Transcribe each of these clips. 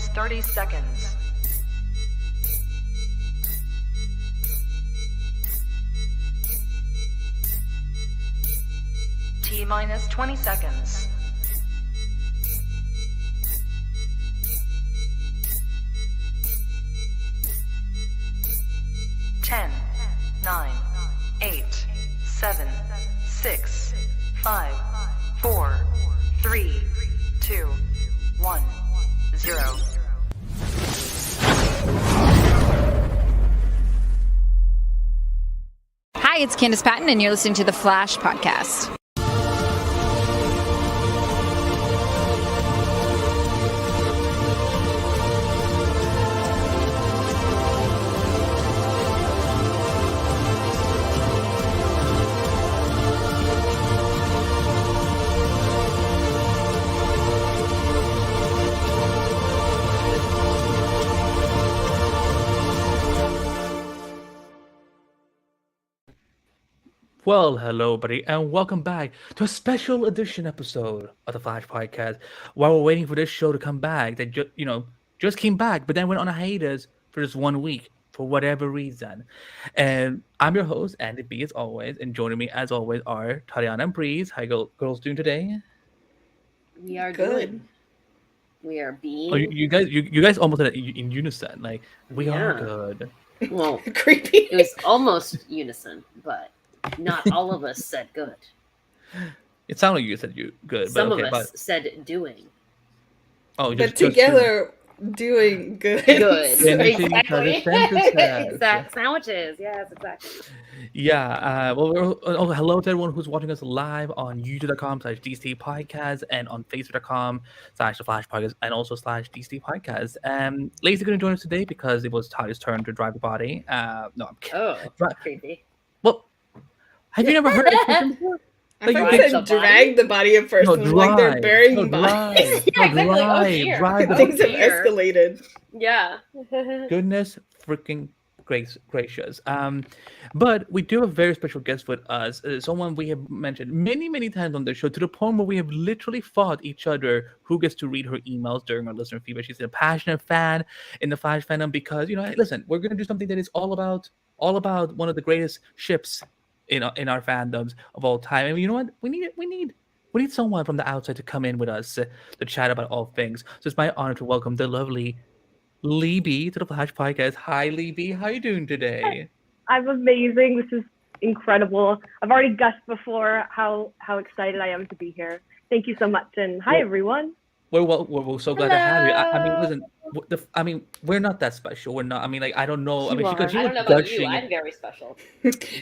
minus 30 seconds. T minus 20 seconds. 10, 9, 8, 7, 6, 5, 4, 3, 2, 1, 0. Hi, it's Candace Patton, and you're listening to the Flash Podcast. Well, hello, buddy, and welcome back to a special edition episode of the Flash Podcast. While we're waiting for this show to come back, that just came back, but then went on a hiatus for just 1 week for whatever reason. And I'm your host, Andy B, as always, and joining me as always are Tatiana and Breeze. How you girls doing today? We are Good. We are being. Oh, you guys almost did it in unison. Like we are good. Well, Creepy. it was almost unison, but not all of us said good. It sounded like you said you good, Some but okay, of us said doing. oh, But together, doing good. Good. Finishing each other's sentences. Exact sandwiches. Yes, exactly. Yeah. Hello to everyone who's watching us live on youtube.com/DCT Podcast and on facebook.com/The Flash Podcast and also /DCT Podcast. Lacy couldn't join us today because it was Tyler's turn to drive the body. No, I'm kidding. Oh, creepy. Well, have you never heard of before? I thought Like, you said drag the body at first, and like they're burying bodies. Yeah, exactly. Oh, dear. drive the Things have Dear. escalated. Yeah. Goodness freaking gracious. But we do have a very special guest with us, someone we have mentioned many times on the show, to the point where we have literally fought each other who gets to read her emails during our listener feedback. She's a passionate fan in the Flash fandom because, hey, listen, we're going to do something that is all about one of the greatest ships in our fandoms of all time. And you know what? We need someone from the outside to come in with us to chat about all things. So it's my honor to welcome the lovely Lacy to the Flash Podcast. Hi, Lacy. How are you doing today? I'm amazing. This is incredible. I've already gushed before how excited I am to be here. Thank you so much, and hi everyone. We're so glad to have you. I mean, listen. We're not that special. We're not. I mean, like, I don't know. I mean, she I was don't know about gushing. you. I'm very special.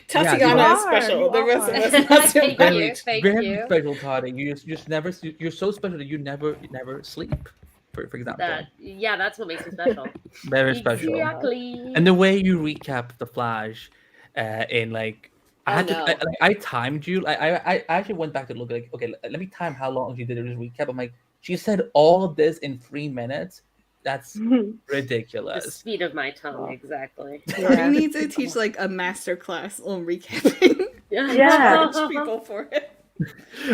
Tatiana is special. The rest of us not so Thank much. you. Thank very you. special, Toddy. You just never. You're so special that you never sleep. For example. That's what makes me special. Very special. Exactly. And the way you recap the Flash, in like, Oh, I timed you. I actually went back to look like, okay, let me time how long she did this recap. I'm like, she said all of this in 3 minutes. That's the ridiculous. speed of my tongue, exactly. You need to teach like a master class on recapping. Yeah. Charge people for it.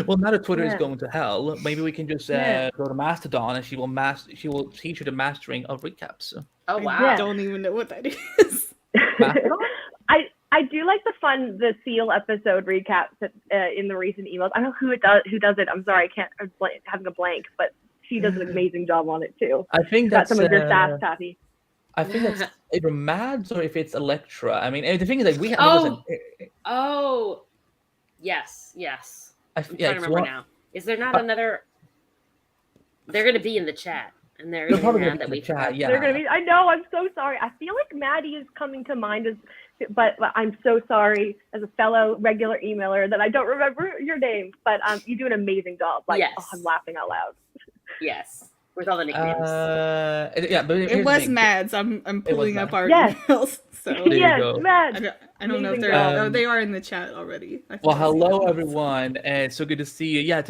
Well, now that Twitter is Yeah. going to hell, maybe we can just go to Mastodon and she will teach you the mastering of recaps. Oh I wow. don't even know what that is. Mastodon? I do like the Seal episode recaps in the recent emails. I don't know who does it. I'm sorry, I'm having a blank, but she does an amazing job on it too. I think Got that's some of your sass, Tati. I think that's either Mads or if it's Electra. I mean, the thing is, like, we have. Oh. Listen, Oh. Yes. I'm trying to remember now. Is there not another? They're going to be in the chat, and they're They're probably mad gonna that be we in the chat, yeah. They're gonna be. I know. I'm so sorry. I feel like Maddie is coming to mind but I'm so sorry as a fellow regular emailer that I don't remember your name. But you do an amazing job. Like, Yes. I'm laughing out loud. Yes, with all the nicknames. Yeah, but It was Mads. I'm pulling Mads. up our Yes. emails. So There you Yes, go. Matt. I don't know if Amazing they're. job. Oh, they are in the chat already. I Well, think I see hello them. everyone, and it's so good to see you. Yeah,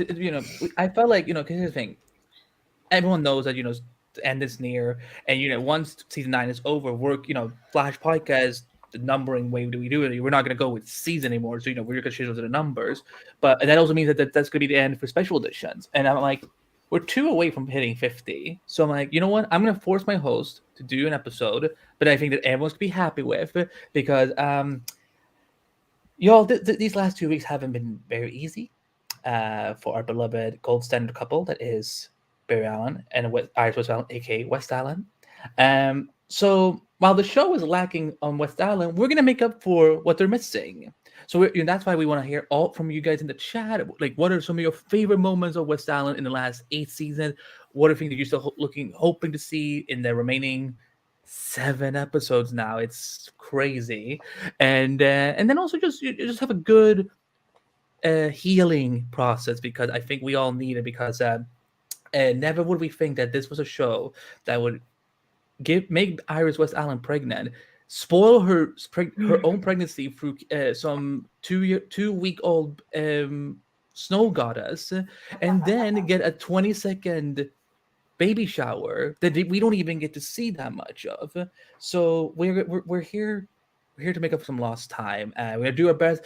I felt like, because here's the thing, everyone knows that the end is near, and once season 9 is over, Flash Podcast, the numbering way do we do it? We're not going to go with season anymore, so we're going to change those to the numbers. But that also means that that's going to be the end for special editions. And I'm like, we're 2 away from hitting 50. So I'm like, you know what? I'm gonna force my host to do an episode, but I think that everyone's gonna be happy with, because y'all, these last 2 weeks haven't been very easy for our beloved gold standard couple that is Barry Allen and Iris WestAllen, aka WestAllen. So while the show is lacking on WestAllen, we're gonna make up for what they're missing. So that's why we want to hear all from you guys in the chat. Like, what are some of your favorite moments of WestAllen in the last 8 seasons? What are things that you're still hoping to see in the remaining 7 episodes now? It's crazy. And then also just have a good healing process, because I think we all need it, because never would we think that this was a show that would make Iris WestAllen pregnant, spoil her own pregnancy through some 2-week-old snow goddess, and then get a 20-second baby shower that we don't even get to see that much of. So we're here. We're here to make up some lost time. We're gonna do our best.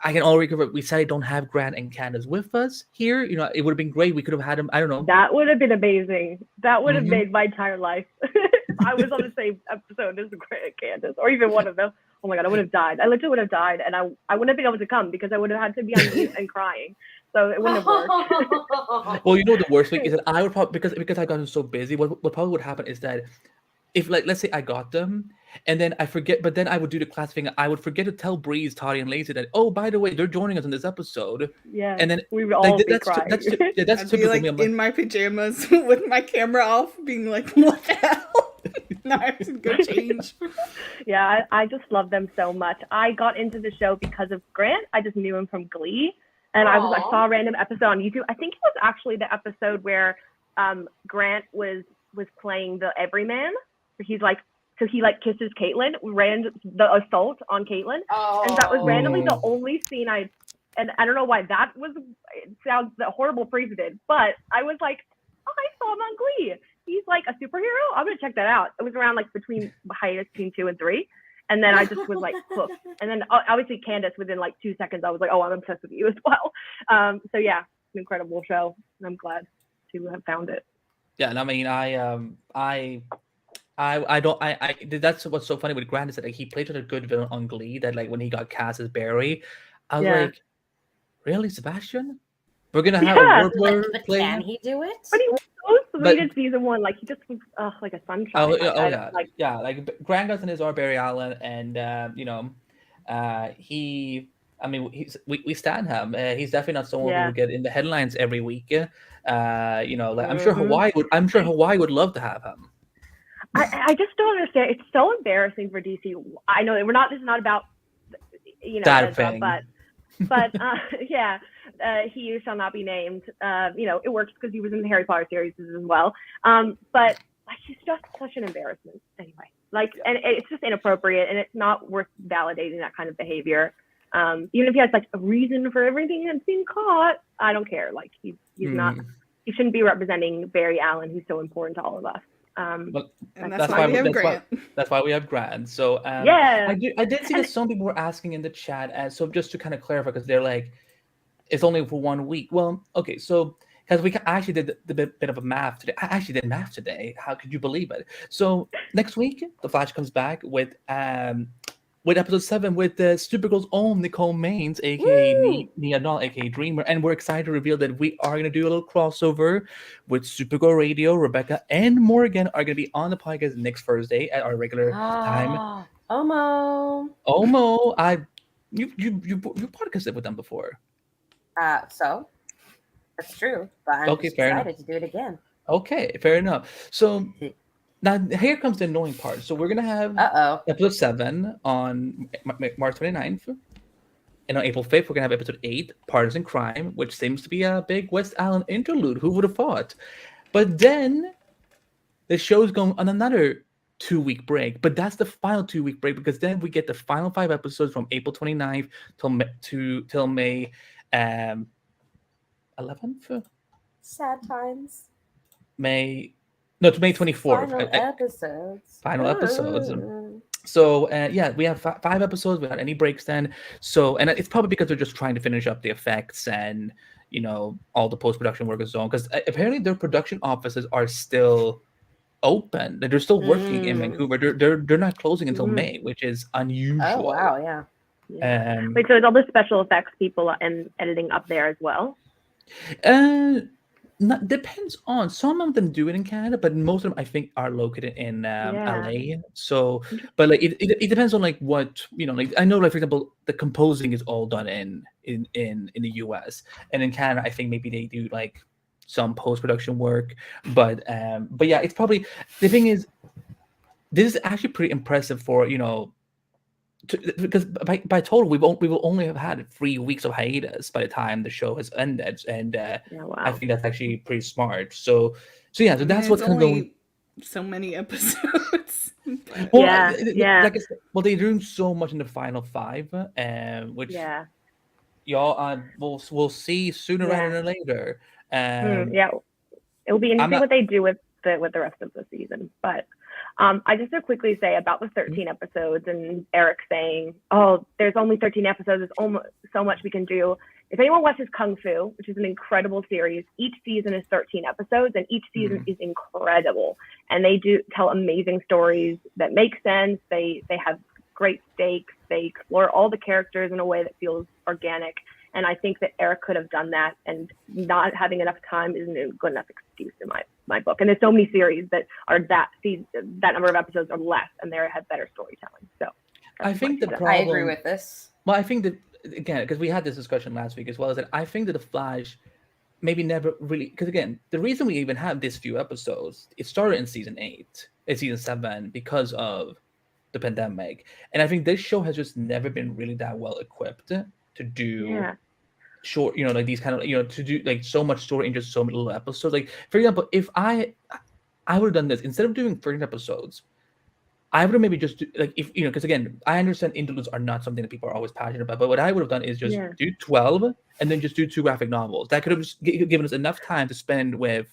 I can already confirm. We sadly don't have Grant and Candace with us here. You know, it would have been great. We could have had them. I don't know. That would have been amazing. That would have made my entire life. If I was on the same episode as Grant and Candace, or even one of them. Oh my God, I would have died. I literally would have died, and I wouldn't have been able to come because I would have had to be on mute and crying. So it wouldn't have worked. Well, you know, the worst thing is that I would probably, because I got so busy. What probably would happen is that if, like, let's say I got them and then I forget, but then I would do the class thing. I would forget to tell Breeze, Toddy, and Lacy that, oh, by the way, they're joining us in this episode. Yeah. And then we would all be crying. That's I'd typical. be like in my pajamas with my camera off, being like, what the hell? Now I have to go change. Yeah, I just love them so much. I got into the show because of Grant. I just knew him from Glee. And I saw a random episode on YouTube. I think it was actually the episode where Grant was playing the everyman. He's like, so he like kisses Caitlin, ran the assault on Caitlin. And that was randomly the only scene and I don't know why that was, it sounds the horrible precedent, but I was like, oh, I saw him on Glee. He's like a superhero. I'm going to check that out. It was around like between hiatus between 2 and 3. And then I just was like, hooked. And then obviously Candace, within like 2 seconds, I was like, oh, I'm obsessed with you as well. So yeah, an incredible show. And I'm glad to have found it. Yeah, and I mean, that's what's so funny with Grant is that, like, he played such a good villain on Glee that, like, when he got cast as Barry, I was like, really, Sebastian? We're gonna have a warbler but can he do it? But he was so sweet in season 1. Like, he just was like a sunshine. Like Grant Gustin is our Barry Allen, and we stand him. He's definitely not someone who will get in the headlines every week. I'm sure Hawaii would love to have him. I just don't understand. It's so embarrassing for DC. I know this is not about that thing, but yeah, he shall not be named. It works because he was in the Harry Potter series as well. But like, he's just such an embarrassment anyway. Like, and it's just inappropriate, and it's not worth validating that kind of behavior. Even if he has like a reason for everything that's being caught, I don't care. Like, he's not. He shouldn't be representing Barry Allen, who's so important to all of us. And that's why we have Grant. That's why we have Grant. So yeah, I did see that some people were asking in the chat, so just to kind of clarify, because they're like, it's only for 1 week. Well, okay, so because I actually did the bit of a math today. I actually did math today. How could you believe it? So next week, The Flash comes back with episode 7 with Supergirl's own Nicole Maines, aka Nia Dahl, aka Dreamer, and we're excited to reveal that we are going to do a little crossover with Supergirl Radio. Rebecca and Morgan are going to be on the podcast next Thursday at our regular time. Omo, you podcasted with them before. So that's true, but I'm excited to do it again. Okay, fair enough. So. Now, here comes the annoying part. So we're going to have episode 7 on March 29th. And on April 5th, we're going to have episode 8, Partisan Crime, which seems to be a big WestAllen interlude. Who would have thought? But then the show's going on another 2-week break. But that's the final 2-week break, because then we get the final 5 episodes from April 29th till May 11th? Sad times. No, to May 24th. Final episodes. So, we have 5 episodes without any breaks then. So, and it's probably because they're just trying to finish up the effects and, all the post-production work is done, because apparently their production offices are still open. They're still working in Vancouver. They're not closing until May, which is unusual. Oh wow, yeah. Wait, so is all the special effects people and editing up there as well? Depends on, some of them do it in Canada, but most of them I think are located in LA. So, but like it depends on like what like I know, like for example, the composing is all done in the US, and in Canada I think maybe they do like some post-production work, but yeah, it's probably, the thing is, this is actually pretty impressive for because by total we will only have had 3 weeks of hiatus by the time the show has ended, and I think that's actually pretty smart. So that's what's kind of going. So many episodes. Well, like I said, well, they're doing so much in the final 5, which y'all we'll see sooner rather than later. It'll be interesting what they do with the rest of the season. But I just to quickly say about the 13 episodes and Eric saying, "Oh, there's only 13 episodes. There's almost so much we can do." If anyone watches Kung Fu, which is an incredible series, each season is 13 episodes, and each season is incredible. And they do tell amazing stories that make sense. They have great stakes. They explore all the characters in a way that feels organic. And I think that Eric could have done that, and not having enough time isn't a good enough excuse in my book. And there's so many series that are that number of episodes or less, and they have better storytelling. So I think the problem, I agree with this. Well, I think that, again, because we had this discussion last week as well, is that I think that The Flash maybe never really, because again, the reason we even have this few episodes, it started in season 7 because of the pandemic. And I think this show has just never been really that well equipped to do short, like these kind of, to do like so much story in just so many little episodes. Like, for example, if I would have done this, instead of doing 13 episodes, I would have maybe just like, if because again, I understand interludes are not something that people are always passionate about, but what I would have done is just do 12 and then just do 2 graphic novels. That could have just given us enough time to spend with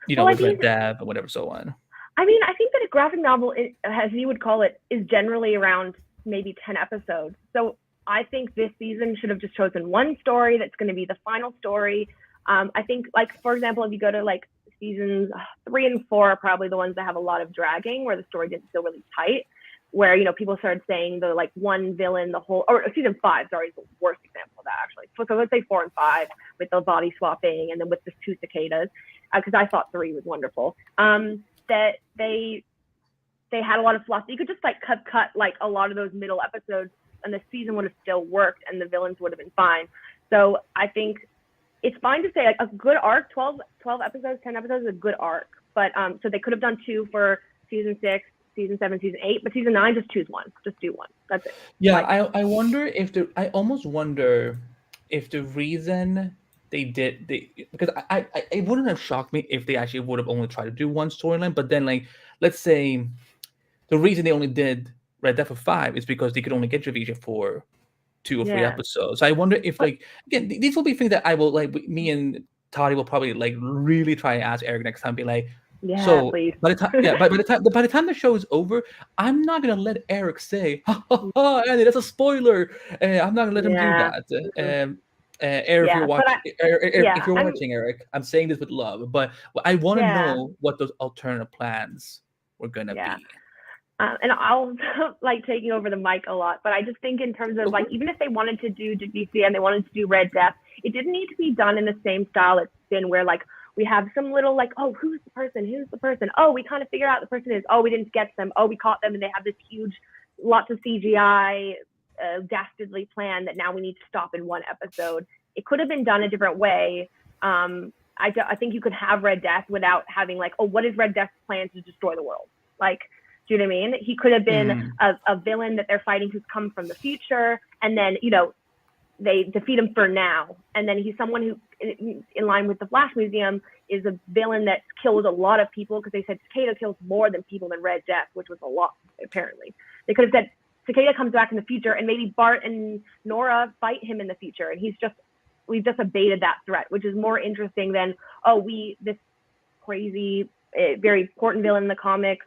with Red Dev and whatever, so on. I mean, I think that a graphic novel, as you would call it, is generally around maybe 10 episodes. So I think this season should have just chosen one story that's going to be the final story. I think, like, for example, if you go to like seasons 3 and 4 are probably the ones that have a lot of dragging, where the story didn't feel really tight, where people started saying the like one villain or season 5, sorry, is the worst example of that actually. So let's say 4 and 5 with the body swapping, and then with the 2 cicadas, because I thought 3 was wonderful. That they had a lot of fluff. You could just like cut like a lot of those middle episodes, and the season would have still worked, and the villains would have been fine. So I think it's fine to say like a good arc, 12 episodes, 10 episodes is a good arc. But so they could have done 2 for season 6, season 7, season 8, but season 9, just choose one. Just do one. That's it. Yeah, I wonder if I almost wonder if the reason they did because I it wouldn't have shocked me if they actually would have only tried to do one storyline, but then like let's say the reason they only did Red Death for 5 is because they could only get Javisha for 2 or 3 episodes. So I wonder if like again these will be things that I will like me and Toddy will probably like really try and ask Eric next time, be like, so please. by the time the show is over, I'm not gonna let Eric say, Andy, that's a spoiler. I'm not gonna let him do that. Eric, if you're watching, Eric, I'm saying this with love, but I want to know what those alternative plans were gonna be. And I'll like taking over the mic a lot, but I just think in terms of like, even if they wanted to do DC and they wanted to do Red Death, it didn't need to be done in the same style it's been, where like we have some little like, oh, who's the person? Oh, we kind of figured out the person is, oh, we didn't get them. Oh, we caught them, and they have this huge, lots of CGI, dastardly plan that now we need to stop in one episode. It could have been done a different way. I think you could have Red Death without having like, oh, what is Red Death's plan to destroy the world? Like, do you know what I mean? He could have been a villain that they're fighting who's come from the future, and then they defeat him for now, and then he's someone who, in line with the Flash Museum, is a villain that kills a lot of people, because they said Cicada kills more people than Red Death, which was a lot apparently. They could have said Cicada comes back in the future, and maybe Bart and Nora fight him in the future, and we've just abated that threat, which is more interesting than this crazy, very important villain in the comics,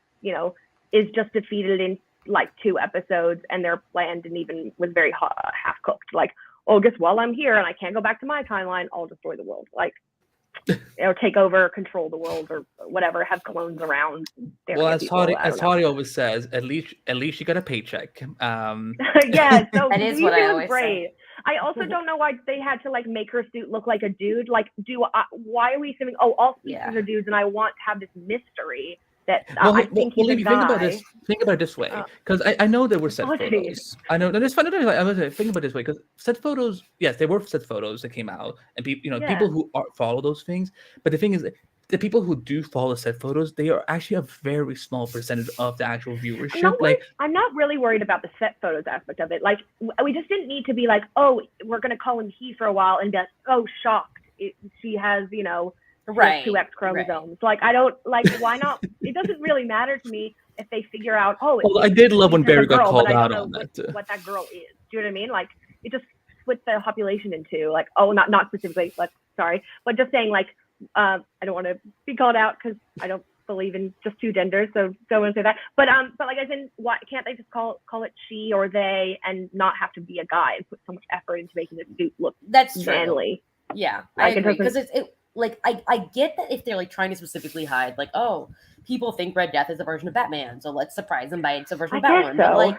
is just defeated in like 2 episodes, and their plan was very half cooked. Like, oh, guess while I'm here and I can't go back to my timeline, I'll destroy the world. Like, take over, control the world, or whatever. Have clones around. Well, as Toddy always says, at least you got a paycheck. Yeah, so that is what I always great. say. I also don't know why they had to like make her suit look like a dude. Like, why are we assuming? Oh, all species are dudes, and I want to have this mystery that I think he's a guy. Think about it this way, because I know there were set photos. I know that it's funny. Think about it this way, because set photos. Yes, there were set photos that came out, and people who follow those things. But the thing is, the people who do follow set photos, they are actually a very small percentage of the actual viewership. I'm not really worried about the set photos aspect of it. Like, we just didn't need to be like, oh, we're gonna call him he for a while, and get shocked. She has, right, 2X chromosomes. Right. Like, I don't like. Why not? It doesn't really matter to me if they figure out. Oh, I did love when Barry got called out on that. What that girl is. Do you know what I mean? Like, it just splits the population into like, oh, not specifically. Like, sorry, but just saying like. I don't want to be called out because I don't believe in just two genders, so don't want to say that. But like as in, why can't they just call it she or they and not have to be a guy and put so much effort into making the suit look manly? Yeah, I agree, because it like I get that if they're like trying to specifically hide like, oh, people think Red Death is a version of Batman, so let's surprise them by it's a version of Batman. So.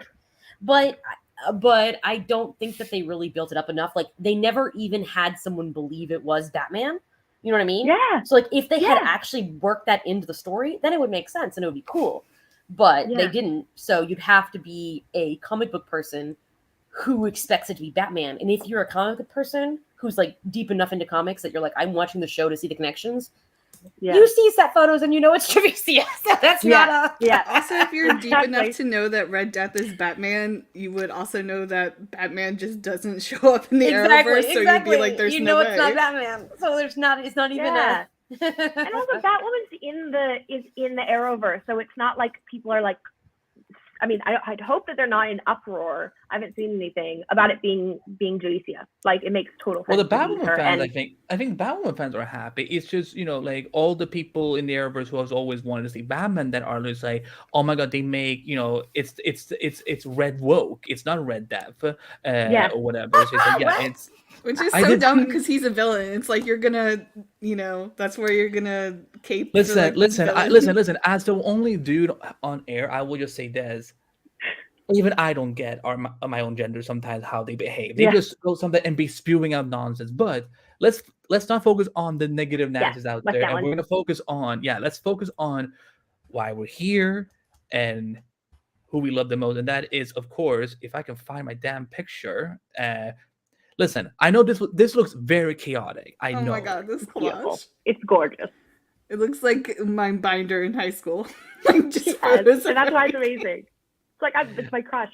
But I don't think that they really built it up enough. Like, they never even had someone believe it was Batman. You know what I mean? Yeah. So like if they had actually worked that into the story, then it would make sense and it would be cool. But they didn't. So you'd have to be a comic book person who expects it to be Batman. And if you're a comic book person who's like deep enough into comics that you're like, I'm watching the show to see the connections, you see set photos and you know it's Trevicia. So that's not a Also, if you're deep enough to know that Red Death is Batman, you would also know that Batman just doesn't show up in the Arrowverse. So you'd be like, there's no way. It's not Batman. So it's not even and also Batwoman's in the Arrowverse, so it's not like people are like, I mean, I'd hope that they're not in uproar. I haven't seen anything about it being Juicia. Like, it makes total sense. Well, the Batwoman fans, I think Batwoman fans are happy. It's just, like all the people in the Arrowverse who has always wanted to see Batman that are just like, oh my god, they make, it's red woke. It's not Red Death, or whatever. So it's which is so dumb because he's a villain. It's like you're gonna, that's where you're gonna cape. Listen. As the only dude on air, I will just say this: even I don't get my own gender sometimes how they behave. They just go something and be spewing out nonsense. But let's not focus on the negative nonsense out there, and we're gonna focus on let's focus on why we're here and who we love the most, and that is, of course, if I can find my damn picture. Listen, I know this looks very chaotic. I know. Oh my god, this collage. It's gorgeous. It looks like my binder in high school. Just and that's why it's amazing. It's like it's my crush.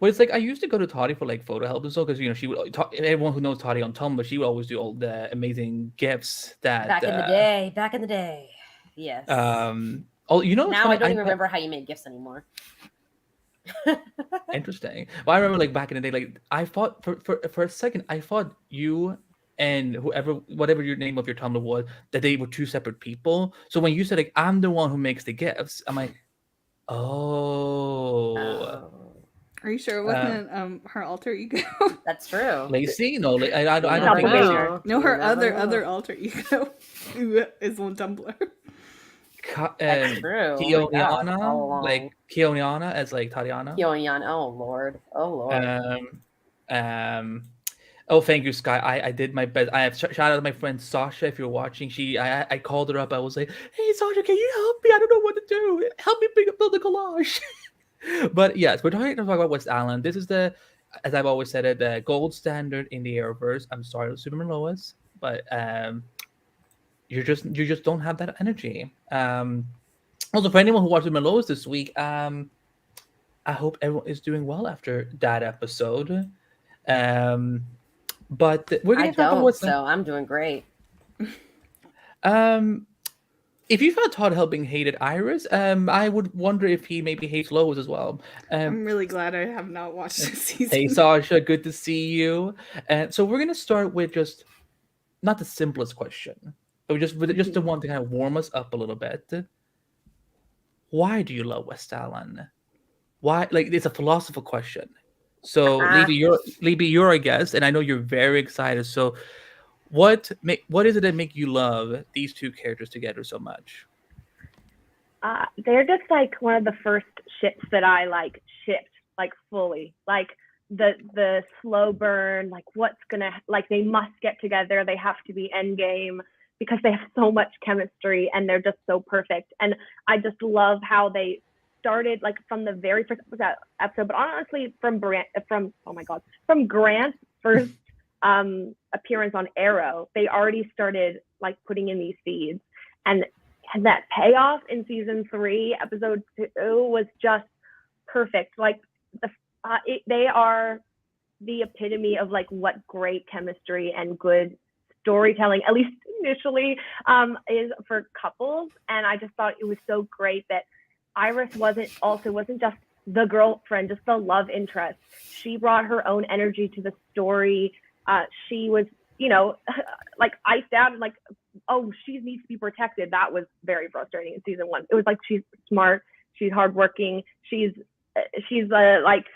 Well, it's like I used to go to Toddy for like photo help and so, because she would everyone who knows Toddy on Tumblr, she would always do all the amazing gifts that back in the day. Yes. Now I don't even remember how you make gifts anymore. Interesting. Well, I remember like back in the day, like I thought for a second, I thought you and whatever your name of your Tumblr was, that they were two separate people. So when you said like I'm the one who makes the gifts, I'm like, oh. Are you sure it wasn't her alter ego? That's true. Lacy? No, I don't think Lacy. No, her other alter ego who is on Tumblr. That's true. Keoniana, like Keoniana as like Tatiana. Keoniana, oh lord. Oh, thank you, Sky. I did my best. I have shout out to my friend Sasha. If you're watching, I called her up. I was like, hey Sasha, can you help me? I don't know what to do. Help me build a collage. But yes, we're talking about WestAllen. This is as I've always said it, the gold standard in the Arrowverse. I'm sorry, Superman Lois, but you just don't have that energy. Also, for anyone who watched Superman Lois this week, I hope everyone is doing well after that episode. But we're gonna talk about so I'm doing great. If you found Todd helping hated Iris, I would wonder if he maybe hates Lois as well. I'm really glad I have not watched this season. Hey Sasha, good to see you. So we're gonna start with just not the simplest question, but just the one to kind of warm us up a little bit. Why do you love WestAllen? Why? Like, it's a philosophical question. So, Libby, you're our guest, and I know you're very excited. So, what is it that make you love these two characters together so much? They're just like one of the first ships that I like shipped like fully. Like the slow burn, like they must get together. They have to be endgame because they have so much chemistry and they're just so perfect. And I just love how they started like from the very first episode, but honestly from Grant's first appearance on Arrow, they already started like putting in these seeds, and that payoff in season 3, episode 2 was just perfect. Like they are the epitome of like what great chemistry and good storytelling, at least initially, is for couples. And I just thought it was so great that Iris wasn't just the girlfriend, just the love interest. She brought her own energy to the story. She was, like iced out and like, oh, she needs to be protected. That was very frustrating in season 1. It was like, she's smart, she's hardworking, she's like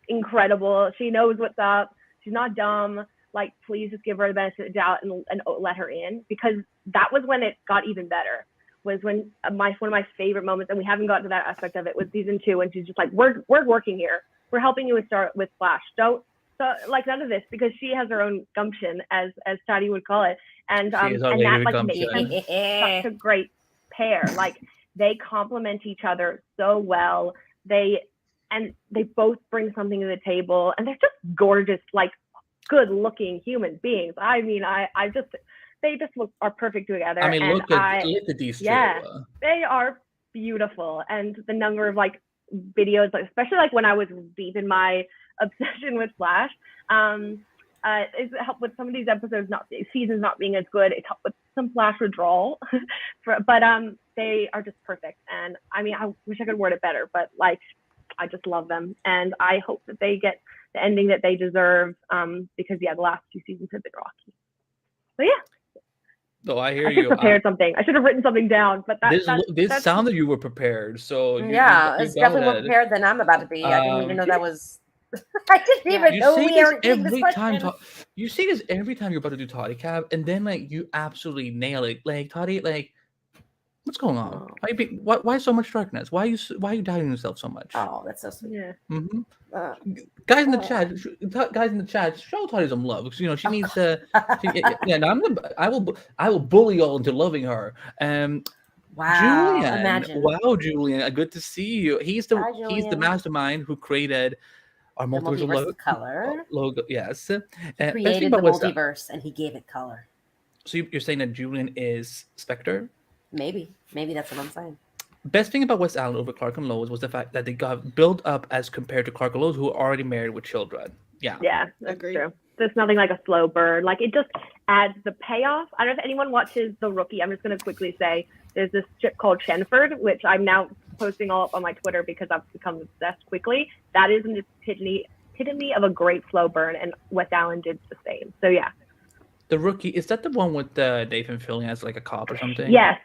incredible. She knows what's up. She's not dumb. Like, please just give her the benefit of the doubt and let her in, because that was when it got even better. Was when one of my favorite moments, and we haven't gotten to that aspect of it, was season 2, when she's just like, we're working here. We're helping you with Flash. So like none of this, because she has her own gumption, as Tati would call it, and that like makes them such a great pair. Like they complement each other so well. They both bring something to the table, and they're just gorgeous, like good-looking human beings. I mean, they just are perfect together. I mean, and look at these two. Yeah, they are beautiful, and the number of like videos, like especially like when I was deep in my obsession with Flash, it helped with some of these seasons not being as good. It helped with some Flash withdrawal, but they are just perfect. And I mean, I wish I could word it better, but like, I just love them, and I hope that they get the ending that they deserve. Because the last 2 seasons have been rocky. But yeah. No, I hear you. I should have prepared something. I should have written something down, but this sounded you were prepared. So it's definitely more prepared than I'm about to be. I didn't even know that was. I didn't even know we were getting this question. You say this every time you're about to do Toddy Cab, and then like you absolutely nail it. Like Toddy, like what's going on? Why so much darkness? Why are you doubting yourself so much? Oh, that's so sweet. Yeah. Mm-hmm. Guys in the chat, show Toddy some love, because she needs to. I will bully y'all into loving her. Wow, Julian, imagine. Wow, Julian, good to see you. He's the mastermind who created our multiverse color logo. Yes, he created the multiverse, and he gave it color. So you're saying that Julian is Spectre? Maybe that's what I'm saying. Best thing about WestAllen over Clark and Lois was the fact that they got built up as compared to Clark and Lois, who were already married with children. Yeah, that's true. There's nothing like a slow burn. Like, it just adds the payoff. I don't know if anyone watches The Rookie. I'm just going to quickly say there's this ship called Chenford, which I'm now posting all up on my Twitter because I've become obsessed quickly. That is an epitome of a great slow burn, and WestAllen did the same. So yeah. The Rookie, is that the one with Nathan Fillion as like a cop or something? Yes.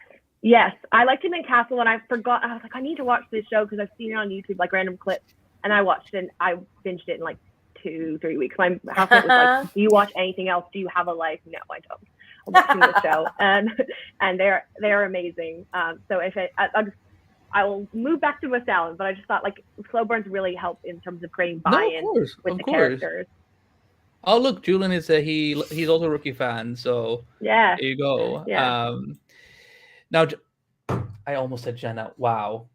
I liked him in Castle, and I forgot. I was like, I need to watch this show because I've seen it on YouTube, like random clips, and I watched it. And I binged it in like 2-3 weeks. My housemate was like, "Do you watch anything else? Do you have a life?" No, I don't. I'm watching this show, and they're amazing. So if I will move back to WestAllen, but I just thought like slow burns really help in terms of creating buy-in with the characters. Oh, look, Julian is he's also a Rookie fan, so yeah, there you go. Yeah. Now, I almost said Jenna. Wow,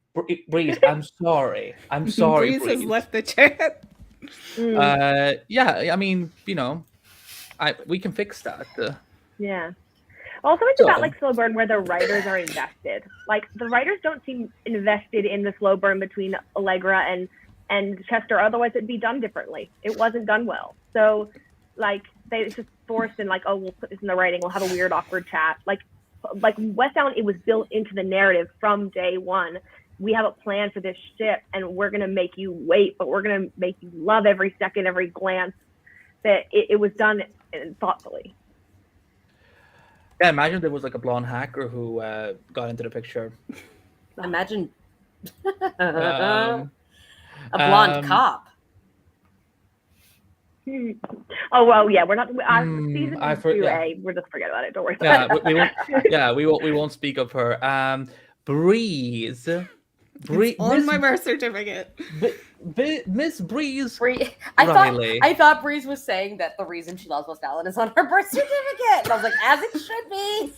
Breeze, I'm sorry. Breeze has left the chat. Yeah, I mean, we can fix that. Yeah. Also, it's about like slow burn where the writers are invested. Like, the writers don't seem invested in the slow burn between Allegra and Chester. Otherwise, it'd be done differently. It wasn't done well. So, like, they just forced in, like, oh, we'll put this in the writing. We'll have a weird, awkward chat. Like WestAllen, it was built into the narrative from day one. We have a plan for this ship, and we're going to make you wait, but we're going to make you love every second, every glance. That it was done thoughtfully. Yeah, imagine there was like a blonde hacker who got into the picture. Imagine a blonde cop. Oh well, yeah, we're not. Season 2A, yeah. we're just forget about it. Don't worry about it. We won't. Yeah, we won't speak of her. Breeze. It's on my birth certificate. Miss Breeze. I thought Breeze was saying that the reason she loves WestAllen is on her birth certificate. And I was like, as it should be.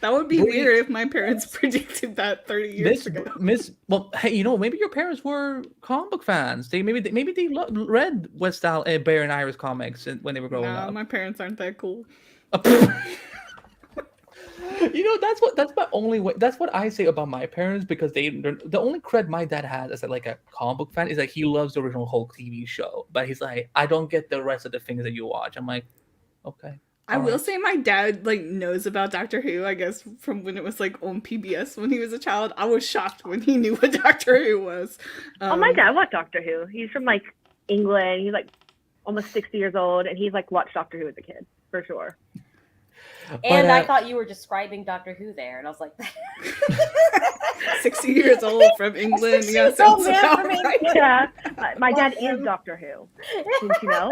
That would be weird if my parents predicted that 30 years ago. Well, hey, maybe your parents were comic book fans. Maybe they read WestAllen, Bear and Iris comics when they were growing up. No, my parents aren't that cool. That's my only way. That's what I say about my parents, because the only cred my dad has as like a comic book fan is that he loves the original Hulk TV show, but he's like, I don't get the rest of the things that you watch. I'm like, okay. I will say my dad knows about Doctor Who, I guess, from when it was on PBS when he was a child. I was shocked when he knew what Doctor Who was. My dad watched Doctor Who. He's from England. He's almost 60 years old, and he's watched Doctor Who as a kid for sure. And I thought you were describing Doctor Who there, and I was like, 60 years old from England. Yeah, sounds about right. Yeah, my dad is Doctor Who. Didn't you know?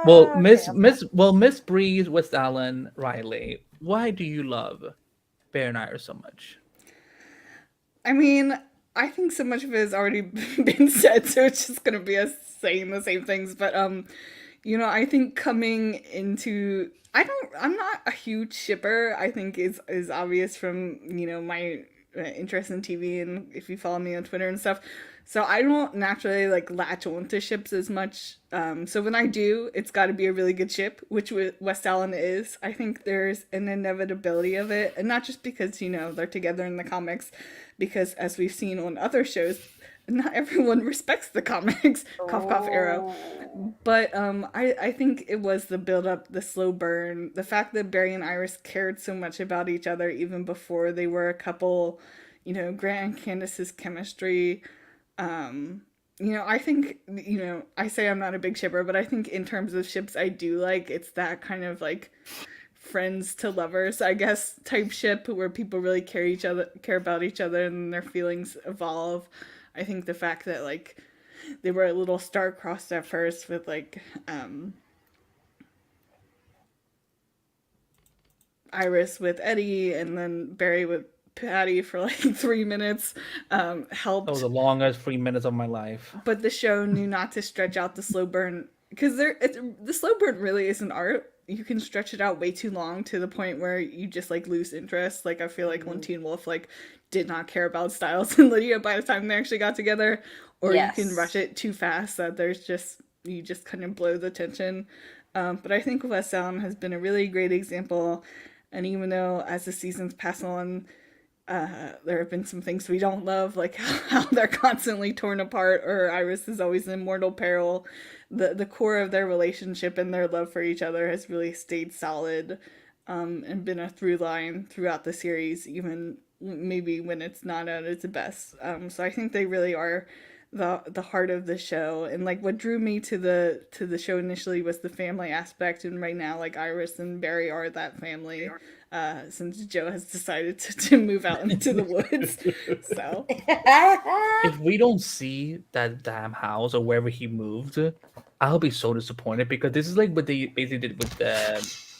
Miss Breeze, WestAllen, Riley, why do you love Bear and Iris so much? I mean, I think so much of it has already been said, so it's just gonna be us saying the same things. But I think coming into, I'm not a huge shipper. I think is obvious from my interest in TV, and if you follow me on Twitter and stuff. So I don't naturally latch on to ships as much. So when I do, it's got to be a really good ship, which WestAllen is. I think there's an inevitability of it, and not just because they're together in the comics, because as we've seen on other shows, not everyone respects the comics. Cough cough arrow. But I think it was the build up, the slow burn, the fact that Barry and Iris cared so much about each other even before they were a couple. Grant and Candace's chemistry. I think, I say I'm not a big shipper, but I think in terms of ships I do it's that kind of friends to lovers, I guess, type ship where people really care about each other and their feelings evolve. I think the fact that they were a little star-crossed at first with Iris with Eddie and then Barry with Patty for 3 minutes helped. That was the longest 3 minutes of my life. But the show knew not to stretch out the slow burn, because the slow burn really is an art. You can stretch it out way too long to the point where you just lose interest. I feel when Teen Wolf did not care about Styles and Lydia by the time they actually got together, or yes. You can rush it too fast that you just kind of blow the tension. But I think WestAllen has been a really great example, and even though as the seasons pass on, there have been some things we don't love, like how they're constantly torn apart, or Iris is always in mortal peril. The core of their relationship and their love for each other has really stayed solid, and been a through line throughout the series, even maybe when it's not at its best. So I think they really are the heart of the show, and what drew me to the show initially was the family aspect, and right now Iris and Barry are that family. Since Joe has decided to move out into the woods. So if we don't see that damn house or wherever he moved, I'll be so disappointed, because this is what they basically did with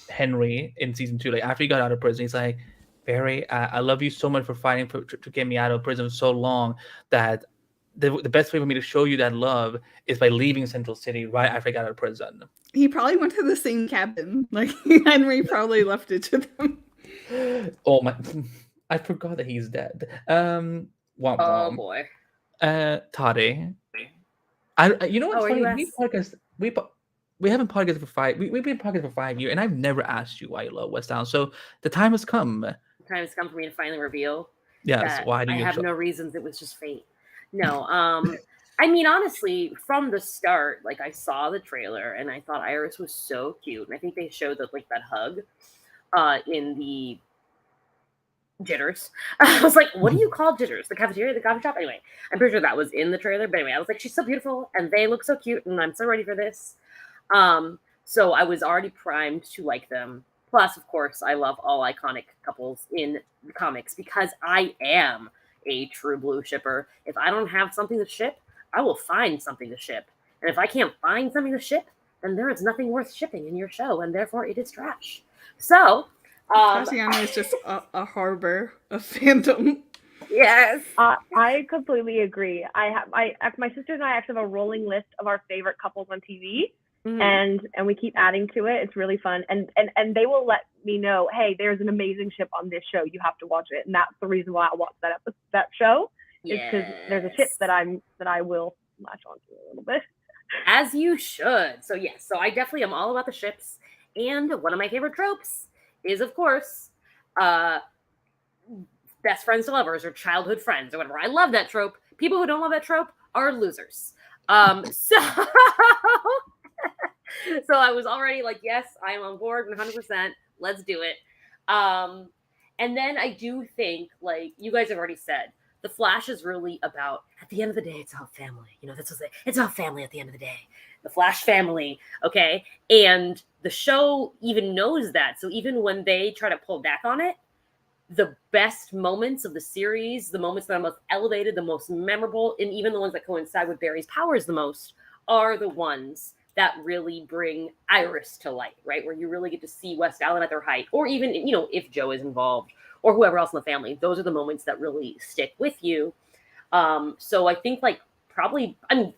Henry in season 2. After he got out of prison, he's like, Barry, I love you so much for fighting to get me out of prison so long, that the best way for me to show you that love is by leaving Central City right after I got out of prison. He probably went to the same cabin. Henry probably left it to them. Oh my! I forgot that he's dead. Boy. Toddy. You know what's funny? We haven't podcasted for 5. We've been podcasting for 5 years, and I've never asked you why you love WestAllen. So the time has come. The time has come for me to finally reveal. Yes. Why do you? I have no reasons. It was just fate. No. I mean, honestly, from the start, I saw the trailer and I thought Iris was so cute, and I think they showed that that hug in the Jitters. I was like, what do you call Jitters? The cafeteria, the coffee shop? Anyway, I'm pretty sure that was in the trailer. But anyway, I was like, she's so beautiful and they look so cute, and I'm so ready for this. So I was already primed to like them. Plus, of course, I love all iconic couples in the comics because I am a true blue shipper. If I don't have something to ship, I will find something to ship. And if I can't find something to ship, then there is nothing worth shipping in your show, and therefore it is trash. So, Tatiana is just a harbor of fandom. yes. I completely agree. My sisters and I actually have a rolling list of our favorite couples on TV, and we keep adding to it. It's really fun, and they will let me know, hey, there's an amazing ship on this show. You have to watch it, and that's the reason why I watch that show. Is because there's a ship that I will latch onto a little bit. As you should. So yes, so I definitely am all about the ships, and one of my favorite tropes is, of course, best friends to lovers or childhood friends or whatever. I love that trope. People who don't love that trope are losers. So I was already like, yes, I am on board 100%. Let's do it. And then I do think, like you guys have already said, the Flash is really about, at the end of the day, it's about family. You know, it's about family at the end of the day. The Flash family, okay? And the show even knows that. So even when they try to pull back on it, the best moments of the series, the moments that are most elevated, the most memorable, and even the ones that coincide with Barry's powers the most, are the ones that really bring Iris to light, right? Where you really get to see WestAllen at their height, or even, you know, if Joe is involved, or whoever else in the family. Those are the moments that really stick with you. So I think, like,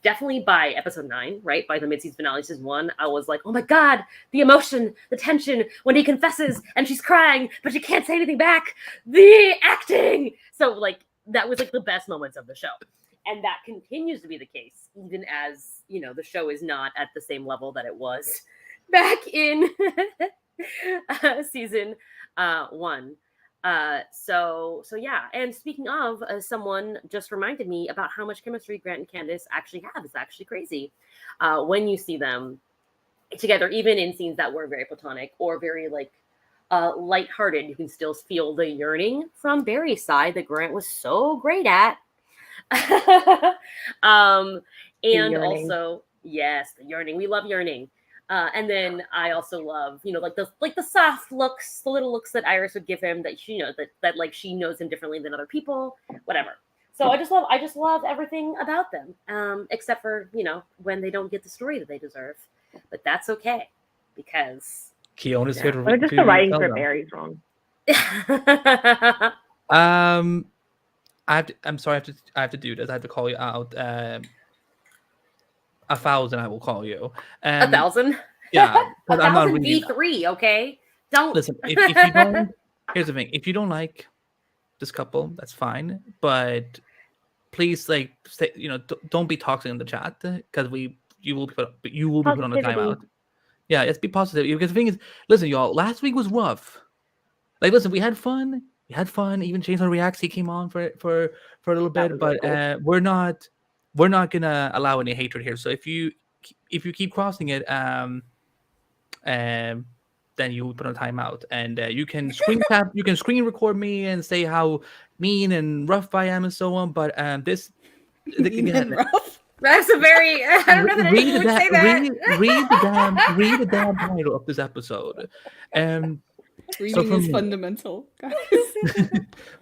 definitely by episode 9, right? By the mid-season finale, season 1, I was like, oh my God, the emotion, the tension when he confesses and she's crying, but she can't say anything back. The acting. So, like, that was, like, the best moments of the show. And that continues to be the case, even as, you know, the show is not at the same level that it was back in season 1. So yeah. And speaking of, someone just reminded me about how much chemistry Grant and Candace actually have. It's actually crazy. When you see them together, even in scenes that were very platonic or very, like, lighthearted, you can still feel the yearning from Barry's side that Grant was so great at. And also, yes, the yearning. We love yearning. And then I also love, you know, like the soft looks, the little looks that Iris would give him, that she, you know, that like she knows him differently than other people, whatever. So I just love everything about them, except for, you know, when they don't get the story that they deserve. But that's okay, because Keon is here to But just the writing for Barry's wrong. I'm sorry. I have to do this. I have to call you out. 1,000. I will call you. 1,000. Yeah, 1,000 V3. Okay, don't listen. If you don't, here's the thing. If you don't like this couple, that's fine. But please, like, say, you know, don't be toxic in the chat, because you will be put on the timeout. Yeah, let's be positive, because the thing is, listen, y'all. Last week was rough. Like, listen, we had fun. Even James Reacts, he came on for a little bit, but cool. We're not gonna allow any hatred here. So if you keep crossing it, then you will put on timeout, and you can screen cap, you can screen record me and say how mean and rough I am and so on. But this mean and rough. That's a very, I don't know that anyone would say that. Read the damn title of this episode. Reading is fundamental, guys.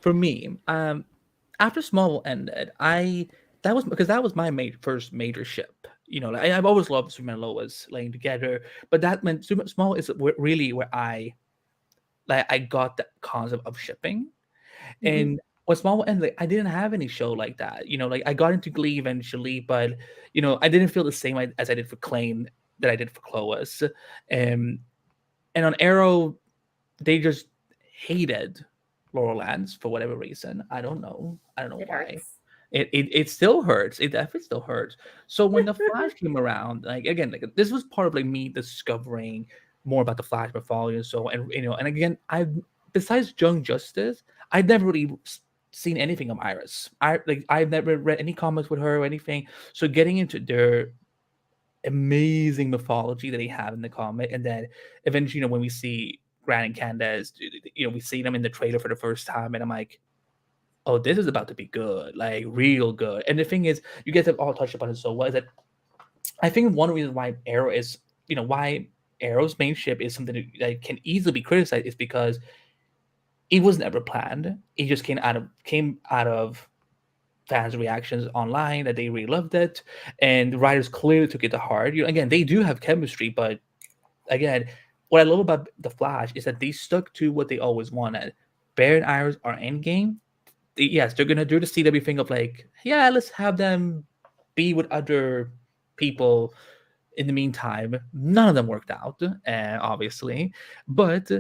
For me, after Smallville ended, that was my first major ship. You know, like, I've always loved Superman and Lois laying together, but that meant Smallville is really where I got the concept of shipping. Mm-hmm. And when Smallville ended, like, I didn't have any show like that. You know, like, I got into Glee eventually, but, you know, I didn't feel the same as I did for Klaine that I did for Clois. And on Arrow, they just hated Laurel Lance for whatever reason. I don't know why. Hurts. It still hurts. It definitely still hurts. So when the Flash came around, like, again, like, this was part of, like, me discovering more about the Flash portfolio. So, and, you know, and again, besides Young Justice, I'd never really seen anything of Iris. I've never read any comics with her or anything. So getting into their amazing mythology that they have in the comic, and then eventually, you know, when we see Grant and Candace, you know, we see them in the trailer for the first time, and I'm like, oh, this is about to be good, like, real good. And the thing is, you guys have all touched upon it so well, is that I think one reason why Arrow is, you know, why Arrow's main ship is something that can easily be criticized is because it was never planned. It just came out of fans' reactions online that they really loved it, and the writers clearly took it to heart. Again, they do have chemistry, but again, what I love about the Flash is that they stuck to what they always wanted. Bear and Iris are endgame. Yes, they're gonna do the CW thing of like, yeah, let's have them be with other people. In the meantime, none of them worked out, obviously. But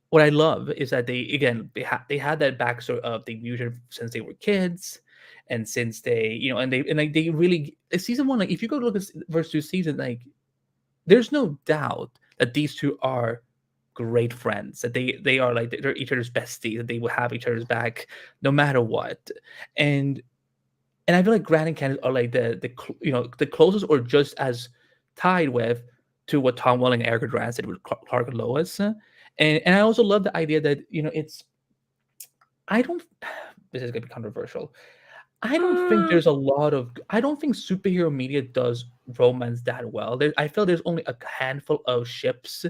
what I love is that they had that backstory of they knew each other since they were kids, and since they really season one, like if you go look at first two seasons, like there's no doubt that these two are great friends, that they are like they're each other's besties, that they will have each other's back no matter what. And I feel like Grant and Candace are like the closest or just as tied with to what Tom Welling and Erica Durant did with Clark and Lois. And I also love the idea that it's I don't this is gonna be controversial. I don't think there's a lot of I don't think superhero media does romance that well. I feel there's only a handful of ships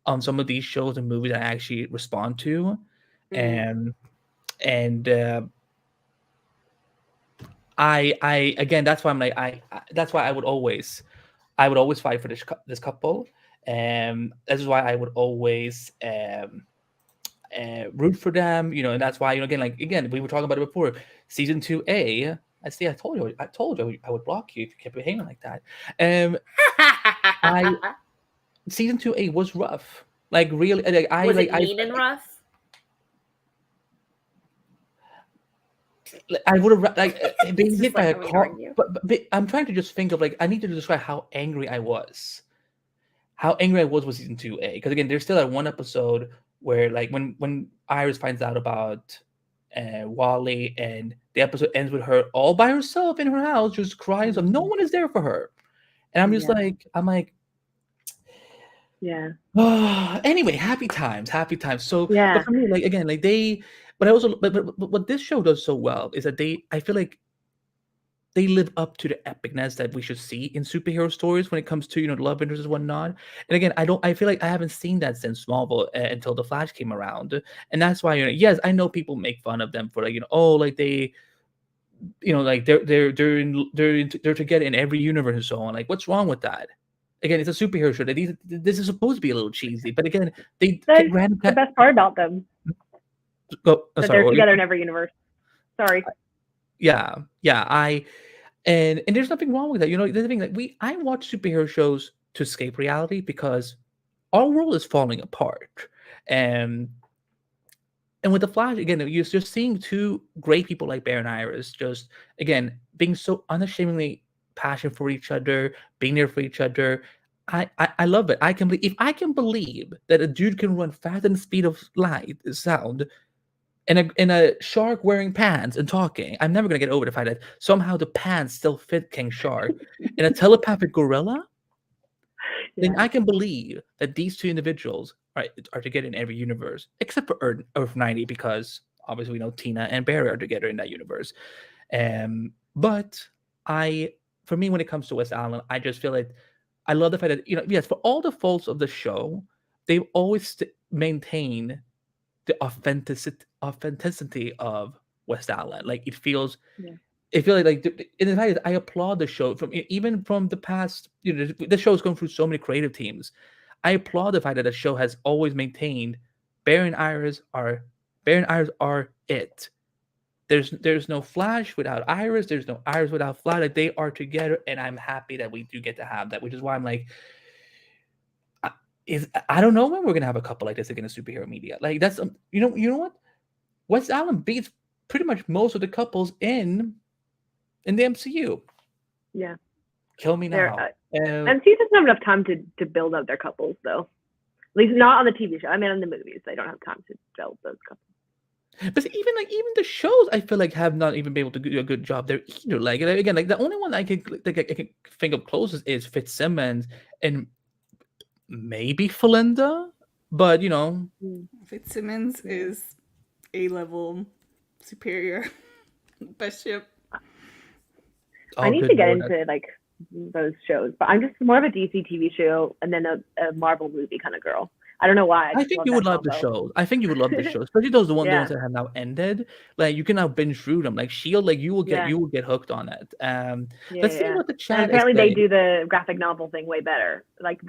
on some of these shows and movies that I actually respond to. And I again that's why I'm like that's why I would always fight for this couple. This is why I would always root for them, and that's why again we were talking about it before. Season 2A, I told you I would block you if you kept behaving like that. Season 2A was rough, like really. Was it mean and rough? I would have being hit by a car, but I'm trying to just think of I need to describe how angry I was. How angry I was with season 2A, because again, there's still that one episode where when Iris finds out about Wally, and the episode ends with her all by herself in her house, just crying. So no one is there for her, and I'm just yeah. Anyway, happy times. So yeah. But for me, again, but I also, but what this show does so well is that I feel like they live up to the epicness that we should see in superhero stories when it comes to love interests and whatnot. And again, I feel like I haven't seen that since Smallville until the Flash came around, and that's why yes, I know people make fun of them for they they're together in every universe and so on. Like, what's wrong with that? Again, it's a superhero show. This is supposed to be a little cheesy, but again, that's the best part about them. That they're together in every universe. Sorry. Yeah. And there's nothing wrong with that. There's the thing I watch superhero shows to escape reality because our world is falling apart. And with the Flash, again, you're just seeing two great people like Bear and Iris just again being so unashamedly passionate for each other, being there for each other. I love it. If I can believe that a dude can run faster than the speed of sound, in a shark wearing pants and talking, I'm never gonna get over the fact that somehow the pants still fit King Shark. In a telepathic gorilla, then I can believe that these two individuals are together in every universe except for Earth 90, because obviously we know Tina and Barry are together in that universe. But for me, when it comes to WestAllen, I just feel like I love the fact that yes, for all the faults of the show, they've always maintained the authenticity of WestAllen. Like it feels like in the fact that I applaud the show even from the past. The show's gone through so many creative teams. I applaud the fact that the show has always maintained Bear and Iris are it. There's no Flash without Iris. There's no Iris without Flash. Like they are together, and I'm happy that we do get to have that. Which is why I'm like, I don't know when we're gonna have a couple like this again in superhero media. Like that's you know what, WestAllen beats pretty much most of the couples in the MCU. Yeah, kill me now. MCU doesn't have enough time to build up their couples, though. At least not on the TV show. I mean, on the movies, they don't have time to build those couples. But even the shows, I feel like have not even been able to do a good job there either. Like again, the only one I can think of closest is Fitzsimmons and maybe Felinda, but Fitzsimmons is A-level superior. Best ship. I need to get into those shows, but I'm just more of a DC TV show and then a Marvel movie kind of girl. I don't know why. I think you would love the show. I think you would love the show, especially the ones that have now ended. Like you can now binge through them. Like Shield, like you will get hooked on it. Let's see what the chat. And apparently, they do the graphic novel thing way better. Like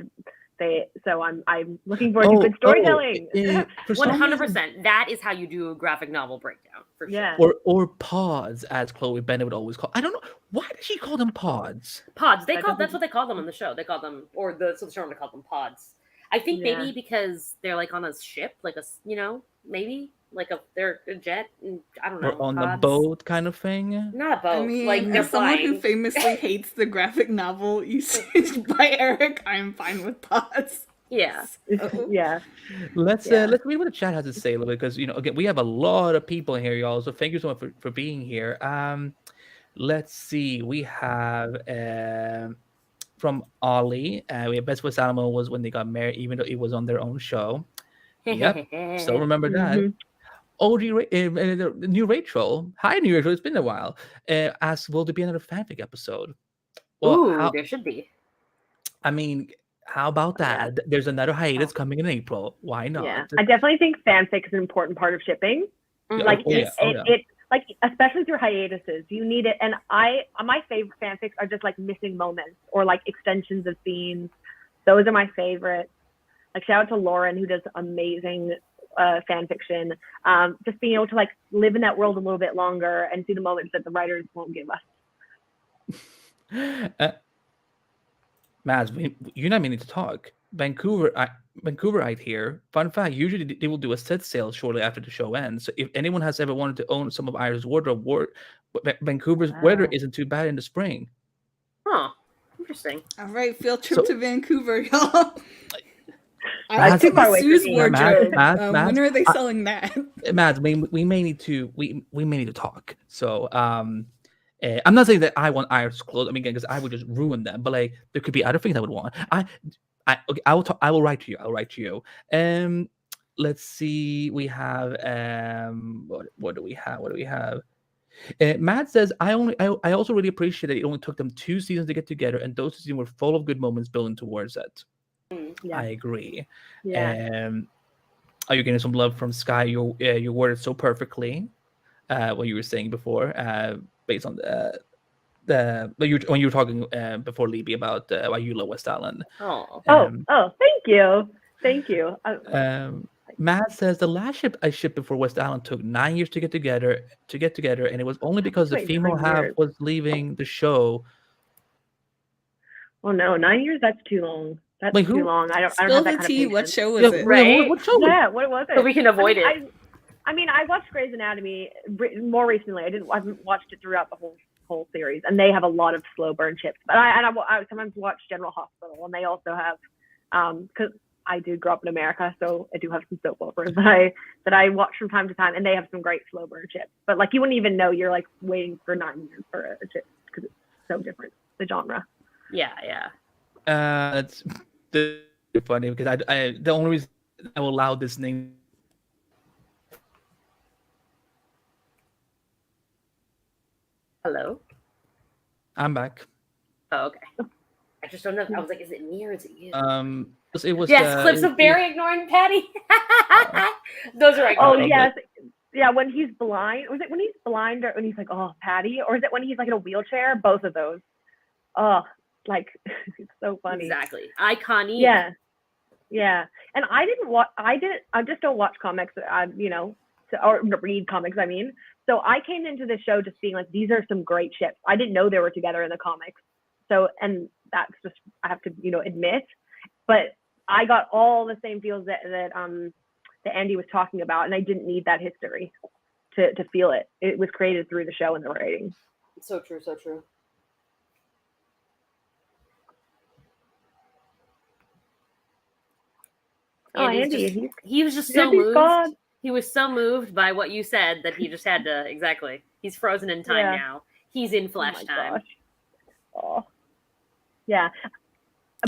so I'm looking forward to good storytelling. 100%. That is how you do a graphic novel breakdown for sure. Yeah. Or pods, as Chloe Bennett would always call. I don't know why did she call them pods. Pods. That's what they call them on the show. They call them, or the showrunner called them pods. I think maybe because they're like on a ship, like maybe like they're a jet. I don't know. Or on a boat kind of thing. Not a boat. I mean, like as someone who famously hates the graphic novel usage by Eric, I'm fine with pods. Yeah. Yeah. Let's read what the chat has to say a little bit, because again, we have a lot of people here, y'all. So thank you so much for being here. Let's see. We have from Ollie. We have Best WestAllen was when they got married, even though it was on their own show. Yep. Still remember that. Mm-hmm. OG, new Rachel. Hi, new Rachel. It's been a while. Asked, will there be another fanfic episode? Well, there should be. I mean, how about that? Yeah. There's another hiatus coming in April. Why not? Yeah, I definitely think fanfic is an important part of shipping. Like it like especially through hiatuses, you need it. And my favorite fanfics are just like missing moments or like extensions of scenes. Those are my favorites. Like shout out to Lauren, who does amazing fan fiction. Just being able to like live in that world a little bit longer and see the moments that the writers won't give us. Maz, you and I need to talk. Vancouverite here. Fun fact: usually they will do a set sale shortly after the show ends. So if anyone has ever wanted to own some of Ira's wardrobe, Vancouver's weather isn't too bad in the spring. Huh. Interesting. All right, field trip to Vancouver, y'all. That's too far away. Sue's wardrobe. When are they selling that? Mads, we may need to talk. So I'm not saying that I want Ira's clothes. I mean, because I would just ruin them. But like, there could be other things I would want. I will write to you. I'll write to you. Let's see. We have what do we have? Matt says, I also really appreciate that it only took them 2 seasons to get together, and those seasons were full of good moments building towards it. Yeah. I agree. Yeah. Are you getting some love from Sky? You worded so perfectly what you were saying before, based on when you were talking before, Libby, about why you love WestAllen. Thank you. Matt says the last ship I shipped before WestAllen took 9 years to get together, and it was only because the female half was leaving the show. Oh no, 9 years? That's too long. That's too long. I don't have that kind of patience. What show was it? Right? What was it? So we can avoid it. I watched Grey's Anatomy more recently. I haven't watched it throughout the whole series, and they have a lot of slow burn ships. But I sometimes watch General Hospital, and they also have because I do grow up in America, so I do have some soap operas that I watch from time to time, and they have some great slow burn ships. But like you wouldn't even know you're like waiting for 9 years for a ship because it's so different, the genre. Yeah. That's funny because I the only reason I will allow this name. Hello. I'm back. Oh, okay. I just don't know. I was like, is it me or is it you? It was. Yes, clips of Barry ignoring Patty. Those are iconic. Oh yes, yeah. When he's blind, was it when he's blind or when he's like, oh, Patty, or is it when he's like in a wheelchair? Both of those. Oh, like it's so funny. Exactly. Iconic. Yeah. And I just don't watch comics. Or read comics. I mean, so I came into the show just being like, these are some great ships. I didn't know they were together in the comics. So, and that's just I have to admit, but I got all the same feels that Andy was talking about, and I didn't need that history to feel it. It was created through the show and the writing. So true. Andy, he was just so moved. God. He was so moved by what you said that he just had to exactly. He's frozen in time now. He's in flash time. Gosh. Oh, yeah.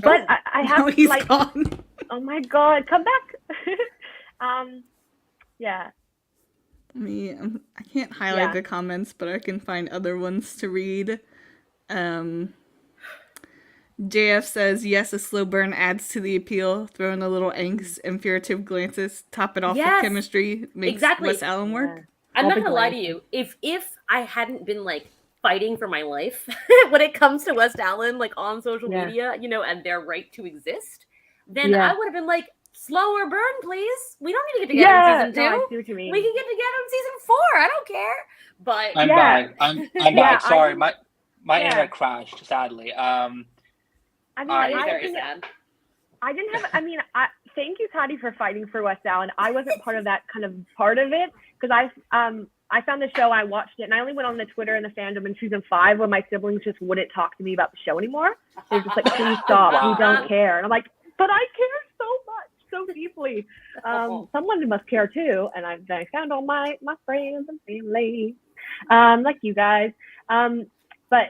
But I have he's gone. Oh my God, come back. Yeah. I can't highlight the comments, but I can find other ones to read. JF says, yes, a slow burn adds to the appeal. Throw in a little angst and furtive glances. Top it off with chemistry. Makes WestAllen work. I'm not going to lie to you. If I hadn't been, like, fighting for my life when it comes to WestAllen, like, on social media, you know, and their right to exist, then I would have been like, slower burn, please. We don't need to get together in season 2. No, I see what you mean. We can get together in season 4. I don't care. But I'm back. I'm back. Sorry, my internet crashed, sadly. Very sad. I didn't have. I mean, thank you, Tati, for fighting for WestAllen. I wasn't part of that kind of part of it because I found the show, I watched it, and I only went on the Twitter and the fandom in season 5 when my siblings just wouldn't talk to me about the show anymore. They're just like, please stop, we don't care. And I'm like, but I care so much, so deeply. Someone must care too. And I found all my friends and family, like you guys. But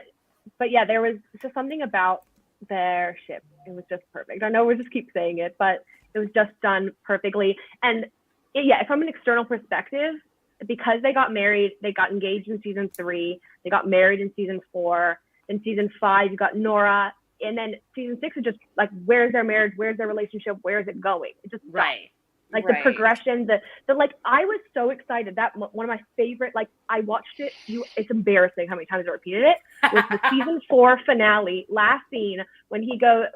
yeah, there was just something about their ship. It was just perfect. I know we just keep saying it, but it was just done perfectly. And from an external perspective, because they got married, they got engaged in season 3, they got married in season 4, in season 5 you got Nora, and then season 6 is just like, where's their marriage, where's their relationship, where is it going? It just the progression, the like, I was so excited. That one of my favorite, like, I watched it, it's embarrassing how many times I repeated it, was the season 4 finale, last scene, when she goes,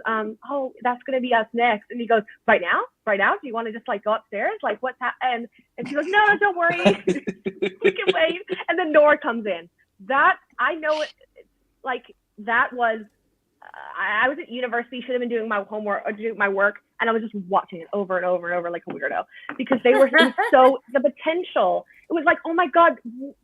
oh, that's gonna be us next, and he goes, right now, do you want to just like go upstairs, like what's happening? And she goes, no, don't worry, we can wait. And then Nora comes in. That, I know it, like, that was, I was at university, should have been doing my homework or doing my work, and I was just watching it over and over and over like a weirdo, because they were so, the potential, it was like, oh my God,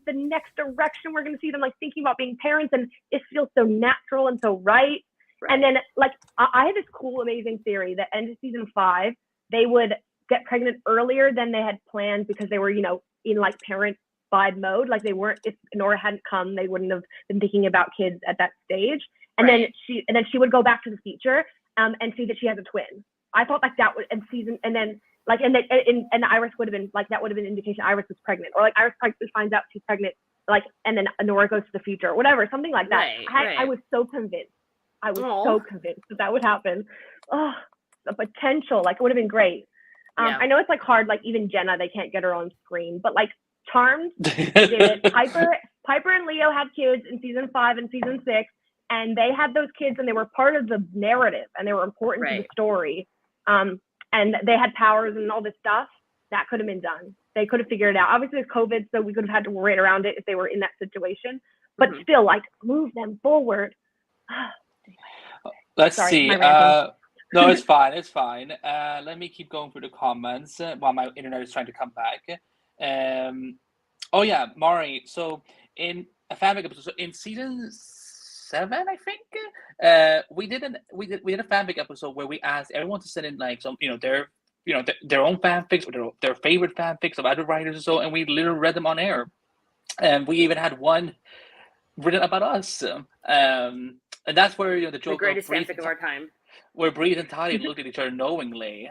the next direction we're going to see them, like, thinking about being parents, and it feels so natural and so right. And then, like, I had this cool, amazing theory that end of season 5, they would get pregnant earlier than they had planned, because they were, you know, in like parent vibe mode. Like, they weren't, if Nora hadn't come, they wouldn't have been thinking about kids at that stage. And then she would go back to the future and see that she has a twin. I thought like that would, and then Iris would have been like, that would have been an indication Iris was pregnant, or like Iris finds out she's pregnant, like, and then Nora goes to the future, or whatever, something like that. I was so convinced. So convinced that would happen. Oh, the potential, like, it would have been great. I know it's like hard, like even Jenna, they can't get her on screen, but like Charmed did it. Piper and Leo had kids in season 5 and season 6, and they had those kids and they were part of the narrative and they were important to the story. And they had powers and all this stuff. That could have been done. They could have figured it out. Obviously there's COVID, so we could have had to worry around it if they were in that situation, but still, like, move them forward. Let's see. No, it's fine. It's fine. Let me keep going through the comments while my internet is trying to come back. Oh yeah, Mari. So in a fanfic episode, so in season 7, I think, we did a fanfic episode where we asked everyone to send in like some, their own fanfics or their favorite fanfics of other writers or so, and we literally read them on air, and we even had one written about us. And that's where the joke, the greatest fanfic of our time, where Breeze and Tati looked at each other knowingly.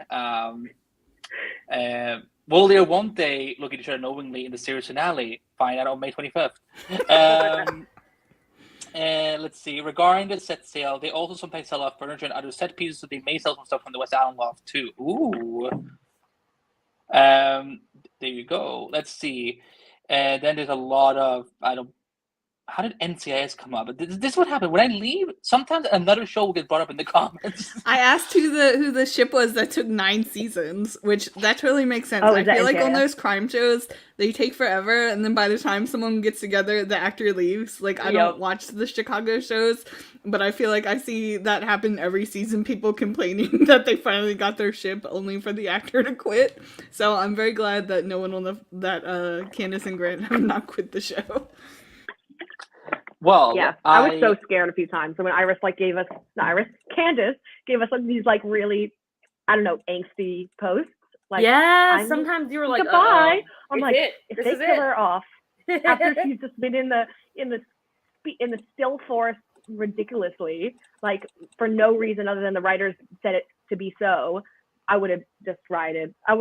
Will they one day look at each other knowingly in the series finale? Find out on May 25th. Let's see. Regarding the set sale, they also sometimes sell off furniture and other set pieces, so they may sell some stuff from the WestAllen loft too. Ooh. There you go. Let's see. Then there's a lot of, how did NCIS come up? This is what happened. When I leave, sometimes another show will get brought up in the comments. I asked who the ship was that took 9 seasons, which that totally makes sense. I feel like on those crime shows, they take forever, and then by the time someone gets together, the actor leaves. Like, I don't watch the Chicago shows, but I feel like I see that happen every season, people complaining that they finally got their ship only for the actor to quit. So I'm very glad that no one on that Candace and Grant have not quit the show. Well, yeah, I was so scared a few times. So when Candace gave us like these like really, I don't know, angsty posts. Like, sometimes you were like, goodbye. I'm like, if they kill her off after she's just been in the still forest ridiculously, like for no reason other than the writers said it to be so, I would have just rioted. My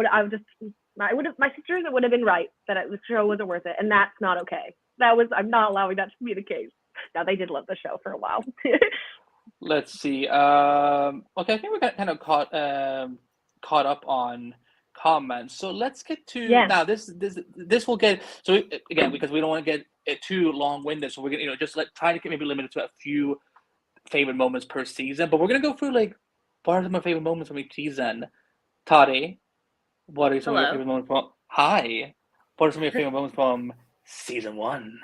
sisters would have been right that the show wasn't worth it, and that's not okay. I'm not allowing that to be the case. Now, they did love the show for a while. Let's see. Okay, I think we got kind of caught up on comments. So let's get to now. This will get again because we don't want to get it too long-winded. So we're gonna just try to maybe limit it to a few favorite moments per season. But we're gonna go through what are some of my favorite moments from each season. Toddy, what are some of your favorite moments from? Hi, what are some of your favorite moments from season 1?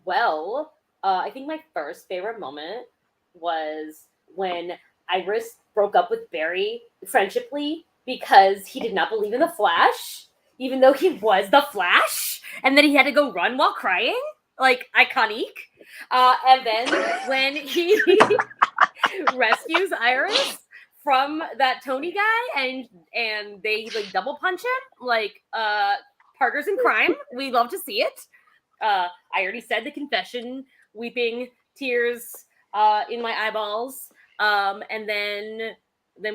Well, I think my first favorite moment was when Iris broke up with Barry friendshiply because he did not believe in the Flash, even though he was the Flash, and then he had to go run while crying. Iconic. And then when he rescues Iris from that Tony guy and they double punch him, partners in crime. We love to see it. I already said the confession, weeping, tears in my eyeballs. And then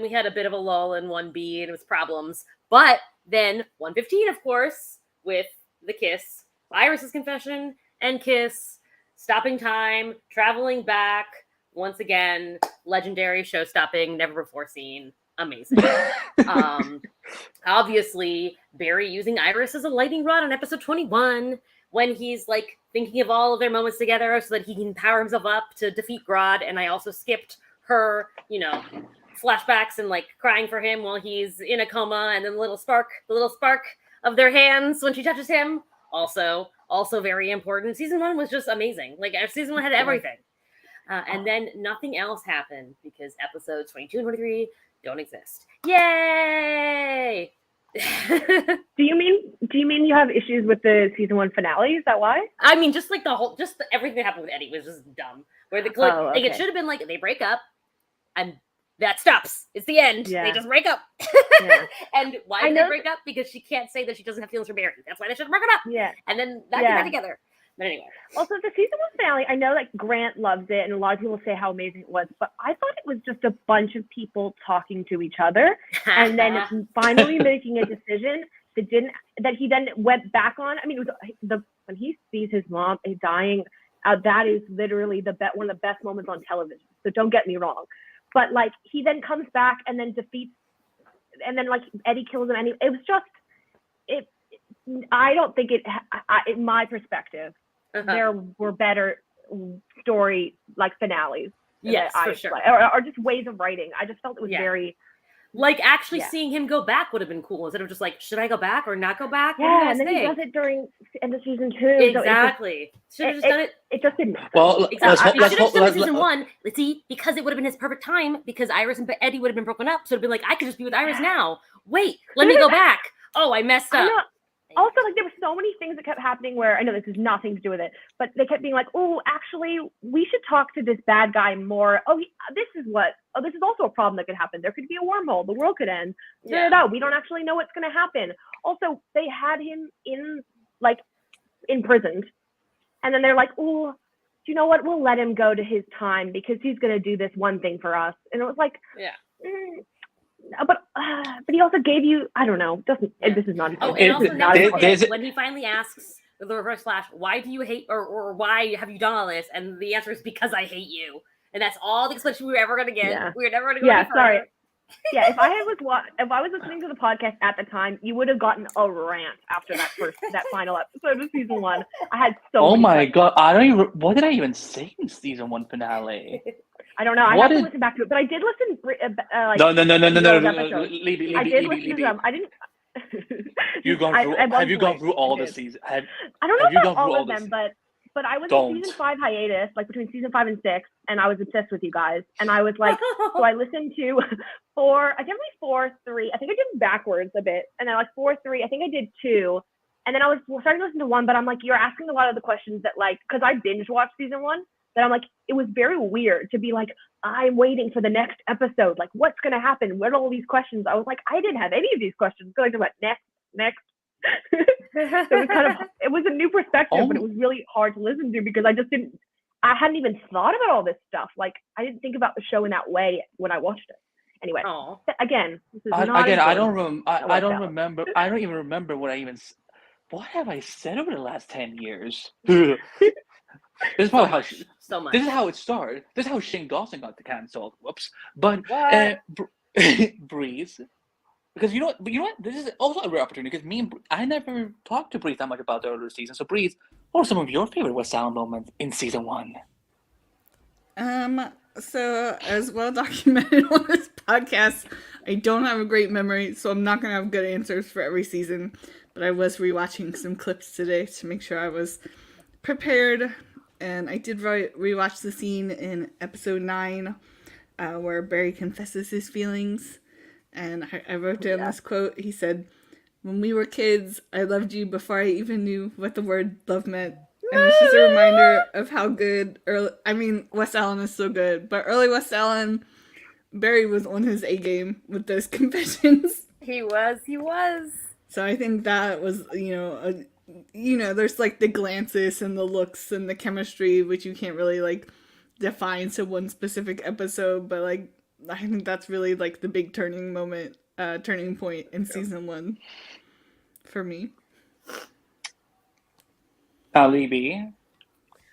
we had a bit of a lull in 1B and it was problems. But then 115, of course, with the kiss, Iris's confession and kiss, stopping time, traveling back, once again, legendary, show-stopping, never before seen. Amazing. Obviously, Barry using Iris as a lightning rod on episode 21 when he's thinking of all of their moments together so that he can power himself up to defeat Grodd. And I also skipped her, flashbacks and crying for him while he's in a coma, and then the little spark of their hands when she touches him. Also very important. Season 1 was just amazing. Season 1 had everything. And then nothing else happened because episodes 22 and 23 don't exist. Yay! Do you mean you have issues with the season 1 finale? Is that why? I mean, just everything that happened with Eddie was just dumb. Where it should have been they break up, and that stops. It's the end. Yeah. They just break up. Yeah. And why did they break up? Because she can't say that she doesn't have feelings for Barry. That's why they should have broken up. Yeah. And then that get back together. But anyway. Also, the season 1 finale, I know Grant loves it, and a lot of people say how amazing it was, but I thought it was just a bunch of people talking to each other, and then finally making a decision that he then went back on. I mean, it was when he sees his mom dying, that is literally one of the best moments on television. So don't get me wrong, but he then comes back and then defeats, and then Eddie kills him, and it was just it. I don't think it. In my perspective, there were better story finales. Yes, for sure. Or just ways of writing. I just felt it was very. Seeing him go back would have been cool instead of just should I go back or not go back? Yeah, and then he does it during end of season 2. Exactly. Should have just done it. It just didn't. Well, exactly. He should have done it season 1. Let's see, because it would have been his perfect time because Iris and Eddie would have been broken up. So it'd been I could just be with Iris now. Wait, let me go back. Oh, I messed up. Also, there were so many things that kept happening where I know this has nothing to do with it, but they kept being oh, actually, we should talk to this bad guy more. This is also a problem that could happen. There could be a wormhole. The world could end. Yeah. We don't actually know what's going to happen. Also, they had him imprisoned, and then they're oh, do you know what? We'll let him go to his time because he's going to do this one thing for us. And it was but he also gave you, I don't know, this is not. Oh, and also when he finally asks the Reverse Flash, why do you hate or why have you done all this? And the answer is because I hate you. And that's all the explanation we were ever going to get. Yeah. We were never going to go any further. Sorry. Yeah, if I was listening to the podcast at the time, you would have gotten a rant after that final episode of season 1. I had so. Oh my god! What did I even say in season 1 finale? I don't know. I have to listen back to it, but I did listen. No. I did listen to them. I didn't. Have you gone through all the seasons? I don't know about all of them, but I was in season 5 hiatus, between season 5 and 6, and I was obsessed with you guys. And I was so I listened to 4. I definitely 4, 3. I think I did backwards a bit, and then 4, 3. I think I did 2, and then I was starting to listen to 1. But I'm you're asking a lot of the questions that because I binge watched season 1. That I'm it was very weird to be I'm waiting for the next episode. What's going to happen? What are all these questions? I was I didn't have any of these questions. So I went, next. So it was a new perspective, but it was really hard to listen to because I hadn't even thought about all this stuff. I didn't think about the show in that way when I watched it. Anyway, again, this is not I don't remember. I don't even remember what have I said over the last 10 years? This is probably how she, so much. this is how it started. This is how Shane Dawson got cancelled. Whoops. But Breeze, because you know what, this is also a rare opportunity because I never talked to Breeze that much about the earlier season. So Breeze, what are some of your favorite WestAllen moments in season 1? So as well documented on this podcast, I don't have a great memory, so I'm not gonna have good answers for every season. But I was rewatching some clips today to make sure I was prepared, and I did rewatch the scene in episode 9 where Barry confesses his feelings, and I wrote down this quote. He said, "When we were kids, I loved you before I even knew what the word love meant." And it's just a reminder of how good WestAllen is so good, but early WestAllen, Barry was on his A game with those confessions. He was. So I think that was, there's like the glances and the looks and the chemistry, which you can't really like define to one specific episode, but like I think that's really like the big turning point in season 1 for me. Libby,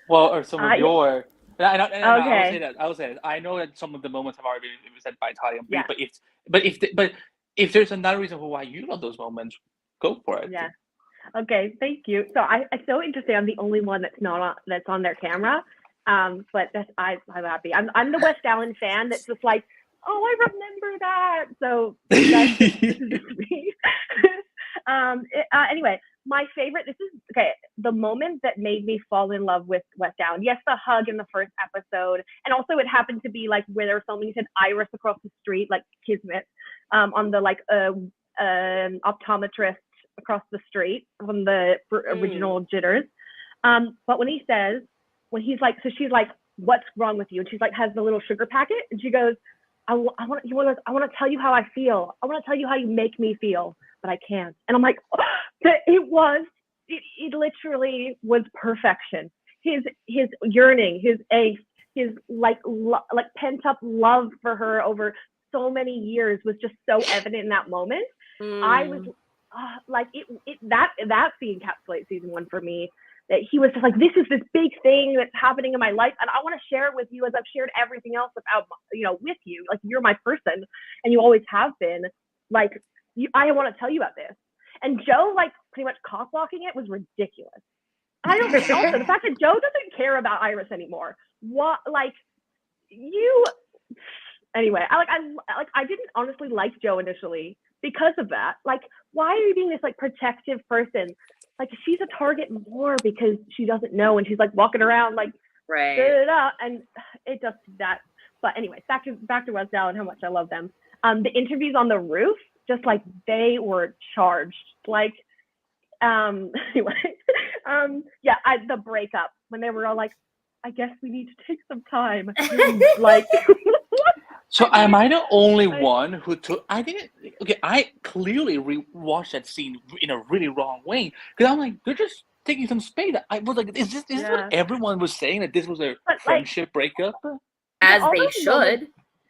or some of your. I will say that. I know that some of the moments have already been said by Talia and Bree, but if there's another reason for why you love those moments, go for it. Yeah. Okay. Thank you. So it's so interesting. I'm the only one that's on their camera. But I'm happy. I'm the WestAllen fan that's just like, oh, I remember that. So this is just me. Anyway, my favorite. The moment that made me fall in love with WestAllen. Yes, the hug in the first episode, and also it happened to be like where they were filming. Said Iris across the street, like Kismet, on the like optometrist across the street from the original Jitters. But when he's like, so she's like, "What's wrong with you?" And she's like, has the little sugar packet, and she goes, I want to tell you how I feel. I want to tell you how you make me feel, but I can't. And I'm like, it literally was perfection. His yearning, his angst, his like pent up love for her over so many years was just so evident in that moment. I was that scene encapsulates season 1 for me. That he was just like, this is this big thing that's happening in my life, and I want to share it with you as I've shared everything else about, with you. Like, you're my person, and you always have been. Like, I want to tell you about this. And Joe, like, pretty much cock-blocking it was ridiculous. I don't know. Also, the fact that Joe doesn't care about Iris anymore. What, like, you... Anyway, I didn't honestly like Joe initially because of that. Like, why are you being this, like, protective person? Like, she's a target more because she doesn't know, and she's like walking around like, right. Da-da-da, and it just that. But anyway, back to WestAllen, how much I love them. The interviews on the roof, just like they were charged. Like, anyway, the breakup when they were all like, I guess we need to take some time. Like, so am I the only one who took? I didn't. Okay, I clearly rewatched that scene in a really wrong way because I'm like, they're just taking some space. I was like, is this what everyone was saying, that this was a friendship breakup? As they should.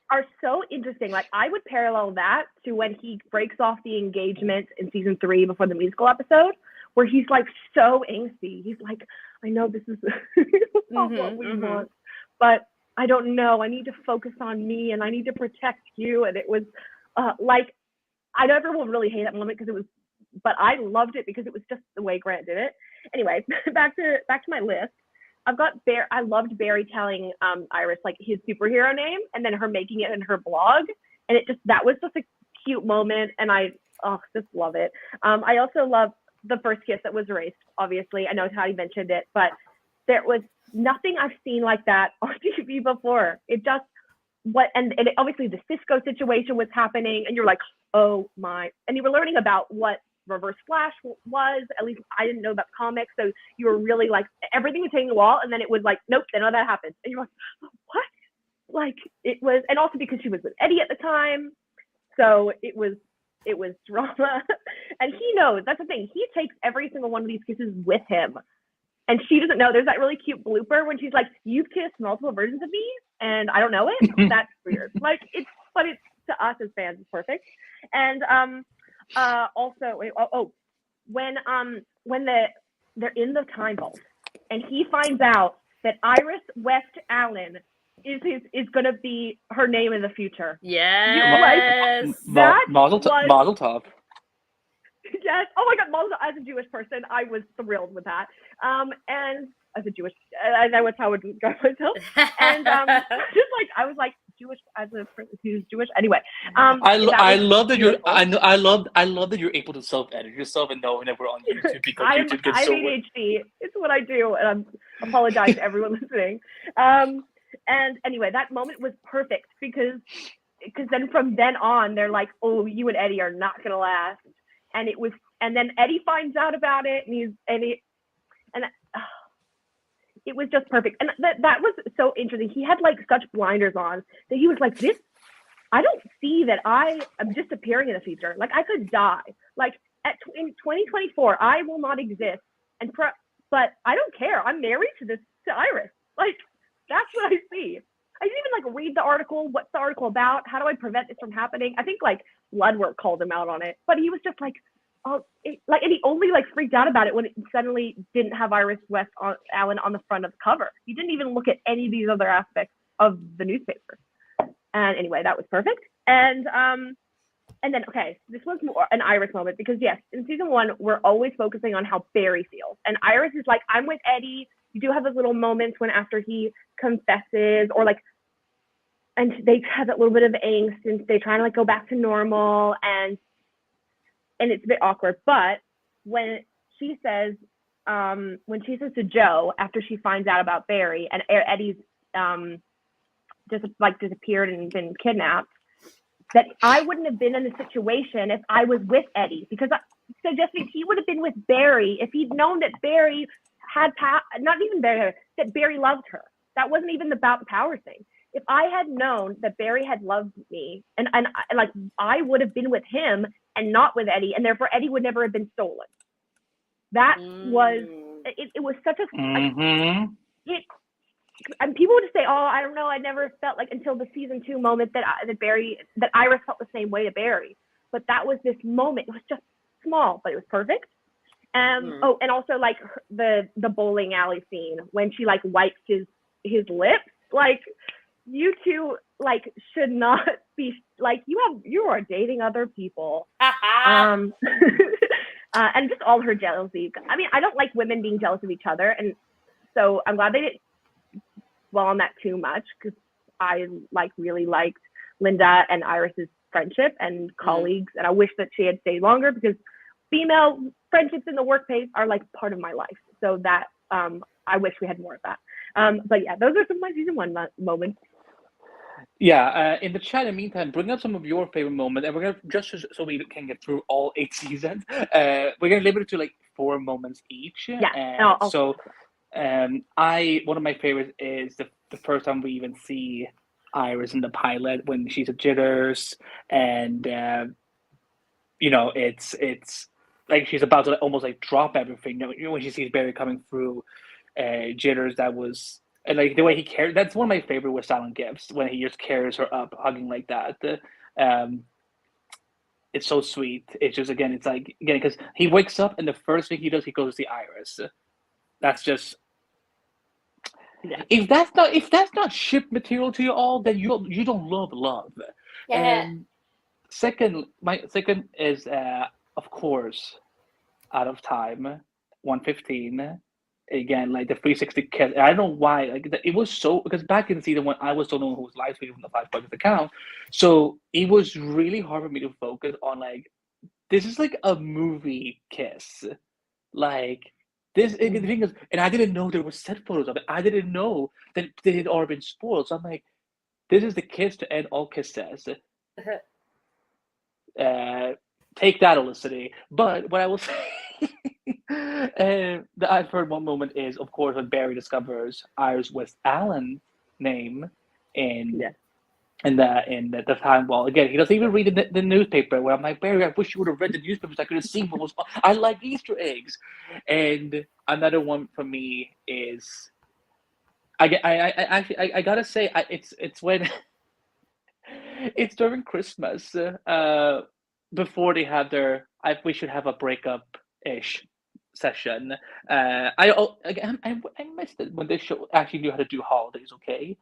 Are so interesting. Like, I would parallel that to when he breaks off the engagement in season 3 before the musical episode, where he's like so angsty. He's like, I know this is not what we want, but I don't know. I need to focus on me, and I need to protect you. And it was like, I know everyone will really hate that moment because it was, but I loved it because it was just the way Grant did it. Anyway, back to my list. I've got I loved Barry telling Iris like his superhero name, and then her making it in her blog, and that was just a cute moment, and I just love it. I also love the first kiss that was erased. Obviously, I know Tati mentioned it, but there was nothing I've seen like that on TV before. It just and obviously the Cisco situation was happening, and you're like, oh my, and you were learning about what Reverse Flash was. At least I didn't know about comics, so you were really like, everything was hitting the wall, and then it was like, nope, none of that happened, and you're like, what? Like, it was, and also because she was with Eddie at the time, so it was drama. And he knows, that's the thing, he takes every single one of these kisses with him, and she doesn't know. There's that really cute blooper when she's like, you've kissed multiple versions of me and I don't know it. That's weird. Like, but it's to us as fans, it's perfect. And also, when they're in the time vault and he finds out that Iris WestAllen is going to be her name in the future. Yes. That Mazel tov. Yes. Oh my God, as a Jewish person, I was thrilled with that. And as a Jewish, that's how I would describe myself. And just like I was like Jewish as a person who's Jewish. Anyway, I love that beautiful. I love that you're able to self-edit yourself and know whenever on YouTube because YouTube gets so. I'm ADHD. It's what I do, and I apologize to everyone listening. And anyway, that moment was perfect because then from then on, they're like, oh, you and Eddie are not gonna last. And then Eddie finds out about it, and it was just perfect. And that was so interesting. He had like such blinders on that he was like, this, I don't see that I am disappearing in the future. Like I could die. Like in 2024, I will not exist. But I don't care. I'm married to Iris. Like that's what I see. I didn't even like read the article. What's the article about? How do I prevent this from happening? I think like Bloodwork called him out on it, but he was just like, and he only like freaked out about it when it suddenly didn't have Iris WestAllen on the front of the cover. He didn't even look at any of these other aspects of the newspaper. And anyway, that was perfect. And then this was more an Iris moment because yes, in season 1 we're always focusing on how Barry feels, and Iris is like, I'm with Eddie. You do have those little moments when after he confesses or like, and they have that little bit of angst and they try to like go back to normal and it's a bit awkward. But when she says to Joe after she finds out about Barry and Eddie's just like disappeared and been kidnapped, that I wouldn't have been in the situation if I was with Eddie, because suggesting he would have been with Barry if he'd known that Barry had not even Barry, that Barry loved her. That wasn't even about the power thing. If I had known that Barry had loved me and like I would have been with him and not with Eddie, and therefore Eddie would never have been stolen. That was it was such a and people would say, oh, I don't know, I never felt like until the season 2 moment that Iris felt the same way to Barry. But that was this moment. It was just small, but it was perfect. Oh, and also like the bowling alley scene when she like wipes his lips. Like, you two like should not be like, you are dating other people. And just all her jealousy. I mean, I don't like women being jealous of each other, and so I'm glad they didn't dwell on that too much, because I like really liked Linda and Iris's friendship and colleagues, and I wish that she had stayed longer, because female friendships in the workplace are like part of my life. So that I wish we had more of that. But yeah, those are some of my season 1 moments. Yeah, in the chat, in the meantime, bring up some of your favorite moments, and we're gonna just so we can get through all 8 seasons. We're gonna limit it to like 4 moments each. Yeah. So, one of my favorites is the first time we even see Iris in the pilot when she's at Jitters, and it's like she's about to almost like drop everything. When she sees Barry coming through Jitters, that was. And like the way he carries, that's one of my favorite WestAllen gifts, when he just carries her up, hugging like that. It's so sweet. It's just, again, it's like, again, because he wakes up and the first thing he does, he goes to see Iris. That's just, if that's not ship material to you all, then you don't love. Yeah. And my second is of course Out of Time, 115. Again, like the 360 kiss. I don't know why. Like it was so, because back in season 1, I was still knowing who was live tweeting from the Flash Podcast account, so it was really hard for me to focus on like, this is like a movie kiss, like this. The thing is, and I didn't know there were set photos of it. I didn't know that they had already been spoiled. So I'm like, this is the kiss to end all kisses. Take that, Felicity. But what I will say. I've heard one moment is, of course, when Barry discovers Iris WestAllen's name in the time. Well, again, he doesn't even read the newspaper. Where I'm like, Barry, I wish you would have read the newspaper so I could have seen what was. I like Easter eggs. And another one for me is, I gotta say, it's when it's during Christmas, before they have their we should have a breakup ish session. Again, I missed it when this show actually knew how to do holidays. Okay,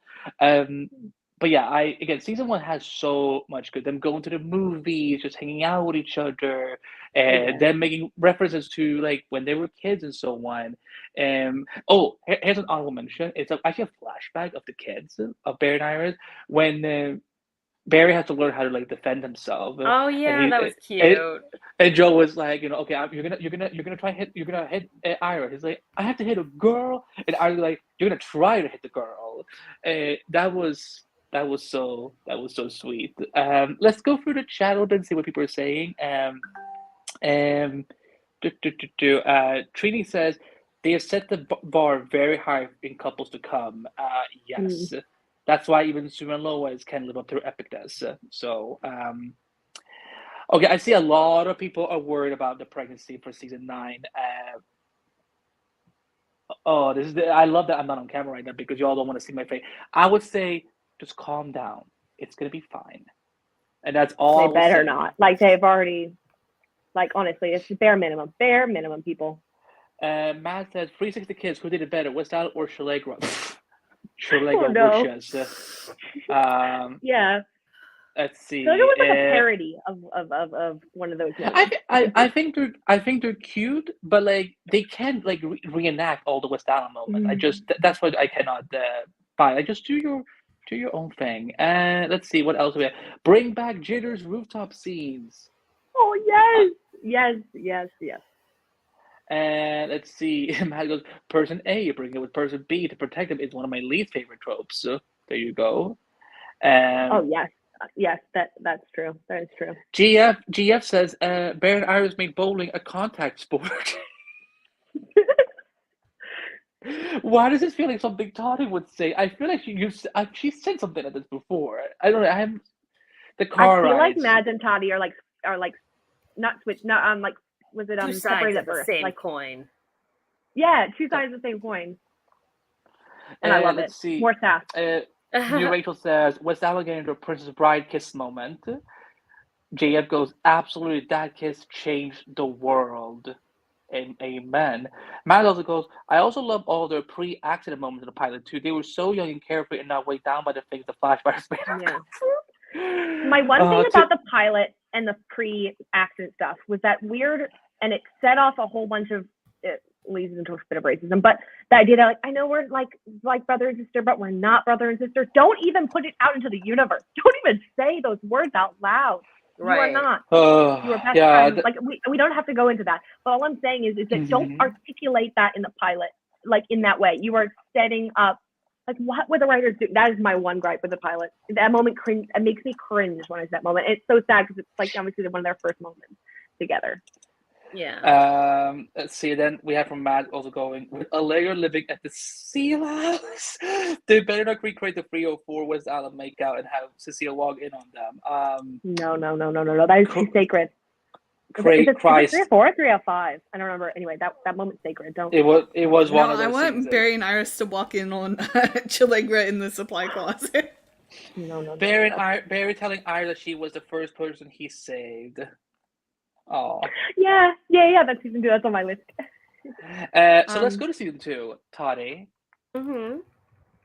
but yeah, season 1 has so much good. Them going to the movies, just hanging out with each other, and them making references to like when they were kids and so on. Here's an honorable mention. It's actually a flashback of the kids of Barry and Iris when Barry has to learn how to like defend himself. Oh yeah, that was cute. And Joe was like, okay, you're gonna hit Ira. He's like, I have to hit a girl, and Ira's like, you're gonna try to hit the girl. That was so sweet. Let's go through the chat a little bit and see what people are saying. Trini says they have set the bar very high in couples to come. Yes. That's why even Sue and Lois can live up to their epicness. So, okay, I see a lot of people are worried about the pregnancy for season 9. I love that I'm not on camera right now because y'all don't want to see my face. I would say just calm down. It's gonna be fine, and that's all. They better not. Like they've already. Like honestly, it's bare minimum. Bare minimum, people. Matt says 360 kids. Who did it better, WestAllen or Shalegra? Shalegra wishes. Yeah. Let's see. So it was like a parody of one of those movies. I think they're cute, but like they can't like reenact all the WestAllen moments. That's what I cannot buy. Like just do your own thing. And let's see what else we have. Bring back Jitter's rooftop scenes. Oh yes. And let's see. Matt goes, person A, bring it with person B to protect them is one of my least favorite tropes. So there you go. Oh yes, that's true. That is true. GF says, Baron Iris made bowling a contact sport. Why does this feel like something Toddy would say? I feel like she said something like this before. I don't know. I feel like Mads and Toddy are like not switched. Not like was it two sides separated of the same like coin? Yeah, two sides of the same coin. And I love it. See. More sass. New Rachel says, WestAllen getting into a Princess Bride kiss moment. JF goes, absolutely, that kiss changed the world. And amen. Matt also goes, I also love all the pre-accident moments in the pilot too. They were so young and carefree and not weighed down by the things the flashbacks made. Yeah. My one thing about the pilot and the pre-accident stuff was that weird, and it set off a whole bunch of, it leads into a bit of racism, but the idea that like, I know we're like brother and sister, but we're not brother and sister. Don't even put it out into the universe. Don't even say those words out loud. Right. You are not. You are best friends. Like we don't have to go into that. But all I'm saying is that don't articulate that in the pilot, like in that way. You are setting up, like what would the writers do? That is my one gripe with the pilot. That moment cringe. It makes me cringe when I see that moment. It's so sad because it's like obviously one of their first moments together. Yeah. Let's see. Then we have from Matt also going with Allegra living at the Seal House. They better not recreate the 304 WestAllen makeout and have Cecile walk in on them. No. That is too sacred. Is it 304 or 305? I don't remember. Anyway, that moment's sacred. Don't. It was one of those. I want Barry and Iris to walk in on Chalegra in the supply closet. No. Barry telling Iris that she was the first person he saved. Oh. Yeah. That's season 2. That's on my list. So let's go to season 2, Toddy. Mm-hmm.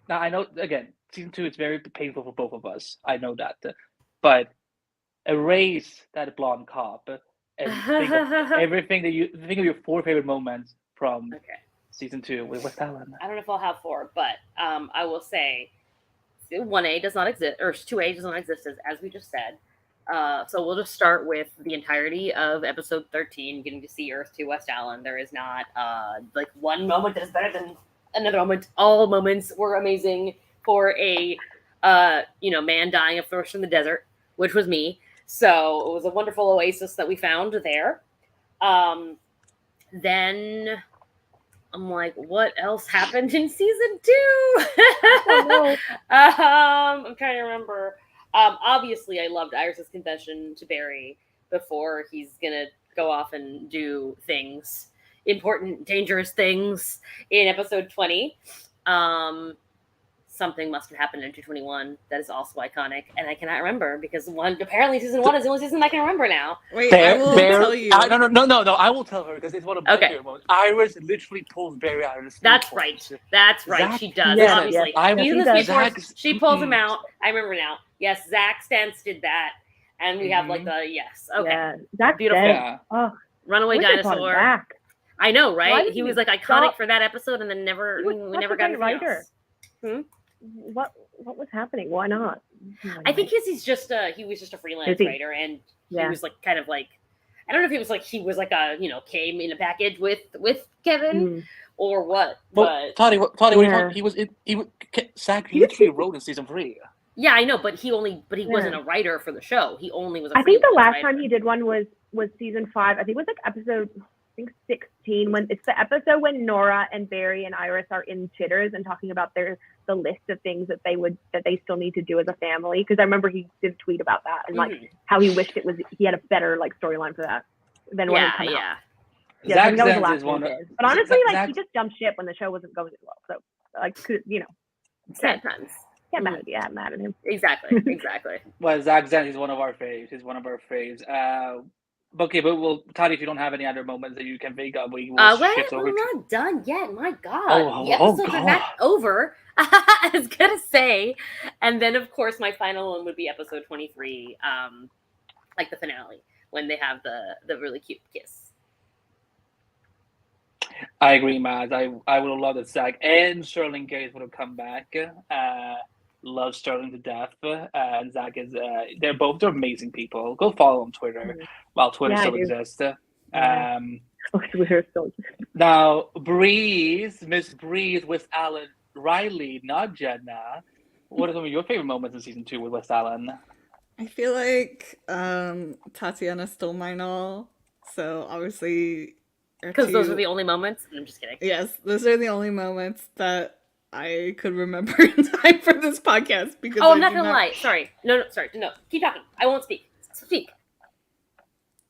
Now I know again, season 2 is very painful for both of us. I know that, but erase that blonde cop and think of everything think of your 4 favorite moments from season 2 with WestAllen. I don't know if I'll have 4, but I will say 1A does not exist, or 2A does not exist as we just said. So we'll just start with the entirety of episode 13, getting to see Earth to WestAllen. There is not like one moment that is better than another moment. All moments were amazing for a man dying of thirst in the desert, which was me. So it was a wonderful oasis that we found there. Then I'm like, what else happened in season 2? I'm trying to remember. Obviously, I loved Iris's confession to Barry before he's gonna go off and do things, important, dangerous things in episode 20. something must have happened in 221 that is also iconic, and I cannot remember because apparently season 1 is the only season I can remember now. Wait, I will tell you. No, I will tell her because it's one of my Okay. favorite moments. Iris literally pulls Barry out of the sleep. That's right. That's right. Zach- she does. Yeah, obviously, yeah, He's in she the does. Speed Force. Zach's- She pulls him out. I remember now. Yes, Zach Stantz did that, and we have like the yes. Okay, Yeah, that's Beautiful. dead. Yeah. Oh, Runaway wish I brought him Dinosaur. back. I know, Why right? did He you was like iconic stop? for that episode, and then never He was we such never a got great anything writer. else. What was happening? Why not? I think he's just he was just a freelance Is he? writer, and Yeah. he was like kind of like I don't know if it was like he was like a came in a package with Kevin or what, Well, but Toddy, what are you Yeah. talking? Zach literally wrote in season 3. yeah, I know, but he wasn't a writer for the show. He only was. I think the last freelance time writer. he did one was season 5. I think it was like episode 16 when it's the episode when Nora and Barry and Iris are in Chitters and talking about the list of things that they still need to do as a family. Because I remember he did a tweet about that and like how he wished he had a better like storyline for that than when it come out. Yeah. Yeah, I think that was the Zach last is one. one he of- did. But honestly, like Zach- he just jumped ship when the show wasn't going as well. So like Sad times. can't mad at him. Exactly. Well, Zach Zant is one of our faves. Okay, but Toddy, if you don't have any other moments that you can think of, we will shift over we're to. not done yet. My God, Oh, the episodes are God. not over. I was gonna say, and then of course my final one would be episode 23, like the finale when they have the really cute kiss. I agree, Matt. I would have loved that Zach and Sterling Gates would have come back. Love Sterling to death. And Zach is they're amazing people. Go follow on Twitter while Twitter Yeah, I still do. exists. We're still Now Miss Breeze, WestAllen, Riley, not Jenna. What are some of your favorite moments in season 2 with WestAllen? I feel like Tatiana stole mine all. So obviously, Because those are the only moments. I'm just kidding. Yes, those are the only moments that I could remember in time for this podcast. Because I'm not gonna lie. Sorry. No. Keep talking. I won't speak. Speak.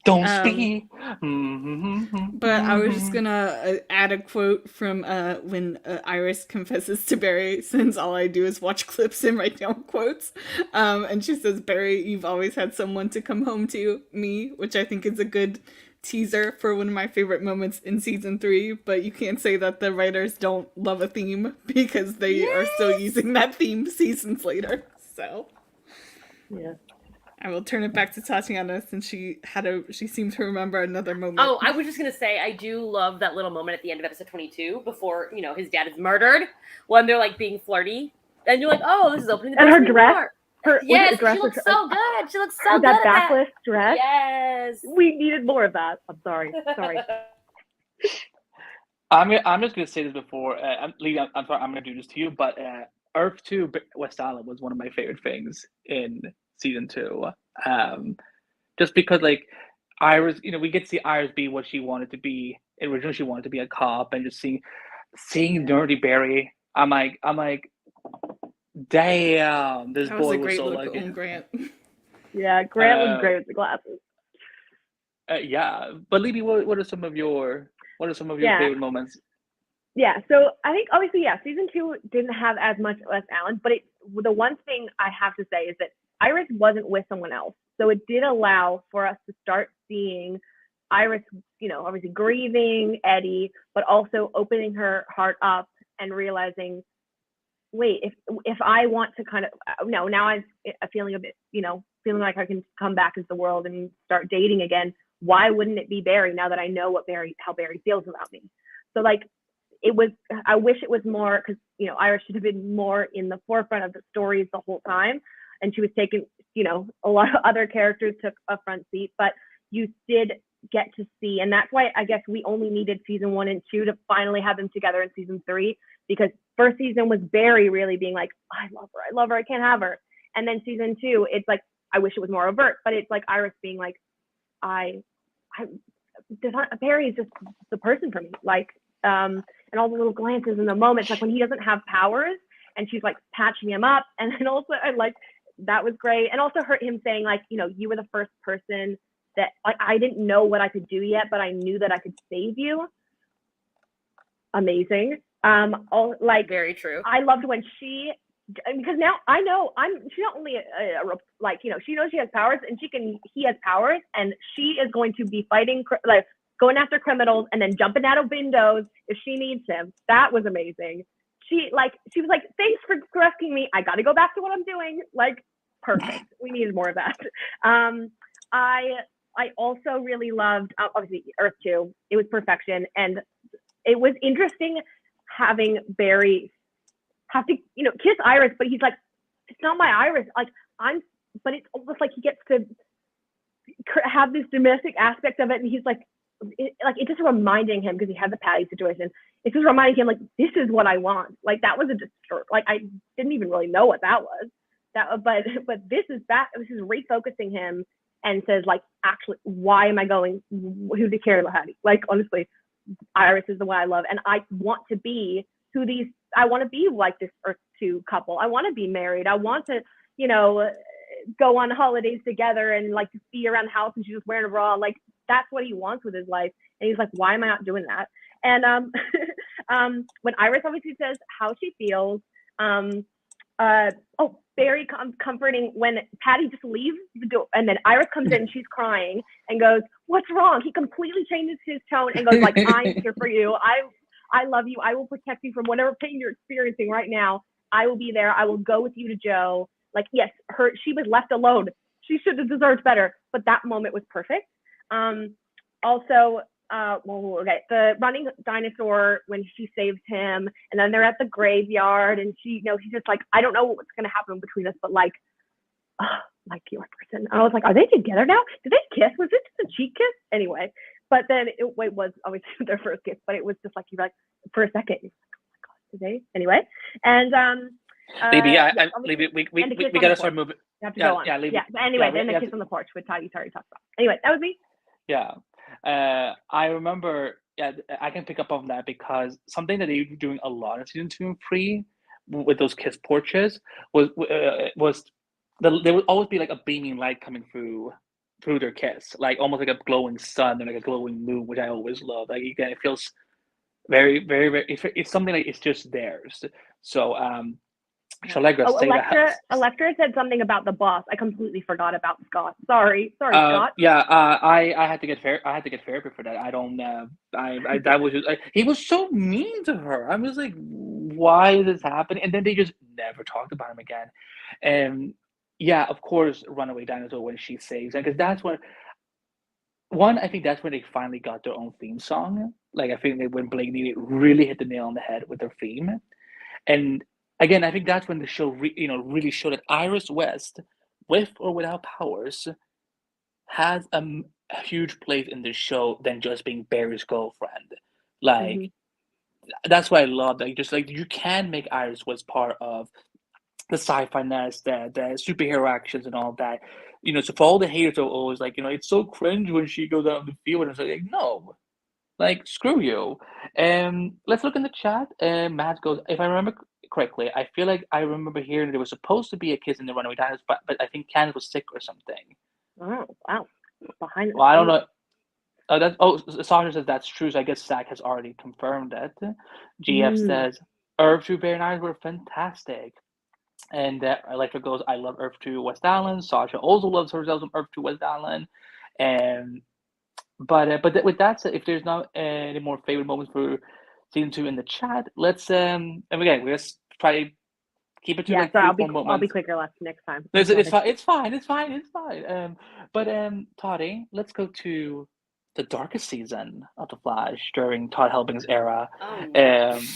Don't speak. But I was just gonna add a quote from when Iris confesses to Barry, since all I do is watch clips and write down quotes. And she says, "Barry, you've always had someone to come home to, me," which I think is a good teaser for one of my favorite moments in season 3. But you can't say that the writers don't love a theme because they are still using that theme seasons later. So yeah. I will turn it back to Tatiana since she seemed to remember another moment. Oh, I was just gonna say I do love that little moment at the end of episode 22 before his dad is murdered when they're like being flirty and you're like, oh, this is opening the And door her for dress. more. Her Yes, dress she looks was- so good. She looks so good that at backless dress. Yes. We needed more of that. I'm sorry. I'm just gonna say this before. Lee, I'm sorry. I'm gonna do this to you, but Earth 2 WestAllen was one of my favorite things in season 2. Just because like Iris, we get to see Iris be what she wanted to be. Originally, she wanted to be a cop, and just seeing nerdy Barry, I'm like, damn, this that was boy a was great so look like. on Grant. Yeah, Grant was great with the glasses. Yeah, but Libby, what are some of your favorite moments? Yeah, so I think obviously, season 2 didn't have as much WestAllen, but the one thing I have to say is that Iris wasn't with someone else. So it did allow for us to start seeing Iris, obviously grieving Eddie, but also opening her heart up and realizing, wait, if I want to kind of, now I'm feeling a bit, feeling like I can come back into the world and start dating again. Why wouldn't it be Barry now that I know how Barry feels about me? So like, I wish it was more, because, Iris should have been more in the forefront of the stories the whole time. And she was taking, a lot of other characters took a front seat, but you did get to see, and that's why I guess we only needed season 1 and 2 to finally have them together in season 3, because first season was Barry really being like, I love her, I can't have her. And then season 2, it's like, I wish it was more overt, but it's like Iris being like, Barry is just the person for me. Like, and all the little glances in the moments, like when he doesn't have powers and she's like patching him up. And then also that was great. And also him saying like, you were the first person that like, I didn't know what I could do yet, but I knew that I could save you. Amazing. Very true. I loved when she because now I know she's not only like, you know, she knows she has powers and he has powers, and she is going to be fighting, like going after criminals and then jumping out of windows if she needs him. That was amazing. She was like, thanks for rescuing me. I got to go back to what I'm doing. Like, perfect. We needed more of that. I also really loved, obviously, Earth 2. It was perfection. And it was interesting having Barry have to, you know, kiss Iris, but he's like, it's not my Iris. Like, but it's almost like he gets to have this domestic aspect of it. And he's like, it's just reminding him, because he had the Patty situation. It's just reminding him, like, this is what I want. Like, that was like, I didn't even really know what that was. But this is refocusing him and says, like, actually, why am I going? Who do care about Patty? Like, honestly, Iris is the one I love, and I want to be I want to be like this Earth 2 couple. I want to be married. I want to, you know, go on holidays together and like just be around the house and she's just wearing a bra. Like, that's what he wants with his life. And he's like, why am I not doing that? And when Iris obviously says how she feels, very comforting when Patty just leaves the door, and then Iris comes in, she's crying and goes, what's wrong? He completely changes his tone and goes like, I'm here for you. I love you. I will protect you from whatever pain you're experiencing right now. I will be there. I will go with you to Joe. Like, yes, she was left alone. She should have deserved better, but that moment was perfect. The running dinosaur, when she saves him, and then they're at the graveyard, and she's just like, I don't know what's going to happen between us, but like your person. I was like, are they together now? Did they kiss? Was it just a cheek kiss? Anyway, but then it was obviously their first kiss, but it was just like, you're like, for a second, you're like, oh my God, did they? Anyway, and Libby, we gotta start moving. You have to go on. Yeah, Libby. But anyway, then the kiss on the porch, which you already talked about. Anyway, that was me. Yeah. I remember, I can pick up on that, because something that they were doing a lot in season 2 and 3 with those kiss porches was there would always be like a beaming light coming through their kiss, like almost like a glowing sun or like a glowing moon, which I always love. Like, again, it feels very, very, very. It's something like it's just theirs. So, Electra said something about the boss. I completely forgot about Scott. Sorry, Scott. Yeah, I had to get therapy for that. I don't. That was just, he was so mean to her. I was like, why is this happening? And then they just never talked about him again. And yeah, of course, Runaway Dinosaur, when she saves, because that's when. One, I think that's when they finally got their own theme song. Like, I think when Blake Neely really hit the nail on the head with their theme, and again, I think that's when the show really showed that Iris West, with or without powers, has a huge place in the show than just being Barry's girlfriend. Like, that's why I love that. Just like, you can make Iris West part of the sci-fi-ness, the superhero actions and all that. You know, so for all the haters are always like, it's so cringe when she goes out on the field, and it's like, no, like, screw you. Let's look in the chat. Matt goes, if I remember correctly, I feel like I remember hearing there was supposed to be a kiss in the Runaway Dinosaur, but I think Candace was sick or something. Oh, wow. Behind well, I don't know. Sasha says that's true, so I guess Zach has already confirmed that. GF says, Earth 2, Barry and I were fantastic. And Electra goes, I love Earth 2, WestAllen. Sasha also loves herself some Earth 2, WestAllen. But with that said, if there's not any more favorite moments for season 2 in the chat, let's and again, let's try to keep it to like 3-4 moments. I'll be quicker next time. It's fine. But Toddy, let's go to the darkest season of The Flash during Todd Helbing's era. Am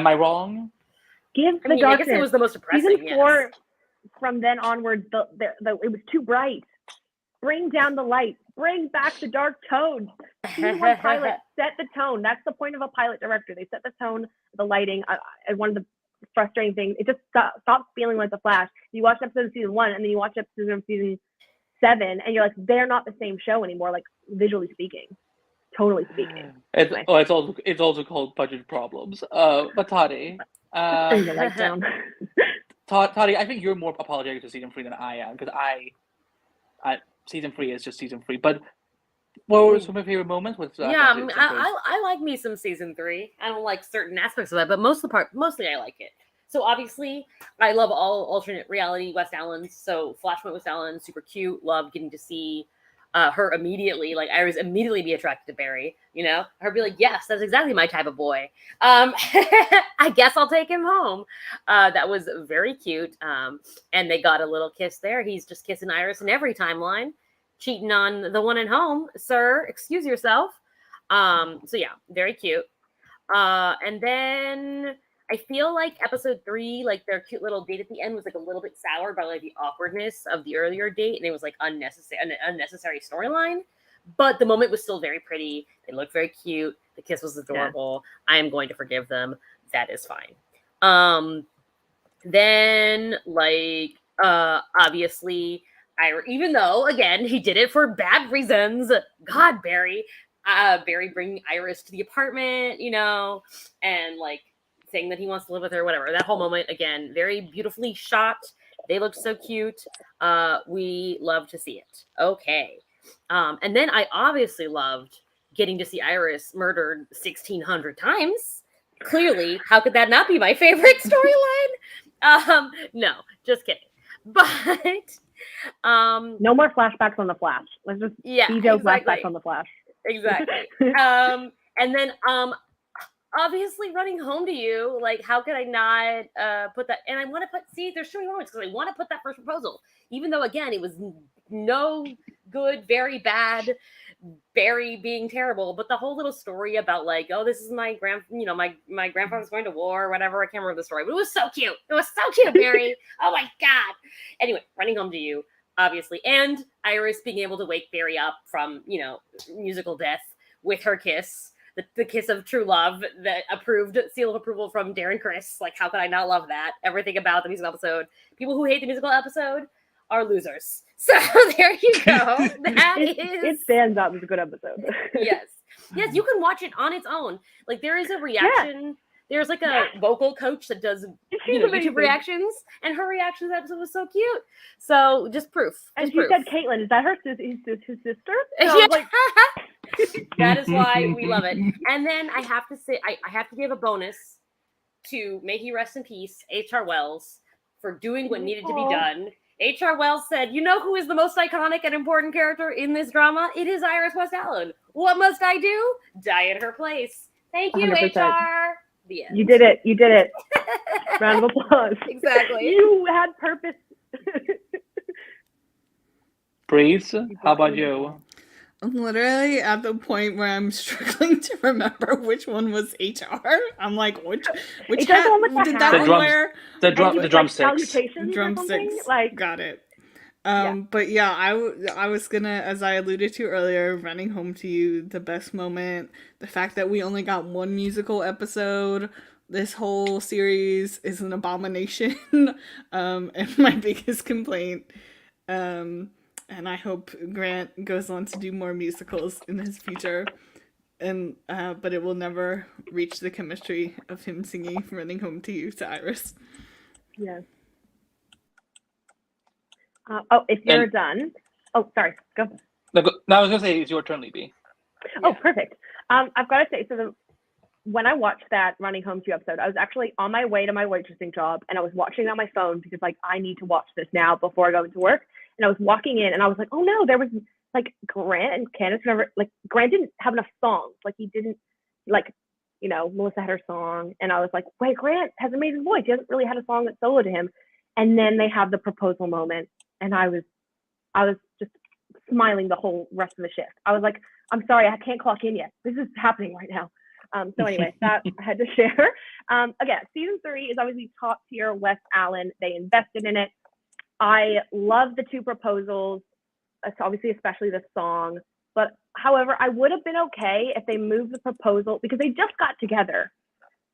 I wrong? I guess it was the most depressing. Season 4, from then onward, it was too bright. Bring down the light. Bring back the dark tones. Season 1 pilot set the tone. That's the point of a pilot director. They set the tone, the lighting. One of the frustrating things, it just stops feeling like The Flash. You watch episodes of season 1, and then you watch episodes of season 7, and you're like, they're not the same show anymore, like, visually speaking. Totally speaking. It's also called budget problems. But Toddy, down. Toddy, I think you're more apologetic to season 3 than I am, because I season 3 is just season 3. But what were some of your favorite moments with? I like me some season 3. I don't like certain aspects of that, but mostly I like it. So obviously, I love all alternate reality WestAllens. So Flashpoint WestAllen, super cute. Love getting to see her immediately. Like Iris immediately be attracted to Barry. You know, her be like, yes, that's exactly my type of boy. I guess I'll take him home. That was very cute. And they got a little kiss there. He's just kissing Iris in every timeline, cheating on the one at home. Sir, excuse yourself. So yeah, very cute. And then I feel like episode 3, like their cute little date at the end was like a little bit soured by like the awkwardness of the earlier date, and it was like an unnecessary storyline. But the moment was still very pretty. They looked very cute. The kiss was adorable. Yeah. I am going to forgive them. That is fine. Then like obviously even though again he did it for bad reasons. God, Barry bringing Iris to the apartment, you know, and like saying that he wants to live with her, whatever. That whole moment, again, very beautifully shot. They looked so cute. We love to see it. Okay. And then I obviously loved getting to see Iris murdered 1,600 times. Clearly, how could that not be my favorite storyline? No, just kidding. But no more flashbacks on the Flash. Let's just flashbacks on the Flash. Exactly. And then obviously running home to you, like how could I not put that? And I want to there's so many moments because I want to put that first proposal, even though again it was no good, very bad, Barry being terrible, but the whole little story about like, oh, this is my my grandfather's going to war or whatever. I can't remember the story, but it was so cute. It was so cute, Barry. Oh my God. Anyway, running home to you, obviously, and Iris being able to wake Barry up from, musical death with her kiss, the kiss of true love, that approved seal of approval from Darren Criss. Like, how could I not love that? Everything about the musical episode. People who hate the musical episode are losers. So there you go. It stands out as a good episode. Yes, you can watch it on its own. Like there is a reaction. Yeah. There's like a vocal coach that does YouTube reactions, and her reaction to that episode was so cute. So just proof. And she said, "Caitlin, is that his sister?" So yeah. Like, that is why we love it. And then I have to say, I have to give a bonus to, may he rest in peace, H.R. Wells, for doing what needed to be done. H.R. Wells said, you know who is the most iconic and important character in this drama? It is Iris WestAllen. What must I do? Die in her place. Thank you, 100%. HR. The end. You did it. Round of applause. Exactly. You had purpose. Breeze, how about you? I'm literally at the point where I'm struggling to remember which one was HR. I'm like, which hat did that one wear? The drumsticks. Drumsticks. Like, got it. But yeah, I was gonna, as I alluded to earlier, running home to you, the best moment, the fact that we only got one musical episode, this whole series is an abomination, and my biggest complaint, and I hope Grant goes on to do more musicals in his future, and but it will never reach the chemistry of him singing Running Home to You to Iris. Yes. If you're done. Oh, sorry. Go. No, I was going to say it's your turn, Libby. Oh, perfect. I've got to say, when I watched that Running Home to You episode, I was actually on my way to my waitressing job, and I was watching it on my phone because, like, I need to watch this now before I go into work. And I was walking in, and I was like, oh, no, there was, like, Grant and Candace never, like, Grant didn't have enough songs. Like, he didn't, like, Melissa had her song, and I was like, wait, Grant has an amazing voice. He hasn't really had a song that's solo to him. And then they have the proposal moment. And I was just smiling the whole rest of the shift. I was like, I'm sorry, I can't clock in yet. This is happening right now. So anyway, that I had to share. Again, season 3 is obviously top tier WestAllen. They invested in it. I love the 2 proposals, obviously, especially the song. But however, I would have been okay if they moved the proposal, because they just got together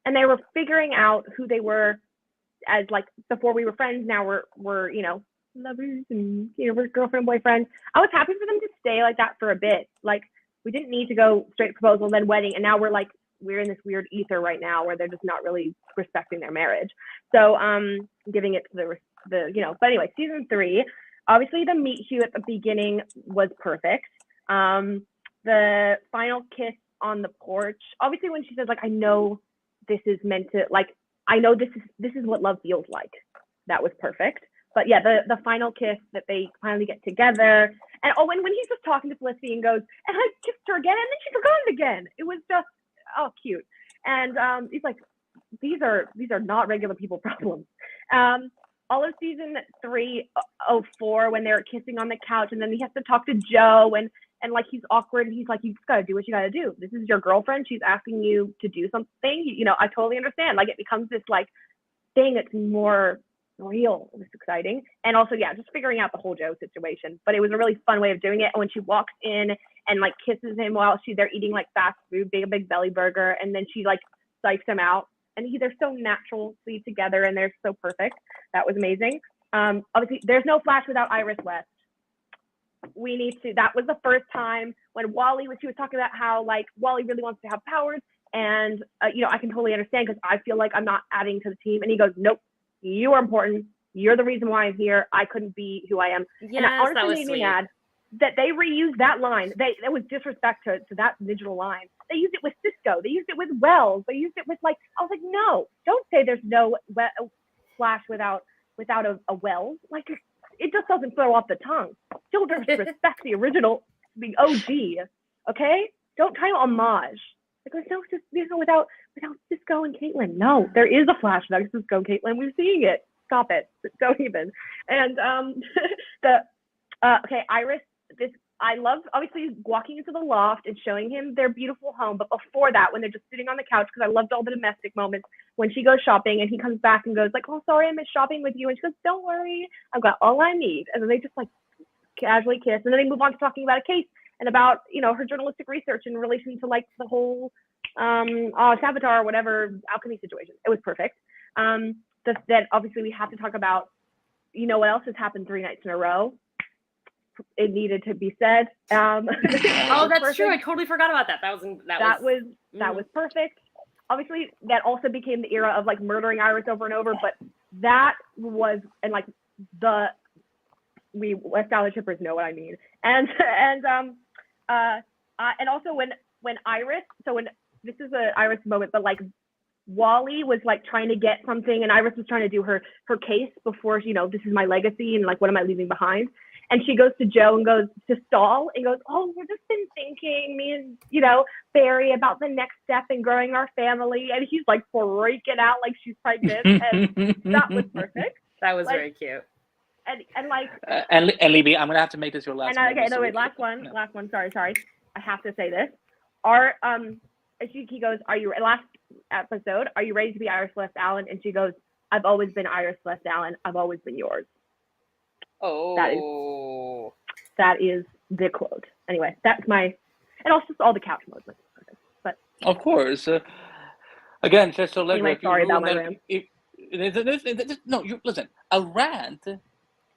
and they were figuring out who they were as, like, before we were friends. Now we're lovers and we're girlfriend, boyfriend. I was happy for them to stay like that for a bit. Like, we didn't need to go straight proposal, then wedding, and now we're in this weird ether right now where they're just not really respecting their marriage. So giving it to but anyway, season 3, obviously the meet cute at the beginning was perfect. The final kiss on the porch, obviously when she says, like, I know this is meant to, like, I know this is what love feels like. That was perfect. But yeah, the final kiss that they finally get together, and when he's just talking to Felicity and goes, and I kissed her again, and then she forgot it again. It was just cute. And he's like, these are not regular people problems. All of season 304, when they're kissing on the couch, and then he has to talk to Joe, and like he's awkward, and he's like, you just gotta do what you gotta do. This is your girlfriend. She's asking you to do something. You know, I totally understand. Like, it becomes this like thing that's more real. It was exciting. And also, yeah, just figuring out the whole Joe situation. But it was a really fun way of doing it. And when she walks in and like kisses him while they're eating like fast food, big belly burger, and then she like psychs him out, and they're so naturally together, and they're so perfect. That was amazing. Obviously, there's no Flash without Iris West. We need to. That was the first time when she was talking about how like Wally really wants to have powers, and you know, I can totally understand, because I feel like I'm not adding to the team. And he goes, nope, you are important. You're the reason why I'm here. I couldn't be who I am. Yes, and that honestly that was made sweet. me mad that they reused that line. That was disrespect to that digital line. They used it with Cisco. They used it with Wells. They used it with like, I was like, no, don't say there's no Flash without a Wells. Like, it just doesn't throw off the tongue. Still respect the original, the OG. Okay, don't try to homage. Like, there's no without Cisco and Caitlin. No, there is a Flash without Cisco and Caitlin. We're seeing it. Stop it. Don't even. And Iris. I love, obviously, walking into the loft and showing him their beautiful home. But before that, when they're just sitting on the couch, because I loved all the domestic moments, when she goes shopping and he comes back and goes like, oh, sorry, I missed shopping with you. And she goes, don't worry, I've got all I need. And then they just like casually kiss. And then they move on to talking about a case and about, you know, her journalistic research in relation to like the whole Savitar or whatever alchemy situation. It was perfect. Then obviously we have to talk about, you know, what else has happened 3 nights in a row. It needed to be said. Oh, that's perfect. True. I totally forgot about that. That was perfect. Obviously, that also became the era of like murdering Iris over and over. But that was, and like we WestAllen shippers know what I mean. And also when Iris, so when this is a Iris moment, but like Wally was like trying to get something, and Iris was trying to do her case before, you know, this is my legacy and like what am I leaving behind. And she goes to Joe and goes to Stahl and goes, oh, we've just been thinking, me and, you know, Barry, about the next step in growing our family. And he's like freaking out like she's pregnant. And that was perfect. That was very cute. And like. And Libby, I'm going to have to make this your last one. Okay, no, wait, last one. Sorry. I have to say this. He goes, last episode, are you ready to be Iris WestAllen? And she goes, I've always been Iris WestAllen. I've always been yours. Oh, that is the quote. Anyway, that's my, and also all the couch moments. But of course, again, just so anyway, sorry about my rant. No, you listen. A rant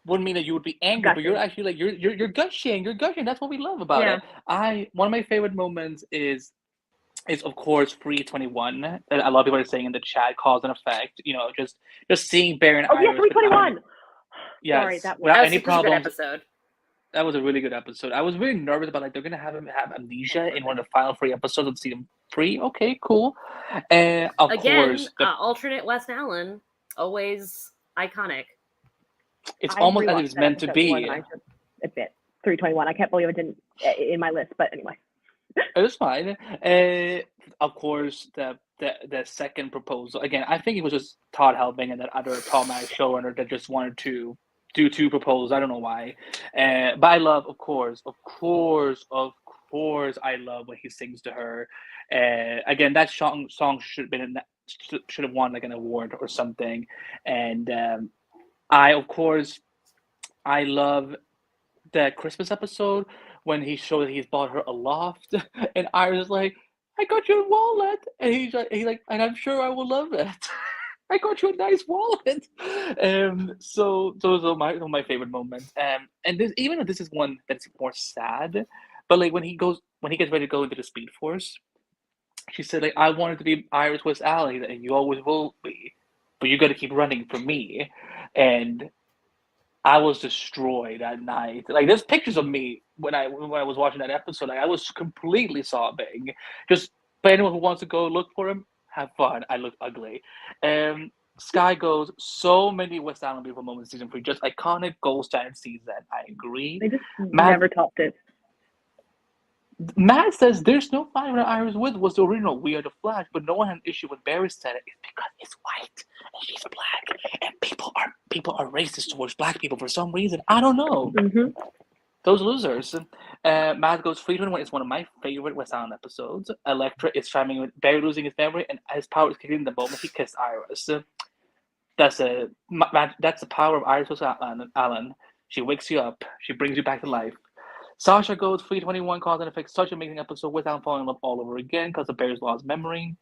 wouldn't mean that you would be angry, but you're actually like you're gushing. You're gushing. That's what we love about it. One of my favorite moments is of course Free 21. A lot of people are saying in the chat, cause and effect. You know, just seeing Baron. Oh yeah, 321. Yes. Sorry, that without was any a problems. good episode. That was a really good episode. I was really nervous about like they're gonna have him have amnesia in one of the final 3 episodes of season 3. Okay, cool. And of course, alternate WestAllen, always iconic. It's almost as if it's meant to be. A bit 321. I can't believe it didn't in my list, but anyway. It was fine. Of course, the second proposal. Again, I think it was just Todd Helbing and that other Tom Ash showrunner that just wanted to do 2 proposals. I don't know why. But I love, of course, I love when he sings to her. Again, that song should have won like an award or something. And I love the Christmas episode when he showed that he's bought her a loft, and Iris is like, I got you a wallet. And he's like, and I'm sure I will love it. I got you a nice wallet. So those are my favorite moments. And even though this is one that's more sad, but like when he gets ready to go into the Speed Force, she said like, I wanted to be Iris WestAllen, and you always will be, but you got to keep running for me. And I was destroyed that night. Like there's pictures of me when I was watching that episode. Like I was completely sobbing. Just for anyone who wants to go look for him, have fun. I look ugly. Sky goes, so many WestAllen beautiful moments in season 3, just iconic gold standard season. I agree. They just Matt, never topped it. Matt says there's no fight that Iris with was the original We Are the Flash, but no one had an issue with Barry's said it. It's because he's white and she's black, and people are racist towards black people for some reason. I don't know. Mm-hmm. Those losers. Matt goes, 321 is one of my favorite WestAllen episodes. Elektra is chiming with Barry losing his memory, and his power is kicking in the moment he kissed Iris. That's the power of Iris WestAllen. She wakes you up. She brings you back to life. Sasha goes, 321 cause and effect, such an amazing episode without falling in love all over again because of Barry's lost memory.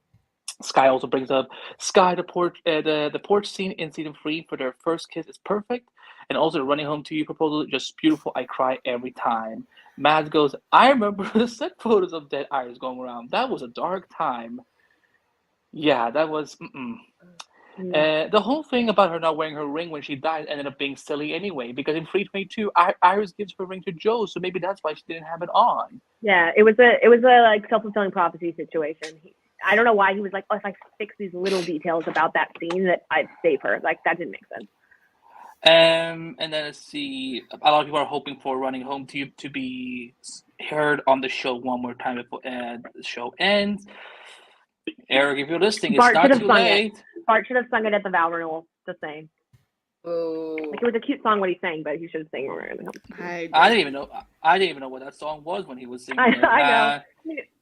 Sky also brings up Sky, the porch scene in season 3 for their first kiss is perfect. And also the running home to you proposal, just beautiful. I cry every time. Mads goes, I remember the set photos of dead Iris going around. That was a dark time. Yeah, that was. The whole thing about her not wearing her ring when she died ended up being silly anyway, because in 322, Iris gives her ring to Joe, so maybe that's why she didn't have it on. Yeah, it was a like self-fulfilling prophecy situation. I don't know why he was like, oh, if I fix these little details about that scene, that I'd save her. Like, that didn't make sense. And then let's see. A lot of people are hoping for Running Home to You to be heard on the show one more time before the show ends. Eric, if you're listening, it's not too late. Bart should have sung it at the vow renewal. Just saying. Oh. Like, it was a cute song what he sang, but he should have sang Running Home. I didn't even know what that song was when he was singing it. I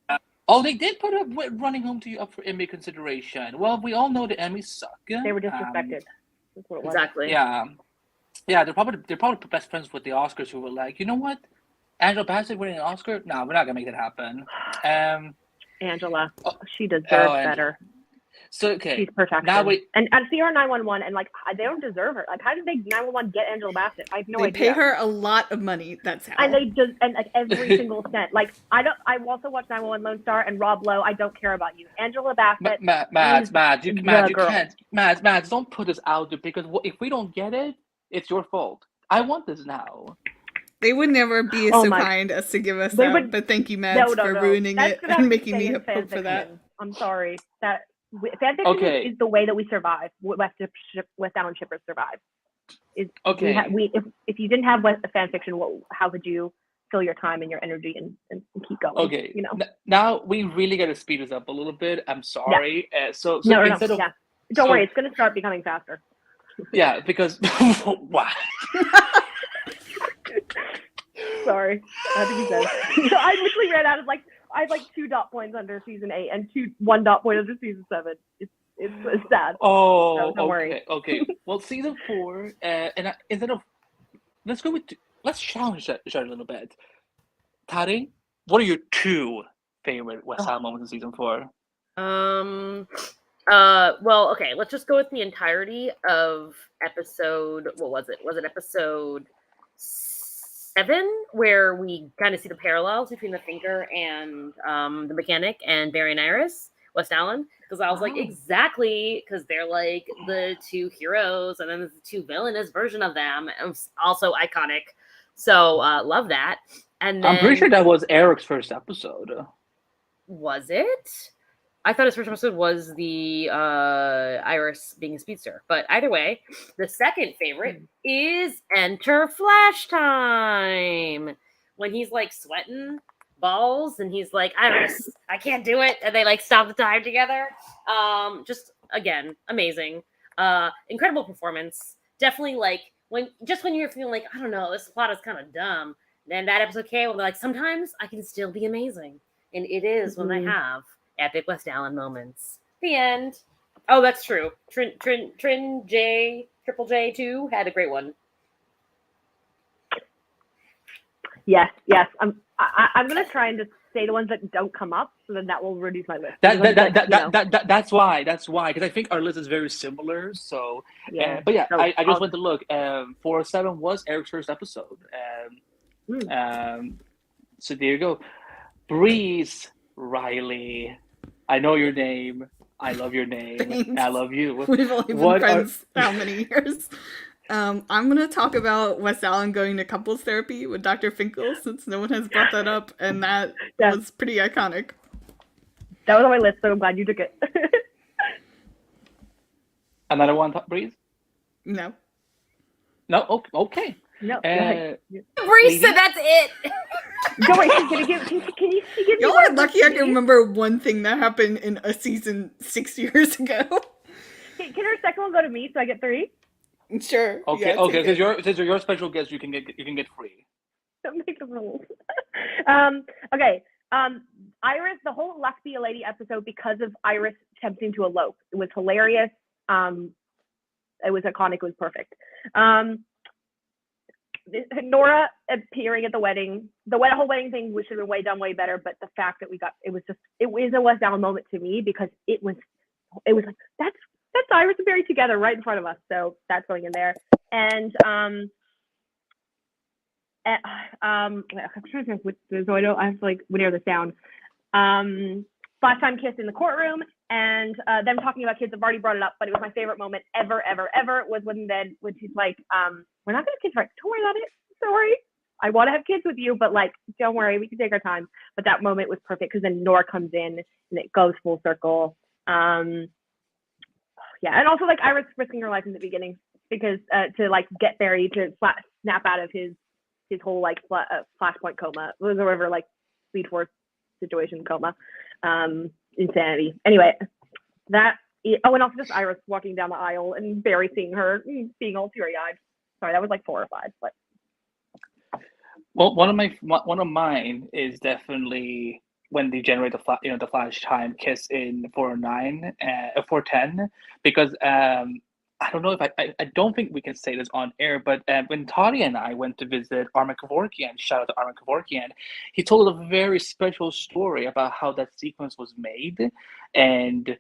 know. Oh, they did put Running Home to You up for Emmy consideration. Well, we all know the Emmys suck. They were disrespected. That's what it was. Exactly. Yeah, they're probably best friends with the Oscars, who were like, you know what, Angela Bassett winning an Oscar? No, we're not gonna make that happen. Angela, she deserves better. So okay, she's perfection. Now and CR 911, and like they don't deserve her. Like, how did they 911 get Angela Bassett? I have no idea. They pay her a lot of money. That's how. And they just like every single cent. Like I also watch 911 Lone Star and Rob Lowe. I don't care about you, Angela Bassett. Mads, don't put this out there, because if we don't get it, it's your fault. I want this now. They would never be so kind as to give us that, but thank you, Mads, for ruining it and making me hope for that. I'm sorry. That fanfiction is the way that we survive. WestAllen shippers survive. Okay. If you didn't have fanfiction, how could you fill your time and your energy and keep going? Okay. You know. Now we really got to speed this up a little bit. I'm sorry. Yeah. Don't worry, it's going to start becoming faster. Yeah, because wow. Sorry, I have to be said. I literally ran out of I had 2 dot points under season 8 and 1 dot point under season 7. It's sad. Oh, so don't worry. Okay. Well, season 4, let's challenge each other a little bit. Tari, what are your 2 favorite WestAllen moments in season 4? Well, okay, let's just go with the entirety of episode, what was it? Was it episode 7, where we kind of see the parallels between the thinker and the mechanic and Barry and Iris, WestAllen? Because I was like, exactly, because they're like the 2 heroes, and then there's the 2 villainous version of them. It was also iconic. So, love that. And then, I'm pretty sure that was Eric's first episode. Was it? I thought his first episode was the Iris being a speedster. But either way, the second favorite is Enter Flash Time. When he's like sweating balls and he's like, Iris, I can't do it. And they like stop the time together. Just again, amazing. Incredible performance. Definitely like when you're feeling like, I don't know, this plot is kind of dumb. Then that episode came when they're like, sometimes I can still be amazing. And it is when I have epic WestAllen moments. The end. Oh, that's true. Triple J 2 had a great one. Yes. I'm gonna try and just say the ones that don't come up, so then that will reduce my list. That's why. Because I think our list is very similar. So, but yeah, I just went to look. 407 was Eric's first episode. So there you go. Breeze Riley. I know your name. I love your name. Thanks. I love you. We've only been friends how many years? I'm going to talk about WestAllen going to couples therapy with Dr. Finkel, since no one has brought that up, and that was pretty iconic. That was on my list, so I'm glad you took it. Another one, Breeze? No. No? Okay. No. Bree said that's it. Don't worry. Can you give me Y'all one are of lucky I those, can please? remember one thing that happened in a season 6 years ago. Can our second one go to me so I get 3? Sure. Okay, Yeah, okay. take Since you're special guest, you can get free. Don't make the rules. Okay. Iris, the whole Let's Be a Lady episode, because of Iris attempting to elope, it was hilarious. It was iconic. It was perfect. Nora appearing at the wedding, the whole wedding thing should have been way better. But the fact that it was a WestAllen moment to me, because it was like, that's Iris and Barry together right in front of us. So that's going in there. And I'm trying to think so I have to like narrow this down. Last time kiss in the courtroom, and them talking about kids. I've already brought it up, but it was my favorite moment ever was when she's like, we're not gonna have kids, right? Don't worry about it. Sorry. I want to have kids with you, but like, don't worry, we can take our time. But that moment was perfect, because then Nora comes in and it goes full circle. Yeah, and also like Iris risking her life in the beginning, because to like get Barry to snap out of his whole like flashpoint coma, or whatever, like Speed Force situation coma, insanity. Anyway, that. Oh, and also just Iris walking down the aisle and Barry seeing her being all teary-eyed. Sorry, that was like 4 or 5, but. Well, one of mine is definitely when they generate the flash time kiss in 409, 410, because I don't know if I don't think we can say this on air, but when Toddy and I went to visit Armin Kevorkian, shout out to Armin Kevorkian, he told a very special story about how that sequence was made. And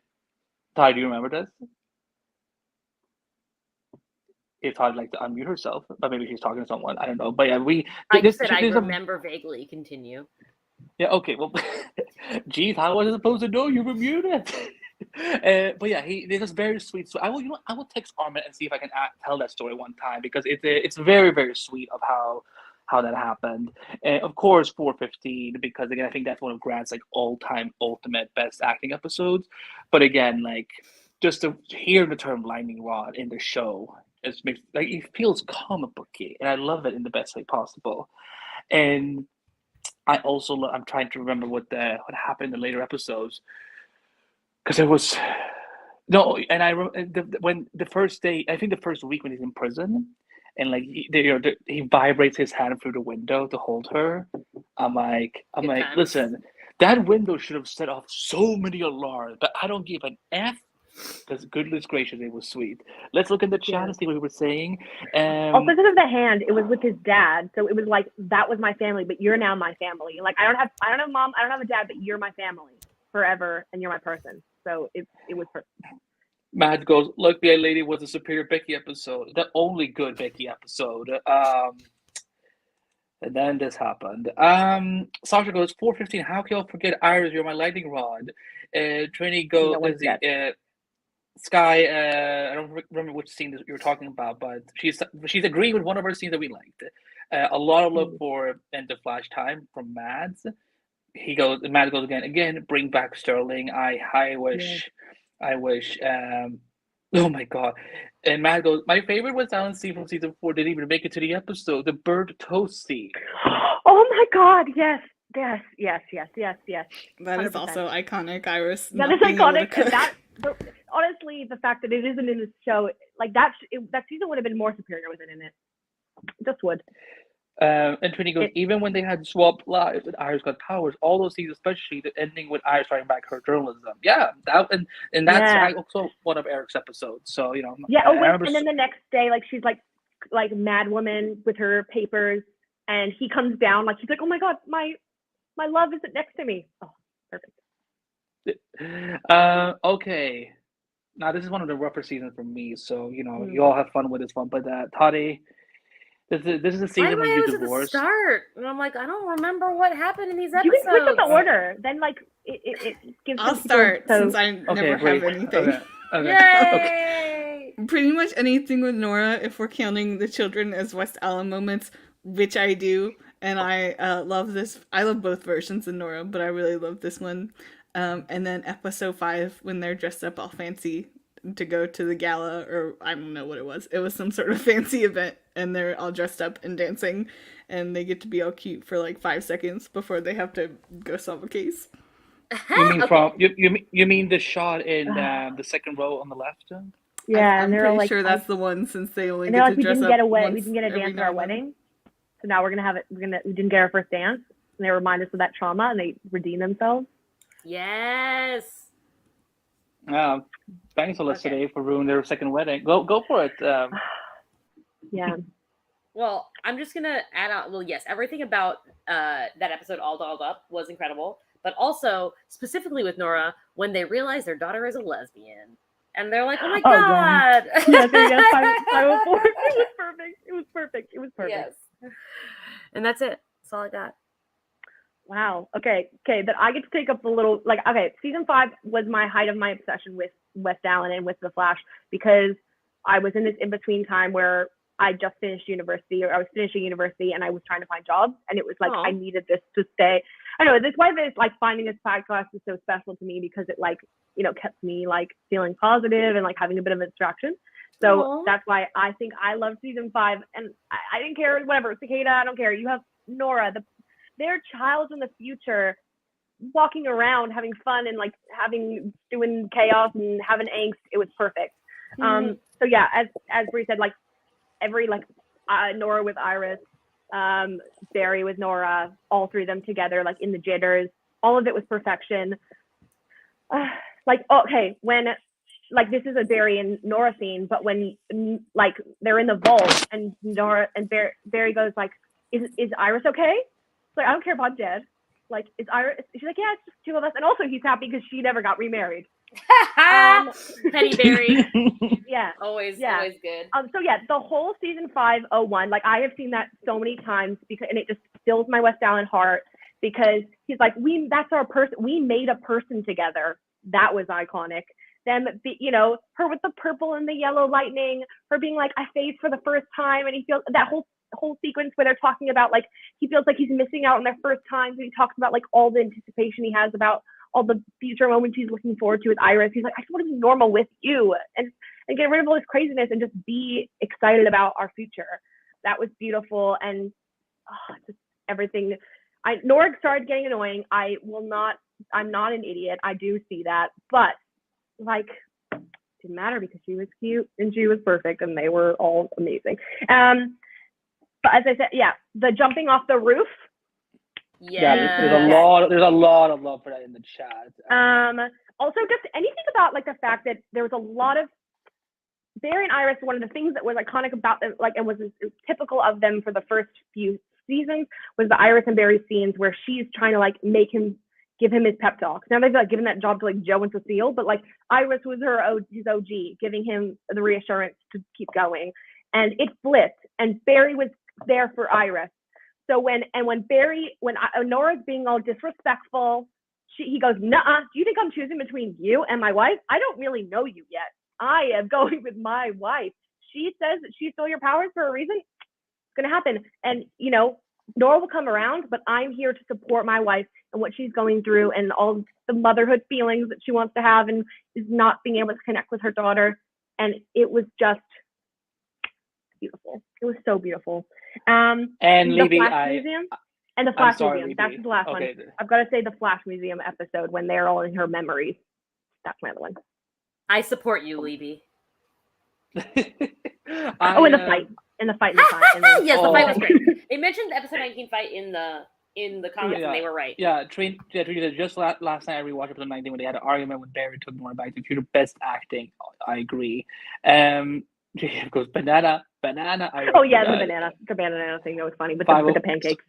Toddy, do you remember this? If I'd like to unmute herself, but maybe she's talking to someone. I don't know. But yeah, I said I remember vaguely. Continue. Yeah. Okay. Well, geez, how was I supposed to know you were muted? But yeah, there's this very sweet. So I will text Armin and see if I can tell that story one time, because it's very very sweet of how that happened. And of course, 415, because again, I think that's one of Grant's like all-time ultimate best acting episodes. But again, like, just to hear the term lightning rod in the show, it makes like it feels comic booky, and I love it in the best way possible. And I also I'm trying to remember what happened in the later episodes, because there was no, and when the first day, I think the first week when he's in prison, and like he vibrates his hand through the window to hold her. I'm like, listen, that window should have set off so many alarms, but I don't give an F, because goodness gracious, it was sweet. Let's look in the chat and see what we were saying. Also, because of the hand, it was with his dad, so it was like, that was my family, but you're now my family. Like, I don't have mom, I don't have a dad, but you're my family forever, and you're my person. So it was perfect. Matt goes, "Look, the lady was a superior Becky episode, the only good Becky episode." And then this happened. Sasha goes, 415. How can y'all forget Iris? You're my lightning rod. Trini goes, Sky. I don't remember which scene you were talking about, but she's agreeing with one of our scenes that we liked. A lot of love for End of Flash Time from Mads. Matt goes again. Bring back Sterling. I wish. Oh my god. And Matt goes, my favorite was Alan scene from season 4 didn't even make it to the episode, the bird toast scene. Oh my god, yes. That 100%. Is also iconic, Iris. That is iconic. Honestly, the fact that it isn't in this show, like that season would have been more superior with it in it. Just would. And Trini goes, even when they had swapped lives and Iris got powers, all those scenes, especially the ending with Iris writing back her journalism. Yeah, and that's also one of Eric's episodes. So, you know. Yeah, and then the next day, like, she's like Mad Woman with her papers, and he comes down, like, he's like, oh my god, my love isn't next to me. Oh, perfect. Okay. Now, this is one of the rougher seasons for me, so, you know, you all have fun with this one. But, Toddy, this is the season when you divorced. At the start, and I'm like, I don't remember what happened in these episodes. You can switch up the order. Then, like, it gives. I'll start since I never have anything. Yay! Pretty much anything with Nora, if we're counting the children as WestAllen moments, which I do, and I love this. I love both versions of Nora, but I really love this one. And then episode 5 when they're dressed up all fancy. to go to the gala, or I don't know what it was. It was some sort of fancy event, and they're all dressed up and dancing, and they get to be all cute for like 5 seconds before they have to go solve a case. You mean Okay. from you mean the shot in the second row on the left? Yeah, I'm and they're pretty like, sure that's the one, since they only and get they're to like, we dress didn't up get a once we didn't get a every dance at now our and then. wedding, so now we didn't get our first dance, and they remind us of that trauma, and they redeem themselves. Yes. Thanks, Felicity, for ruining their second wedding. Go for it. Yeah. Well, I'm just gonna add on. Well, yes, everything about that episode, all dolled up, was incredible. But also, specifically with Nora, when they realize their daughter is a lesbian, and they're like, "Oh my god!" Yeah, there you go. 504. It was perfect. It was perfect. It was perfect. Yes. And that's it. That's all I got. Wow. Okay. Then I get to take up a little, like, okay, season 5 was my height of my obsession with WestAllen and with The Flash, because I was in this in-between time where I just finished university, or I was finishing university, and I was trying to find jobs, and it was like, I needed this to stay. I know, that's why this, like, finding this podcast is so special to me, because it, like, you know, kept me, like, feeling positive and, like, having a bit of a distraction. So that's why I think I love season 5, and I didn't care, whatever, Cicada, I don't care. You have Nora, their child in the future, walking around having fun and like doing chaos and having angst. It was perfect. So yeah, as Bree said, like every Nora with Iris, Barry with Nora, all three of them together, like in the jitters, all of it was perfection. When like this is a Barry and Nora scene, but when like they're in the vault and Nora and Barry goes like, is Iris okay? It's like, I don't care if I'm dead. Like, is Iris? She's like, yeah, it's just two of us. And also, he's happy because she never got remarried. Penny Barry. Yeah. Always good. So yeah, the whole season 501, like I have seen that so many times and it just fills my WestAllen heart, because he's like, that's our person. We made a person together. That was iconic. Them, you know, her with the purple and the yellow lightning, her being like, I phased for the first time, and he feels that whole sequence where they're talking about like he feels like he's missing out on their first times, and he talks about like all the anticipation he has about all the future moments he's looking forward to with Iris. He's like, I just want to be normal with you and get rid of all this craziness and just be excited about our future. That was beautiful. And just everything. Nora started getting annoying. I'm not an idiot. I do see that, but like didn't matter because she was cute and she was perfect and they were all amazing. But as I said, yeah, the jumping off the roof. Yeah, there's a lot of love for that in the chat. Also, just anything about like the fact that there was a lot of Barry and Iris. One of the things that was iconic about them, like, and was typical of them for the first few seasons, was the Iris and Barry scenes where she's trying to like give him his pep talk. Now they've like given that job to like Joe and Cecile, but like Iris was his OG, giving him the reassurance to keep going. And it flipped, and Barry was there for Iris. So when Nora's being all disrespectful, he goes, "Nuh-uh, do you think I'm choosing between you and my wife? I don't really know you yet. I am going with my wife. She says that she stole your powers for a reason. It's gonna happen. And you know, Nora will come around, but I'm here to support my wife and what she's going through and all the motherhood feelings that she wants to have and is not being able to connect with her daughter." And it was just beautiful. It was so beautiful. And the Libby, Flash Museum. And the Flash Museum. Libby. That's the last one. I've got to say the Flash Museum episode when they're all in her memories. That's my other one. I support you, Libby. In the fight. In the fight. Yes, the fight was great. They mentioned the episode 19 fight in the comments, and they were right. Yeah, Trina, just last night I rewatched episode 19 when they had an argument with Barry took more back to the best acting. I agree. It goes banana. The banana thing, that was funny, but with the pancakes.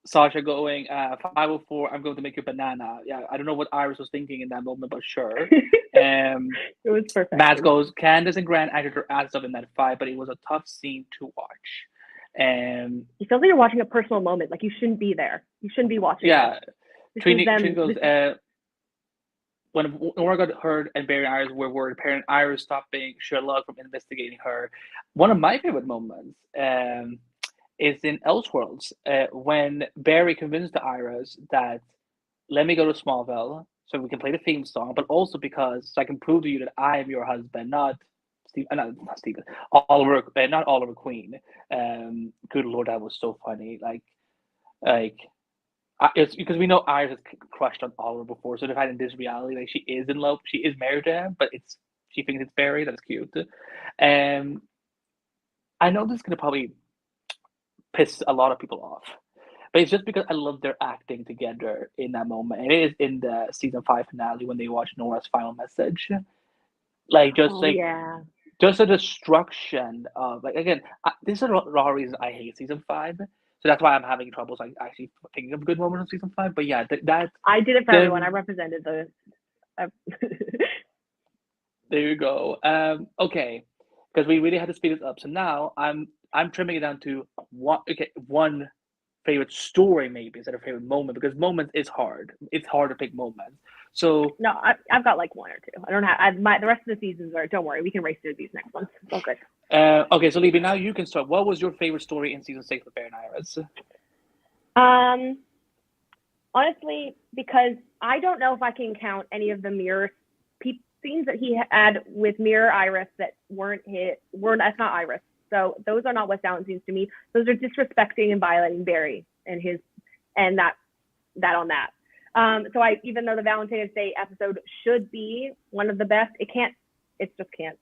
Sasha going 504. I'm going to make you a banana. Yeah, I don't know what Iris was thinking in that moment, but sure. It was perfect. Matt goes, Candace and Grant acted their ass off in that fight, but it was a tough scene to watch. You feel like you're watching a personal moment. Like you shouldn't be there. You shouldn't be watching. Yeah. Trini goes, when Nora got hurt and Barry and Iris were worried, parent Iris stopped being Sherlock from investigating her. One of my favorite moments is in Elseworlds when Barry convinced the Iris that let me go to Smallville so we can play the theme song, but also because so I can prove to you that I am your husband, not Steve, not Stephen, Oliver, not Oliver Queen. Good Lord, that was so funny. Like it's because we know Iris has crushed on Oliver before, so they've had in this reality, like she is in love, she is married to him, but she thinks it's Barry. That's cute. I know this is gonna probably piss a lot of people off, but it's just because I love their acting together in that moment. And it is in the season 5 finale when they watch Nora's final message. Like just the destruction of like again. This is a lot of reasons I hate season 5. So that's why I'm having troubles like actually thinking of good moments of season 5. But yeah, that I did it for everyone. I represented the. There you go. Okay, because we really had to speed this up. So now I'm trimming it down to one favorite story maybe instead of favorite moment, because moments is hard. It's hard to pick moments. So no, I've got like one or two. I don't have the rest of the seasons are. Don't worry, we can race through these next ones. It's all good. Okay, so Libby, now you can start. What was your favorite story in season 6 with Bear and Iris? Honestly, because I don't know if I can count any of the mirror scenes that he had with Mirror Iris that that's not Iris. So those are not WestAllen scenes to me. Those are disrespecting and violating Barry and that on that. So even though the Valentine's Day episode should be one of the best, it just can't.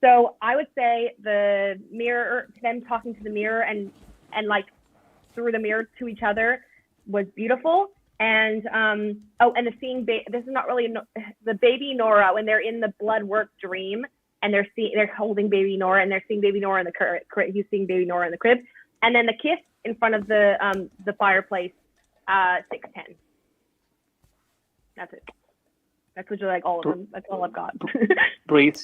So I would say the mirror, them talking to the mirror and like through the mirror to each other was beautiful. And and the seeing this is not really the baby Nora when they're in the blood work dream and they're holding baby Nora and they're seeing baby Nora in the crib. He's seeing baby Nora in the crib, and then the kiss in front of the fireplace. 6:10. That's it. That's literally like all of them. That's all I've got. Breathe.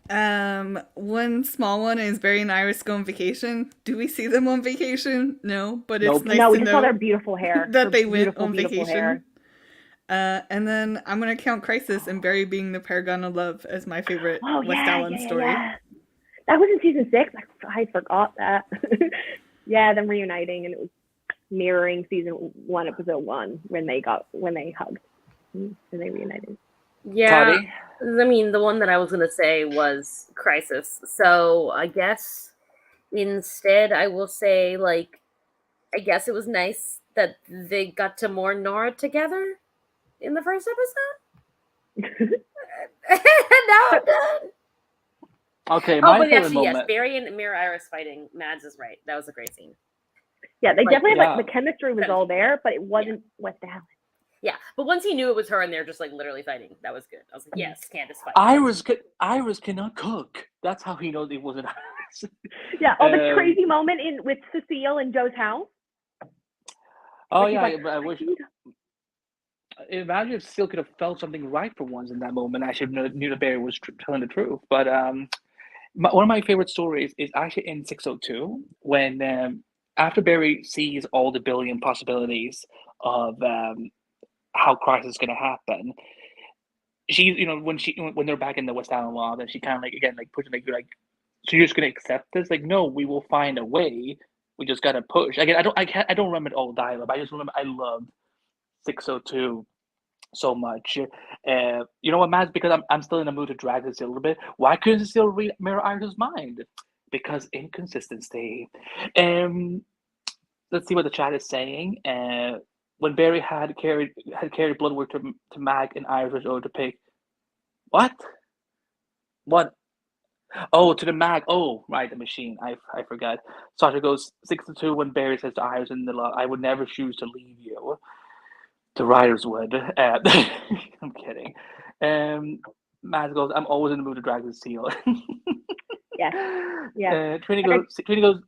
One small one is Barry and Iris go on vacation. Do we see them on vacation? No, but it's nice no, we to just know saw their beautiful hair. that they went on vacation. And then I'm gonna count Crisis and Barry being the paragon of love as my favorite WestAllen story. Yeah. That was in season 6. I forgot that. Yeah, them reuniting, and it was mirroring season 1, episode 1 when they hugged and they reunited. Yeah. Toddy? I mean, the one that I was going to say was Crisis. So I guess instead I will say, like, I guess it was nice that they got to mourn Nora together in the first episode. Now I'm done. Okay, my favorite actually, moment. Yes, Barry and Mirror Iris fighting. Mads is right. That was a great scene. Yeah, they definitely had, the chemistry was all there, but it wasn't WestAllen. Yeah, but once he knew it was her and they're just like literally fighting, that was good. I was like, yes, Candace fight. Iris cannot cook. That's how he knows it wasn't Iris. Yeah, the crazy moment with Cecile and Joe's house. Oh yeah, but I wish. Imagine if Cecile could have felt something right for once in that moment. I should have knew that Barry was telling the truth. But one of my favorite stories is actually in 602 when after Barry sees all the billion possibilities of how Crisis is going to happen, she, when they're back in the WestAllen law, then she kind of pushing so you're just going to accept this? Like, no, we will find a way. We just got to push. Again, I don't remember all the dialogue. I just remember I loved 602 so much. You know what, Matt? Because I'm still in the mood to drag this a little bit. Why couldn't Cecile read Mirror Iris' mind? Because inconsistency. Let's see what the chat is saying. When Barry had carried blood work to Mag and Iris to pick. What? Oh, to the Mag. Oh, right, the machine. I forgot. Sasha goes 6-2 when Barry says to Iris in the law, I would never choose to leave you. The writers would. I'm kidding. Matt goes, I'm always in the mood to drag the seal. Yeah. Trini goes.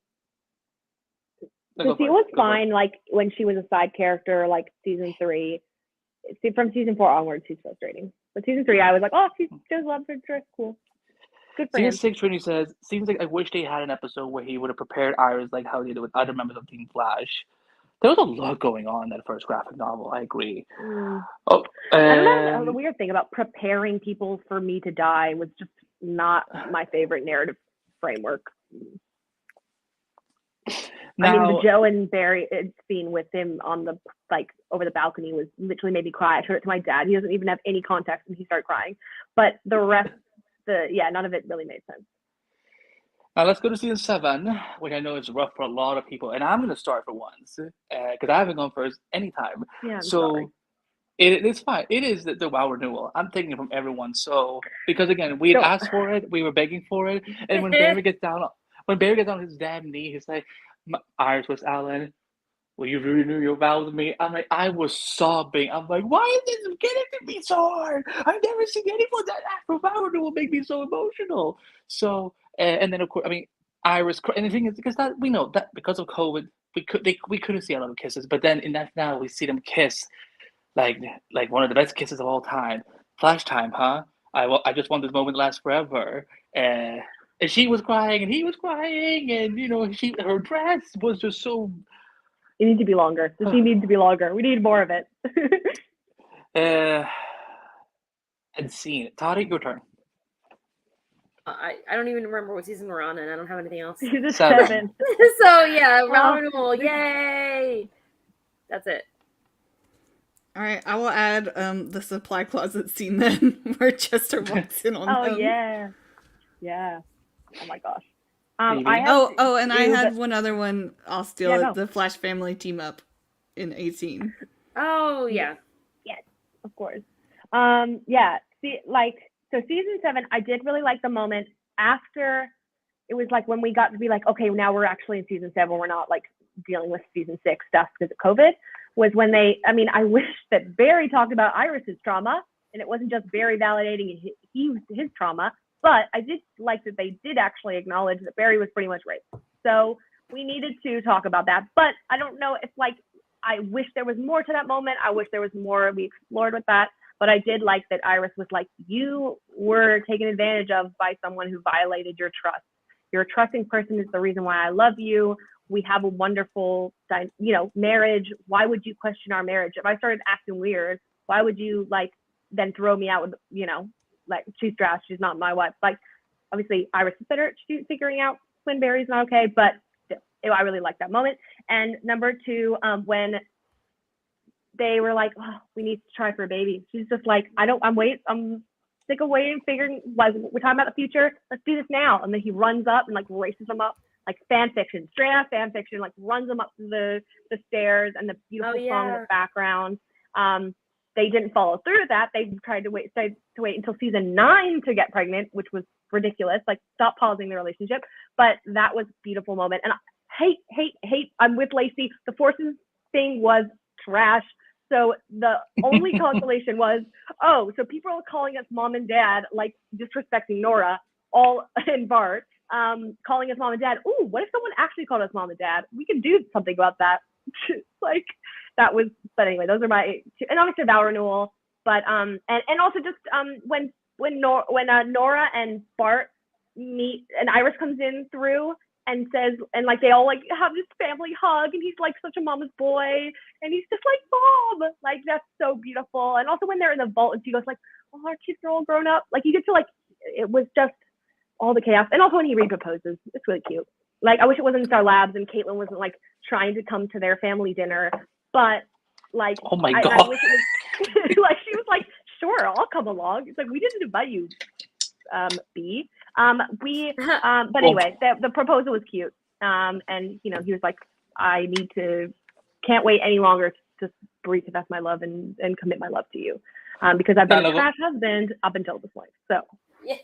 Cecile was fine, like when she was a side character, like season 3. From season 4 onwards, she's frustrating. But season 3, I was like, oh, she shows love for Trish. Cool. Good for him. Season 6, Trini says, seems like I wish they had an episode where he would have prepared Iris like how they did with other members of Team Flash. There was a lot going on in that first graphic novel. I agree. Oh, I don't know. The weird thing about preparing people for me to die was just not my favorite narrative framework. I mean, the Now, Joe and Barry scene with him on the over the balcony was literally made me cry. I showed it to my dad. He doesn't even have any context, and he started crying. But the rest, none of it really made sense. now let's go to season 7, which I know is rough for a lot of people, and I'm going to start for once because I haven't gone first anytime. Yeah, I'm So sorry. it's fine. It is the WoW renewal. I'm taking it from everyone. So because again, we had asked for it, we were begging for it, and when Barry gets down on his damn knee, he's like, "Iris WestAllen, will you renew your vow with me?" I'm like, I was sobbing. I'm like, why is this getting to me so hard? I've never seen anyone that after vow renewal make me so emotional. So and then of course, I mean, Iris, and the thing is because that we know that because of COVID, we couldn't see a lot of kisses, but then in that now we see them kiss like one of the best kisses of all time. Flash time, huh? I just want this moment to last forever. And she was crying, and he was crying, and her dress was just so. It needs to be longer. The scene needs to be longer. We need more of it. And scene. Toddy, your turn. I don't even remember what season we're on, and I don't have anything else. Season 7. 7. So yeah, round renewal, yay! That's it. All right, I will add the supply closet scene then, where Chester walks in on them. Yeah. Oh my gosh. Maybe. I have and I had one other one. I'll steal it. The Flash family team up in 18. Oh yeah. Yes, of course. Yeah. So season 7, I did really like the moment after. It was like when we got to be like, okay, now we're actually in season 7. We're not like dealing with season 6 stuff because of COVID. Was when I wish that Barry talked about Iris's trauma, and it wasn't just Barry validating his trauma, but I did like that they did actually acknowledge that Barry was pretty much raped. So we needed to talk about that, but I don't know if I wish there was more to that moment. I wish there was more we explored with that, but I did like that Iris was like, you were taken advantage of by someone who violated your trust. You're a trusting person is the reason why I love you. We have a wonderful, marriage. Why would you question our marriage? If I started acting weird, why would you then throw me out with, she's trash. She's not my wife. Obviously Iris is better at figuring out when Barry's not okay, but still, I really like that moment. And number 2, when they were like, oh, we need to try for a baby. She's just like, I'm sick of waiting, figuring, we're talking about the future. Let's do this now. And then he runs up and races them up. Fan fiction, straight out fan fiction, runs them up the stairs and the beautiful song in the background. They didn't follow through with that. They tried to wait until season 9 to get pregnant, which was ridiculous. Stop pausing the relationship. But that was a beautiful moment. And I hate. I'm with Lacy. The Forces thing was trash. So the only consolation was, so people are calling us mom and dad, disrespecting Nora, and Bart. Calling us mom and dad. Ooh, what if someone actually called us mom and dad? We can do something about that. That was. But anyway, those are my two, and obviously vow renewal. But and also just when Nora and Bart meet and Iris comes in through and says and they all have this family hug and he's such a mama's boy and he's just mom. That's so beautiful. And also when they're in the vault and she goes oh, our kids are all grown up. You get to it was just. All the chaos, and also when he reproposes, it's really cute. I wish it wasn't Star Labs and Caitlin wasn't trying to come to their family dinner, but oh my god, I wish it was she was sure, I'll come along. It's we didn't invite you, B. But anyway, the proposal was cute, and he was I can't wait any longer to confess my love and commit my love to you, because I've been a trash husband up until this point, so. Yeah.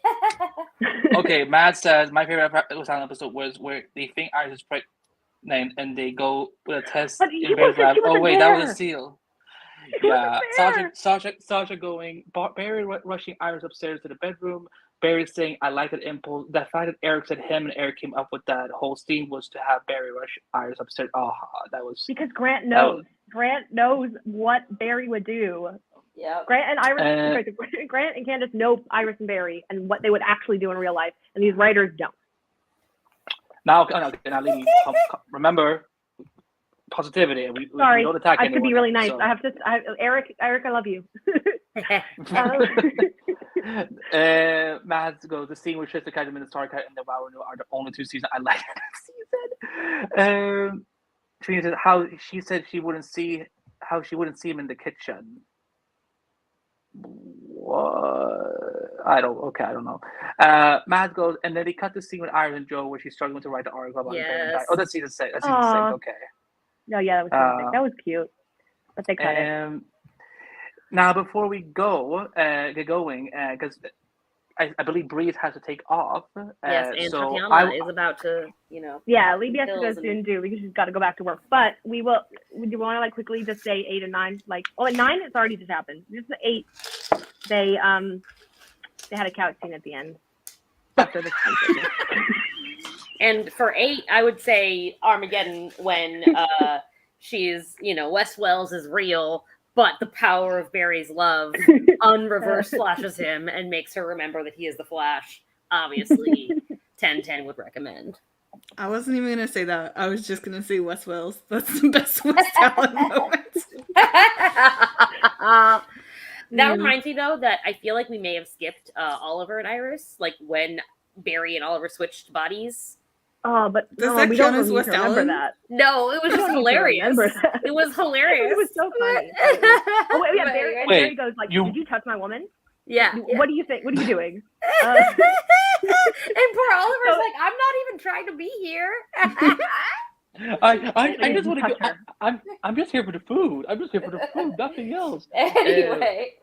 Okay, Matt says my favorite episode was where they think Iris is pregnant and they go with a test in Barry's lab. Oh wait, that was a seal. Yeah, Sasha going. Barry rushing Iris upstairs to the bedroom. Barry saying, "I like that impulse." The fact that Eric said him and Eric came up with that whole scene was to have Barry rush Iris upstairs. Oh, that was because Grant knows. Grant knows what Barry would do. Yeah. Grant and Candace know Iris and Barry and what they would actually do in real life, and these writers don't. Now remember, positivity. Sorry, we don't attack I have to be really nice. So. I have to. Eric, I love you. Matt goes, the scene where Tristan Kaiserman and Star Cut and the Wow are the only 2 seasons I like that season. She said how she said she wouldn't see how she wouldn't see him in the kitchen. What? I don't know. Matt goes, and then they cut the scene with Iris and Joe where she's struggling to write the article about Valentine. Yes. Oh, that's season 6. That's season 6. Aw. Okay. No, yeah, that was perfect. That was cute. But they cut it. Now, before we get going, because I believe Breeze has to take off. Yes, and so Tatiana is about to, Yeah, Libby has to go pills and- soon too because she's got to go back to work. But we will. Do you want to like quickly just say 8 and 9? Like, at 9 it's already just happened. Just the 8. They had a couch scene at the end. After the And for 8, I would say Armageddon when she's, Wes Wells is real, but the power of Barry's love unreverse flashes him and makes her remember that he is the Flash. Obviously, 10/10 would recommend. I wasn't even gonna say that. I was just gonna say Wes Wells. That's the best WestAllen moment. That reminds me, though, that I feel like we may have skipped Oliver and Iris, like when Barry and Oliver switched bodies. Oh, but Does no, that we count don't as need to remember WestAllen? that. No, it was just hilarious. It was hilarious. It was so funny. Oh wait, yeah, Barry goes like, "Did you touch my woman? Yeah. What do you think? What are you doing?" And poor Oliver's like, "I'm not even trying to be here." I just want to go. I'm just here for the food. I'm just here for the food. Nothing else. Anyway.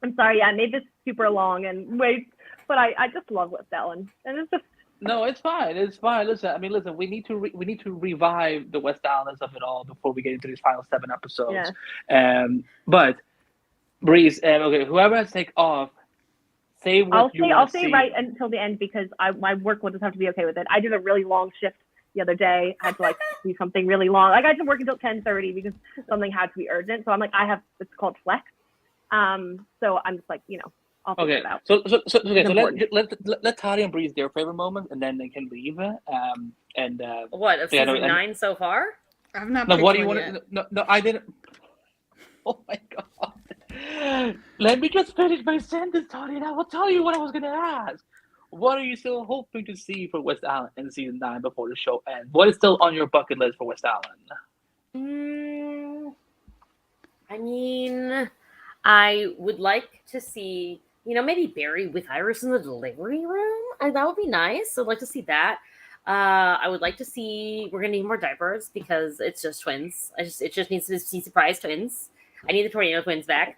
I'm sorry. Yeah, I made this super long and but I just love WestAllen, and it's just. No, it's fine. It's fine. Listen, we need to revive the WestAllenness of it all before we get into these final 7 episodes. Yeah. But Breeze, okay, whoever has to take off, say what I'll stay right until the end because my work will just have to be okay with it. I did a really long shift the other day. I had to do something really long. I had to work until 10:30 because something had to be urgent. So I'm like, it's called flex. So I'm just like, I'll figure it out. So let Toddy and Breeze their favorite moment, and then they can leave. What of season 9 so far? I've not. No, what do you want? No, I didn't. Oh my god! Let me just finish my sentence, Toddy, and I will tell you what I was going to ask. What are you still hoping to see for WestAllen in season 9 before the show ends? What is still on your bucket list for WestAllen? I would like to see, maybe Barry with Iris in the delivery room. That would be nice. I'd like to see that. I would like to see. We're gonna need more diapers because it's just twins. It just needs to see surprise twins. I need the Tornado twins back.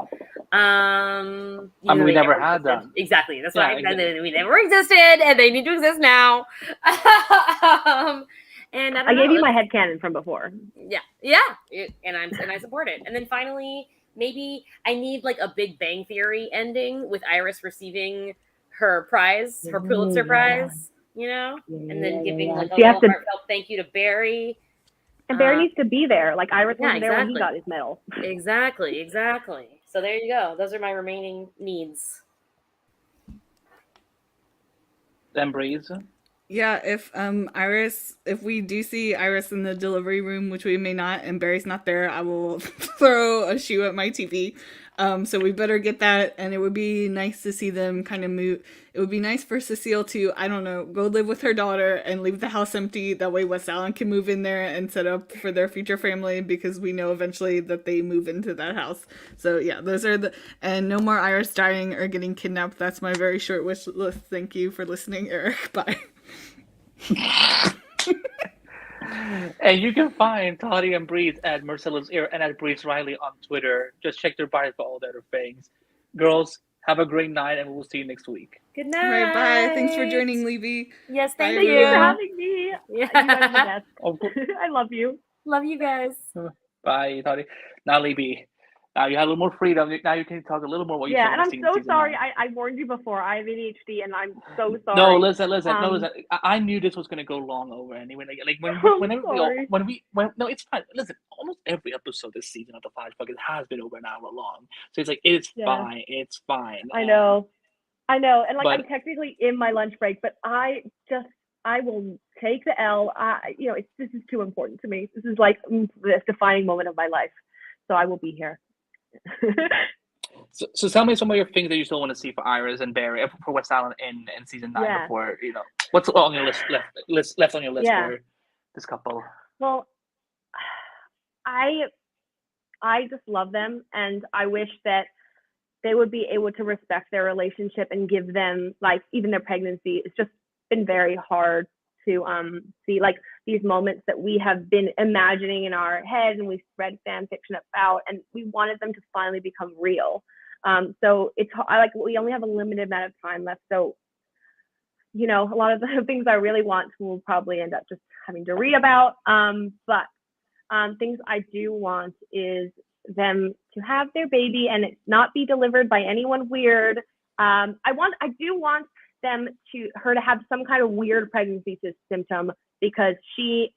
We never had them. Exactly. That's why we never existed, and they need to exist now. And I gave you my headcanon from before. Yeah, and I support it. And then finally, maybe I need like a Big Bang Theory ending with Iris receiving her prize, her Pulitzer Prize, and then giving like a little heartfelt thank you to Barry. And Barry needs to be there. Like Iris wasn't there when he got his medal. Exactly. So there you go. Those are my remaining needs. Then Breeze. Yeah, if we do see Iris in the delivery room, which we may not, and Barry's not there, I will throw a shoe at my TV. So we better get that, and it would be nice to see them kind of move. It would be nice for Cecile to, I don't know, go live with her daughter and leave the house empty. That way WestAllen can move in there and set up for their future family, because we know eventually that they move into that house. So yeah, those are and no more Iris dying or getting kidnapped. That's my very short wish list. Thank you for listening, Eric. Bye. And you can find Toddy and Breeze at Marcella's Ear and at Breeze Riley on Twitter. Just check their bios for all the other things. Girls, have a great night, and we'll see you next week. Good night. All right, bye. Thanks for joining, Levy. Yes, Bye, Thank you for having me. Yeah. You guys are the best. I love you. Love you guys. Bye, Toddy. Now, Libby, now you have a little more freedom. Now you can talk a little more what you saw. Yeah, and I'm so sorry. I warned you before. I have ADHD, and I'm so sorry. No, listen. I knew this was gonna go long over anyway. No, it's fine. Listen, almost every episode this season of the Flash Bucket has been over an hour long, so it's like it's fine. It's fine. I know, and I'm technically in my lunch break, but I will take the L. This is too important to me. This is like this defining moment of my life, so I will be here. So tell me some of your things that you still want to see for Iris and Barry for WestAllen in season 9 Yeah. before what's on your left on your list Yeah. for this couple. Well, I just love them, and I wish that they would be able to respect their relationship and give them, like, even their pregnancy. It's just been very hard to see, like, these moments that we have been imagining in our head and we've read fan fiction about, and we wanted them to finally become real. So we only have a limited amount of time left. So, a lot of the things I really want we'll probably end up just having to read about. But things I do want is them to have their baby and it not be delivered by anyone weird. I do want her to have some kind of weird pregnancy symptom, because she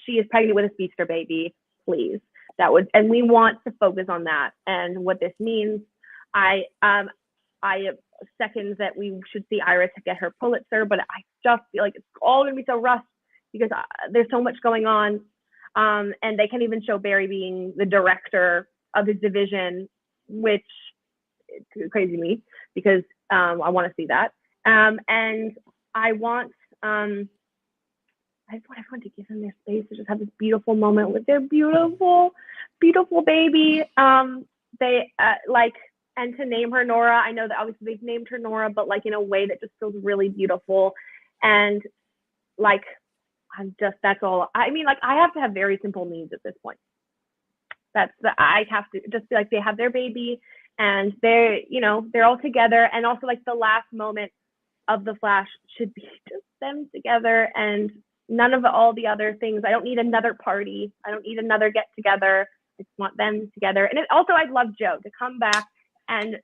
is pregnant with a speedster baby. Please, and we want to focus on that and what this means. I second that we should see Iris get her Pulitzer, but I just feel like it's all gonna be so rushed because there's so much going on. And they can't even show Barry being the director of his division, which is crazy to me, because I want to see that. And I want everyone to give them their space to just have this beautiful moment with their beautiful, beautiful baby. And to name her Nora. I know that obviously they've named her Nora, but like in a way that just feels really beautiful. And like, that's all. I mean, like, I have to have very simple needs at this point. I have to just be like, they have their baby and they're all together. And also, like, the last moment of the Flash should be just them together and none of all the other things. I don't need another party. I don't need another get together. I just want them together. And also, I'd love Joe to come back and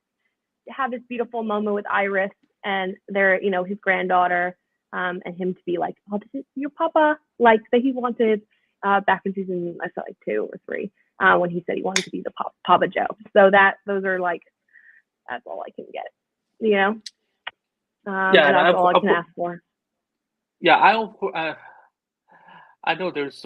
have this beautiful moment with Iris and his granddaughter. And him to be like, oh, this is your papa, like that he wanted back in season, I felt like 2 or 3, when he said he wanted to be the Papa Joe. So those are like, that's all I can get, and that's all I can ask for. Yeah, I know there's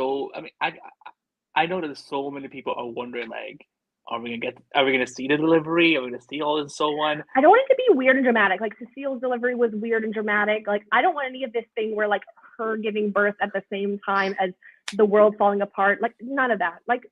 I know that so many people are wondering, like, are we gonna see the delivery? Are we gonna see all and so on? I don't want it to be weird and dramatic. Like, Cecile's delivery was weird and dramatic. Like, I don't want any of this thing where, like, her giving birth at the same time as the world falling apart. Like, none of that. Like,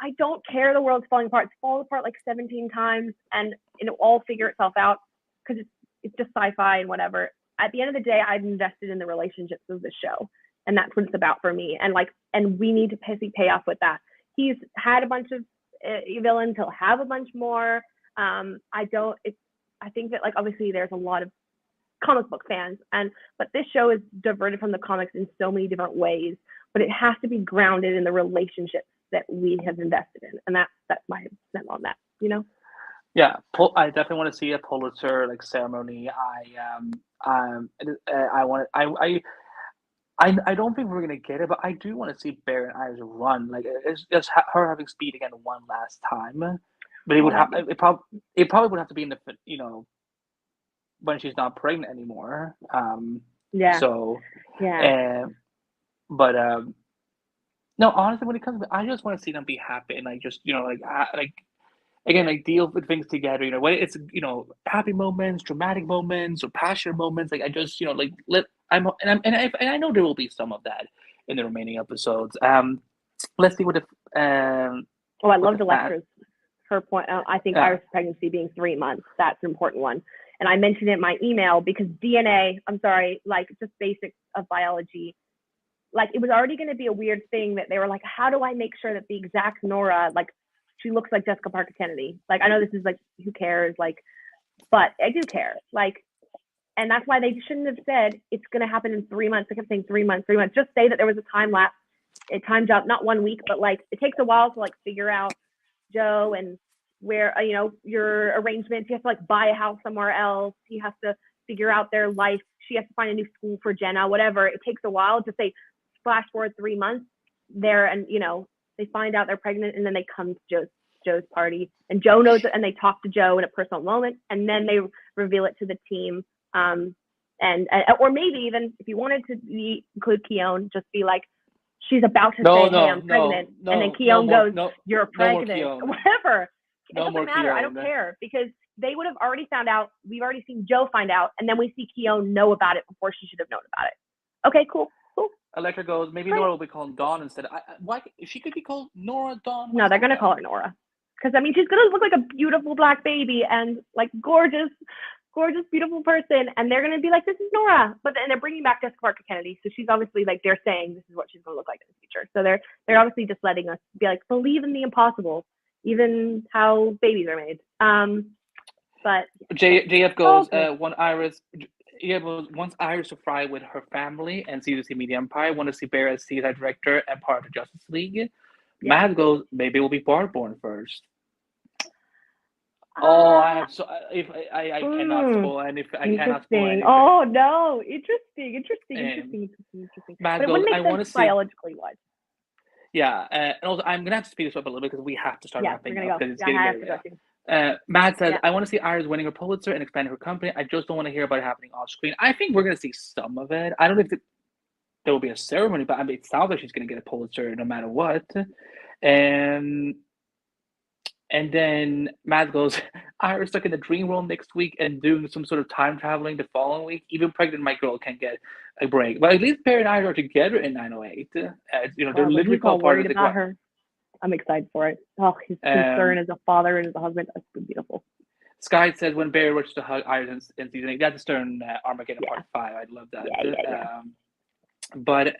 I don't care the world's falling apart. It's fallen apart like 17 times and it'll all figure itself out because it's just sci-fi and whatever. At the end of the day, I've invested in the relationships of the show, and that's what it's about for me. And we need to pay off with that. He's had a bunch of villains. He'll have a bunch more. I think that, like, obviously there's a lot of comic book fans, but this show is diverted from the comics in so many different ways, but it has to be grounded in the relationships that we have invested in. And that's my percent on that, Yeah, I definitely want to see a Pulitzer ceremony. I don't think we're gonna get it, but I do want to see Barry and Iris run. Like, it's just her having speed again one last time. But it probably would have to be in the when she's not pregnant anymore. Yeah. So yeah. But no, honestly, when it comes to, I just want to see them be happy and again, deal with things together. Whether it's happy moments, dramatic moments, or passionate moments. Like, I just I know there will be some of that in the remaining episodes. Let's see what I love Alexa's her point. I think Iris' pregnancy being 3 months, that's an important one. And I mentioned it in my email because DNA, I'm sorry, like, just basics of biology, like, it was already going to be a weird thing that they were like, how do I make sure that the exact Nora, like, she looks like Jessica Parker Kennedy? Like, I know this is like, who cares? Like, but I do care. Like, and that's why they shouldn't have said it's going to happen in 3 months. They kept saying 3 months, 3 months. Just say that there was a time lapse, a time jump, not 1 week, but like, it takes a while to like figure out Joe and where, your arrangements. You have to like buy a house somewhere else. He has to figure out their life. She has to find a new school for Jenna, whatever. It takes a while to say, flash forward 3 months there, and they find out they're pregnant, and then they come to Joe's party, and Joe knows it, and they talk to Joe in a personal moment, and then they reveal it to the team. Or maybe even if you wanted to include Keone, just be like, she's about to say, "Hey, I'm pregnant," and then Keone goes, "You're pregnant," whatever. No more matter. I don't care because they would have already found out. We've already seen Joe find out, and then we see Keown know about it before she should have known about it. Okay, cool. Electra goes, maybe Nora will be called Dawn instead. Why she could be called Nora Dawn? No, they're gonna call her Nora because I mean she's gonna look like a beautiful black baby and like gorgeous, beautiful person, and they're gonna be like, this is Nora. But then they're bringing back Jessica Parker Kennedy, so she's obviously like they're saying this is what she's gonna look like in the future. So they're obviously just letting us be like, believe in the impossible, even how babies are made. But JF goes, wants Iris to fry with her family and see the Empire. Want to see Bear as CSI director and part of the Justice League. Yeah. Matt goes, maybe it will be Barborn first. I have so if I cannot spoil, and if I cannot spoil anything. Oh no, interesting. Matt but goes, I want to see biologically wise. Yeah, and also I'm gonna have to speed this up a little bit because we have to start wrapping up because it's getting very. Matt says, I want to see Iris winning her Pulitzer and expanding her company. I just don't want to hear about it happening off screen. I think we're going to see some of it. I don't know if there will be a ceremony, but I mean, it sounds like she's going to get a Pulitzer no matter what. And then Matt goes, Iris stuck in the dream world next week and doing some sort of time traveling the following week. Even pregnant my girl can get a break. But at least Perry and Iris are together in 908. They're literally called part of the her. I'm excited for it. Oh, his concern as a father and as a husband. That's beautiful. Sky says when Barry rushes to hug Iris in season 8, that's Stern Armageddon Part 5. I'd love that. Yeah. But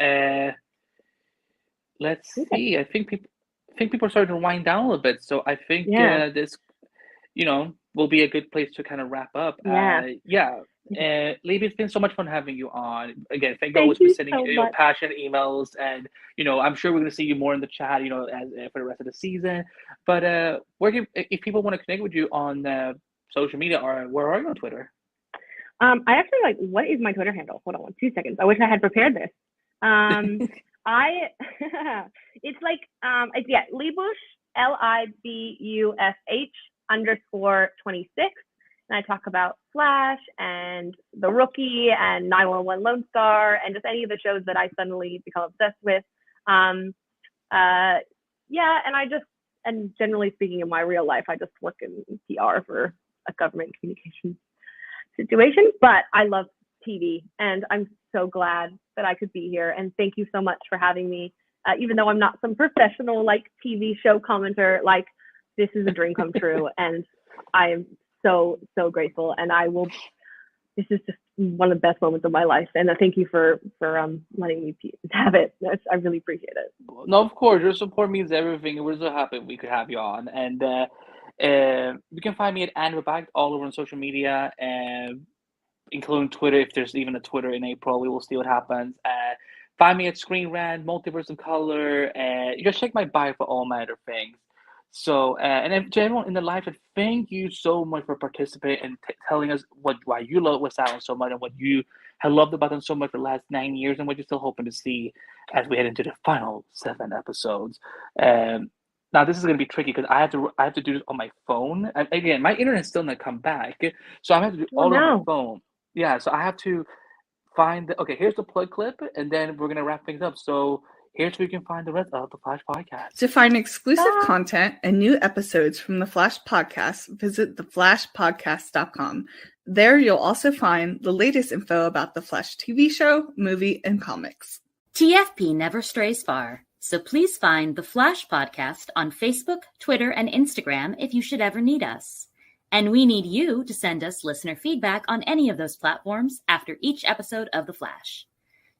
let's see. I think people are starting to wind down a little bit. So I think this, will be a good place to kind of wrap up. Libby, it's been so much fun having you on. Again, thank you always for sending passionate emails, and I'm sure we're going to see you more in the chat, as for the rest of the season. But if people want to connect with you on social media, or where are you on Twitter? I actually what is my Twitter handle? Hold on 2 seconds. I wish I had prepared this. It's Libush, LIBUSH _26. And I talk about Flash and The Rookie and 911 Lone Star and just any of the shows that I suddenly become obsessed with. And generally speaking, in my real life, I just work in PR for a government communications situation. But I love TV, and I'm so glad that I could be here. And thank you so much for having me. Even though I'm not some professional TV show commenter, this is a dream come true, and I am so grateful, and this is just one of the best moments of my life, and thank you for letting me have it. I really appreciate it. No, of course, your support means everything. We're so happy we could have you on, and you can find me at @andrewback all over on social media, including Twitter. If there's even a Twitter in April, we will see what happens. Find me at Screen Rant, Multiverse of Color, just check my bio for all my other things. So, and then to everyone in the live, thank you so much for participating and telling us why you love WestAllen so much and what you have loved about them so much for the last 9 years and what you're still hoping to see as we head into the final 7 episodes. Now, this is going to be tricky because I have to do this on my phone. And again, my internet's still not come back, so I have to do all on my phone. Yeah, so I have to find here's the plug clip, and then we're going to wrap things up. So here's where you can find the rest of the Flash Podcast. To find exclusive content and new episodes from the Flash Podcast, visit theflashpodcast.com. There you'll also find the latest info about the Flash TV show, movie, and comics. TFP never strays far, so please find the Flash Podcast on Facebook, Twitter, and Instagram if you should ever need us. And we need you to send us listener feedback on any of those platforms after each episode of The Flash.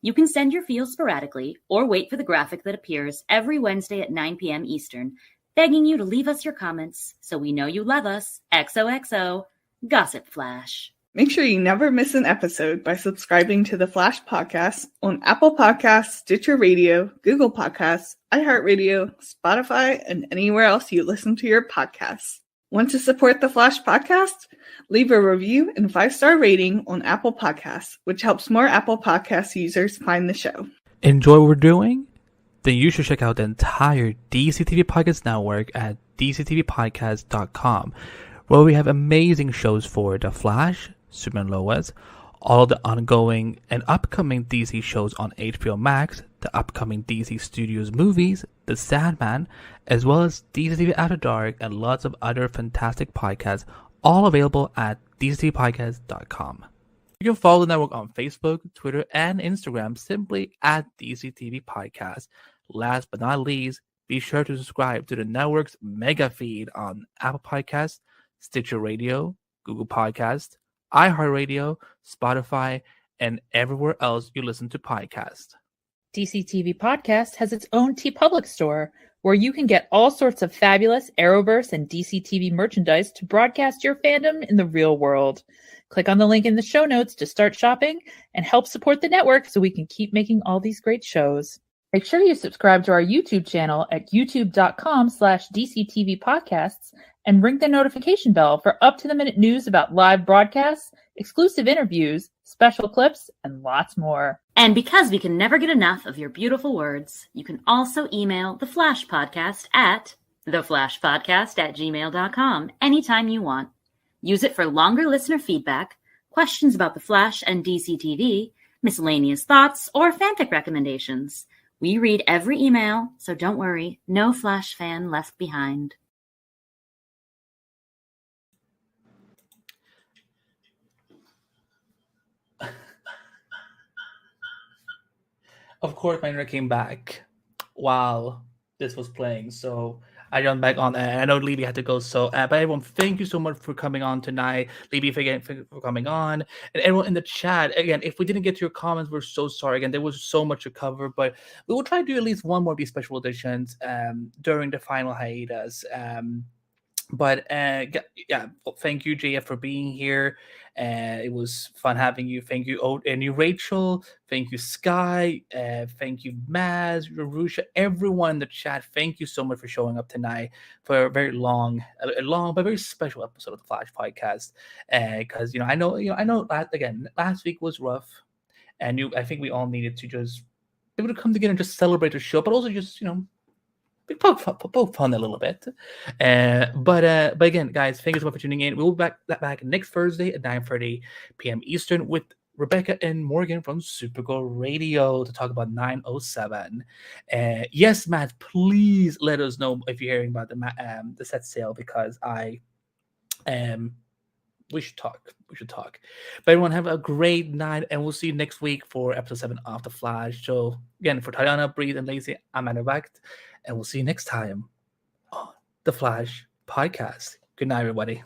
You can send your feels sporadically or wait for the graphic that appears every Wednesday at 9 p.m. Eastern, begging you to leave us your comments so we know you love us. XOXO, Gossip Flash. Make sure you never miss an episode by subscribing to the Flash Podcast on Apple Podcasts, Stitcher Radio, Google Podcasts, iHeartRadio, Spotify, and anywhere else you listen to your podcasts. Want to support the Flash Podcast? Leave a review and 5-star rating on Apple Podcasts, which helps more Apple Podcast users find the show. Enjoy what we're doing? Then you should check out the entire DCTV Podcast Network at dctvpodcast.com, where we have amazing shows for The Flash, Superman Lois, all the ongoing and upcoming DC shows on HBO Max, the upcoming DC Studios movies, The Sandman, as well as DCTV After Dark and lots of other fantastic podcasts, all available at dctvpodcast.com. You can follow the network on Facebook, Twitter, and Instagram simply at DCTV Podcast. Last but not least, be sure to subscribe to the network's mega feed on Apple Podcasts, Stitcher Radio, Google Podcasts, iHeartRadio, Spotify, and everywhere else you listen to podcasts. DCTV Podcast has its own TeePublic store where you can get all sorts of fabulous Arrowverse and DCTV merchandise to broadcast your fandom in the real world. Click on the link in the show notes to start shopping and help support the network so we can keep making all these great shows. Make sure you subscribe to our YouTube channel at youtube.com/DCTV Podcasts and ring the notification bell for up-to-the-minute news about live broadcasts, exclusive interviews, special clips, and lots more. And because we can never get enough of your beautiful words, you can also email The Flash Podcast at theflashpodcast@gmail.com anytime you want. Use it for longer listener feedback, questions about The Flash and DCTV, miscellaneous thoughts, or fanfic recommendations. We read every email, so don't worry, no Flash fan left behind. Of course, my internet came back while this was playing, so I jumped back on. I know Libby had to go, so but everyone, thank you so much for coming on tonight. Libby, for coming on, and everyone in the chat. Again, if we didn't get to your comments, we're so sorry. Again, there was so much to cover, but we will try to do at least one more of these special editions during the final hiatus. But yeah, well, thank you, JF, for being here. It was fun having you. Thank you, and you, Rachel. Thank you, Sky. Thank you, Maz, Rarusha, everyone in the chat. Thank you so much for showing up tonight for a very long but very special episode of the Flash Podcast. Because I know last week was rough, and I think we all needed to just be able to come together and just celebrate the show, but also just we poke fun a little bit. But again, guys, thank you so much for tuning in. We'll be back next Thursday at 9:30 p.m. Eastern with Rebecca and Morgan from Supergirl Radio to talk about 907. Yes, Matt, please let us know if you're hearing about the set sale, because we should talk. But everyone, have a great night, and we'll see you next week for episode 7 of The Flash. So again, for Tatiana, Breathe, and Lacy, I'm Andrew Bacht, and we'll see you next time on The Flash Podcast. Good night, everybody.